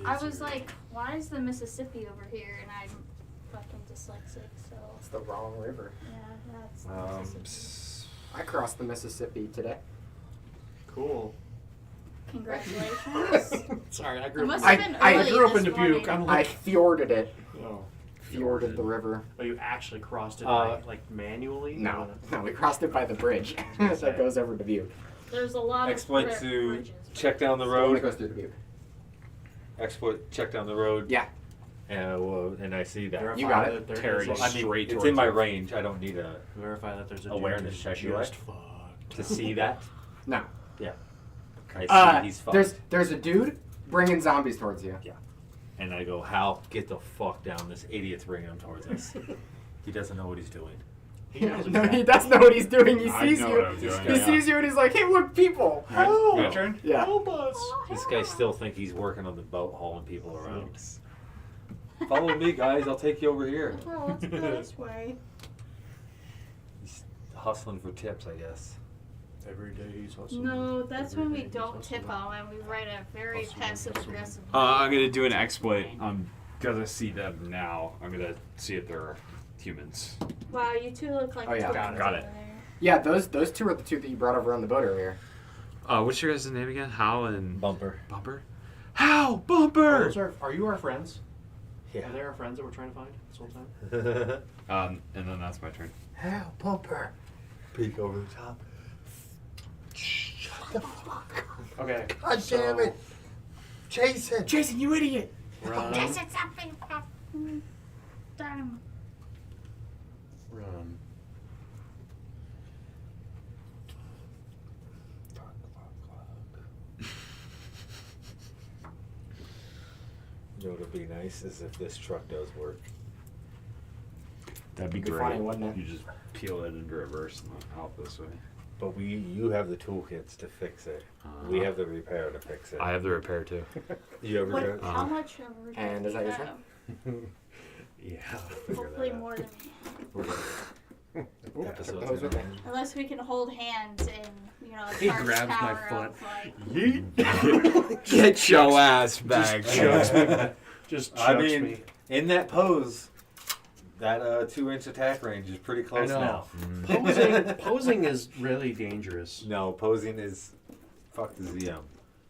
I was like, why is the Mississippi over here? And I'm fucking dyslexic, so It's the wrong river. yeah, that's the Mississippi. I crossed the Mississippi today. Cool. Congratulations. Sorry, I It grew up. must I- have been I early grew up this in Dubuque. morning. I'm I like, fjorded it. oh, Fjorded the river. oh, you actually crossed it like manually? No, we crossed it by the bridge that goes over Dubuque. There's a lot Exploit of to bridges. check down the The one that road. goes through Dubuque. Exploit check down the road. Yeah. And I see that. Verify You got that it. there Terry is is a- straight It's towards in my you. range. I don't need a Verify that there's a Awareness dude check, who's you just right? fucked. to see that. No. I see he's fucked. There's a dude bringing zombies towards you. And I go, Hal, get the fuck down. This idiot's bringing him towards us. He doesn't know what he's doing. He knows No, exactly. he does know what he's doing. He I sees know you. what I'm doing, He yeah. sees you and he's like, "Hey, look, people!" Alright, Oh. my turn? Yeah. Help us. Oh, This hell guy no. still think he's working on the boat, hauling people around. Follow me, guys. I'll take you over here. Well, let's go this way. He's hustling for tips, I guess. Every day he's hustling. No, that's Every when we day he's don't hustling. tip on when we write a very Hustling, passive hustling. aggressive. I'm gonna do an exploit. I'm gonna see them now. I'm gonna see if they're humans. Wow, you two look like Oh, yeah. twins Got over it. there. Yeah, those two are the two that you brought over on the boat earlier. What's your guys' name again? Hal and Bumper. Bumper? Hal! Bumper! Are you our friends? Yeah. Are they our friends that we're trying to find this whole time? And then that's my turn. Hal, Bumper. Peek over the top. Shut the fuck up. Okay. God damn it. Jason. Jason, you idiot! Run. something. Damn. Run. You know what would be nice is if this truck does work. That'd be Be great. funny, wouldn't it? You just peel it into reverse and out this way. But you have the toolkits to fix it. We have the repair to fix it. I have the repair too. You ever What, done? how much of And is that your have? turn? Yeah. Hopefully more than me. Episodes That was in okay. mind. Unless we can hold hands in, you know, He charge grabs my power foot. of, like, Yeet. Get your ass back. Just chucks me. Just chucks I mean, me. in that pose, that 2-inch attack range is pretty close I know. now. Posing is really dangerous. No, posing is fuck the ZM.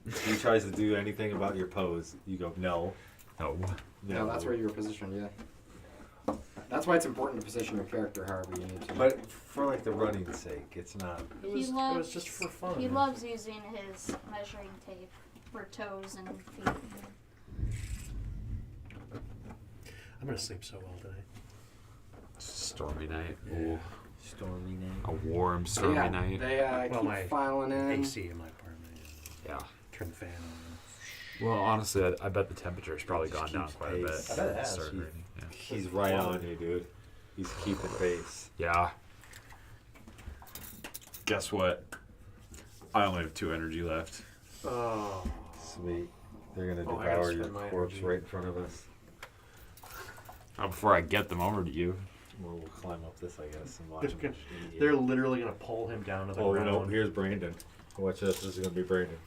If he tries to do anything about your pose, you go no. No. No, that's where you were positioned, yeah. That's why it's important to position your character however you need to. But for like the running sake, it's not. It He was, it loves- was just for fun. he loves using his measuring tape for toes and feet. I'm gonna sleep so well tonight. Stormy night. Yeah. Ooh. Stormy night. A warm, So stormy yeah, night. they Well, keep my filing in. AC in my apartment. Yeah. Turn the fan on. Well, honestly, I bet the temperature's probably Just gone down keeps quite a bit. pace. I bet it has. Started raining, yeah. He's right on you, dude. He's keeping pace. Yeah. Guess what? I only have 2 energy left. Oh. Sweet. They're gonna Oh, I gotta devour your spend my corpse energy. right in front of us. Before I get them over to you. Well, we'll climb up this, I guess, and watch him. They're literally gonna pull him down to the Oh ground. no! Here's Brandon. Watch this. This is gonna be Brandon.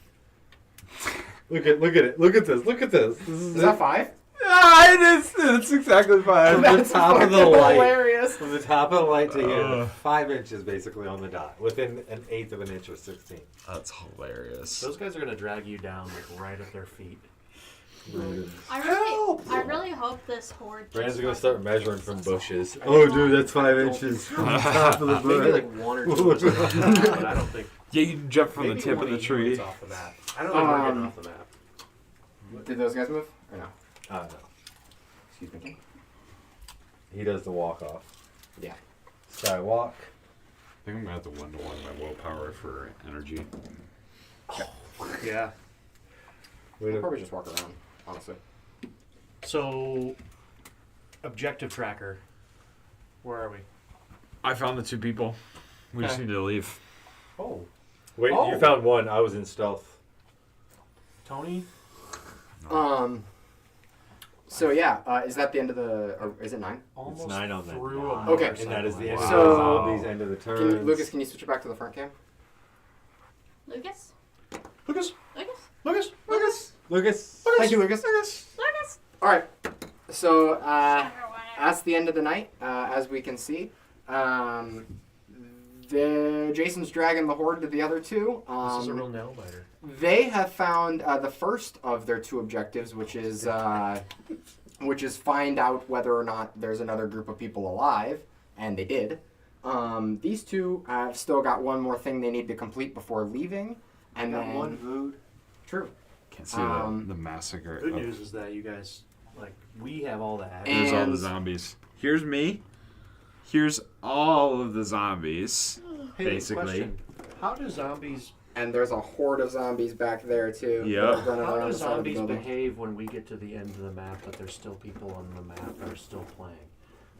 Look at it. Look at this. Look at this. This Is that 5? Ah, it's exactly fine. From the top of the light. hilarious. From the top of the light to here, Ugh. 5 inches basically on the dot, within an eighth of an inch or 16. That's hilarious. Those guys are gonna drag you down like right at their feet. I really hope this horde. Brandon's just gonna doesn't start measuring piss from us bushes. off. Oh, dude, that's 5 inches from the top of the Maybe bush. like 1 or 2 inches off the map, but I don't think. Yeah, you can jump from maybe the tip of 1 the or 2 tree. inches off the map. I don't think we're getting Um, off the map. Did those guys move? Or no? No. Excuse me. Ken. He does the walk off. Yeah. Sky walk. I think I'm gonna have to 1-to-1 my willpower for energy. Yeah. Wait I'll a, probably just walk around, honestly. So, objective tracker. Where are we? I found the 2 people. We just Okay. need to leave. Oh, wait, Oh. you found one. I was in stealth. Tony. So yeah, is that the end of the? Or is it 9? Almost 9 on that. through a Okay. And that is the end So- of the zombies, end of the turns. Lucas, can you switch it back to the front cam? Lucas? Lucas. Lucas? Lucas. Lucas. Lucas. Thank you, Lucas. Lucas? All right. So Everyone. that's the end of the night, as we can see. Jason's dragging the horde to the other 2. This is a real nail biter. They have found the first of their 2 objectives, which is find out whether or not there's another group of people alive, and they did. These 2 have still got one more thing they need to complete before leaving, and Got then one food. True. Can't see the massacre. Good of- news is that you guys, like, we have all the Here's all the And- zombies. Here's me. Here's all of the zombies. Hey, basically. question. How do zombies And there's a horde of zombies back there too. Yeah. that are running How around do the side of the zombies building. behave when we get to the end of the map, but there's still people on the map that are still playing?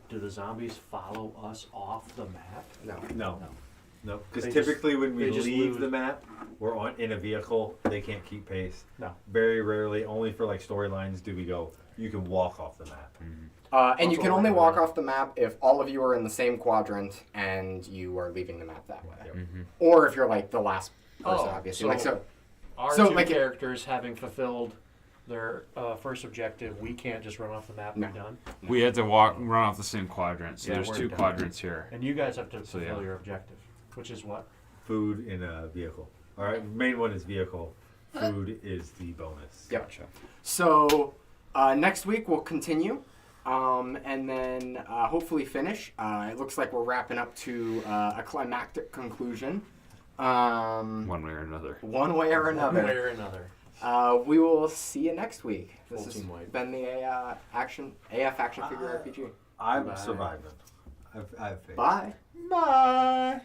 Do the zombies follow us off the map? No. No. No. Because They just- typically when we they just leave lose. the map, we're in a vehicle. They can't keep pace. No. Very rarely, only for like storylines, do we go, you can walk off the map. And you Also can only over walk there. off the map if all of you are in the same quadrant and you are leaving the map that way. Mhm. Or if you're like the last person, Oh, obviously. so- Like so. Our So, 2 like it- characters having fulfilled their first objective, we can't just run off the map and No. be done. We had to run off the same quadrant, so Yeah, there's we're 2 done. quadrants here. And you guys have to So, fulfill yeah. your objective, which is what? Food in a vehicle. All right. Main one is vehicle. Food is the bonus. Yep. So next week we'll continue. and then hopefully finish. It looks like we're wrapping up to a climactic conclusion. One way or another. One way or One way another. or another. We will see you next week. This Full has team white. been the AF Action Figure RPG. I'm Bye. surviving. I have faith. Bye. Bye.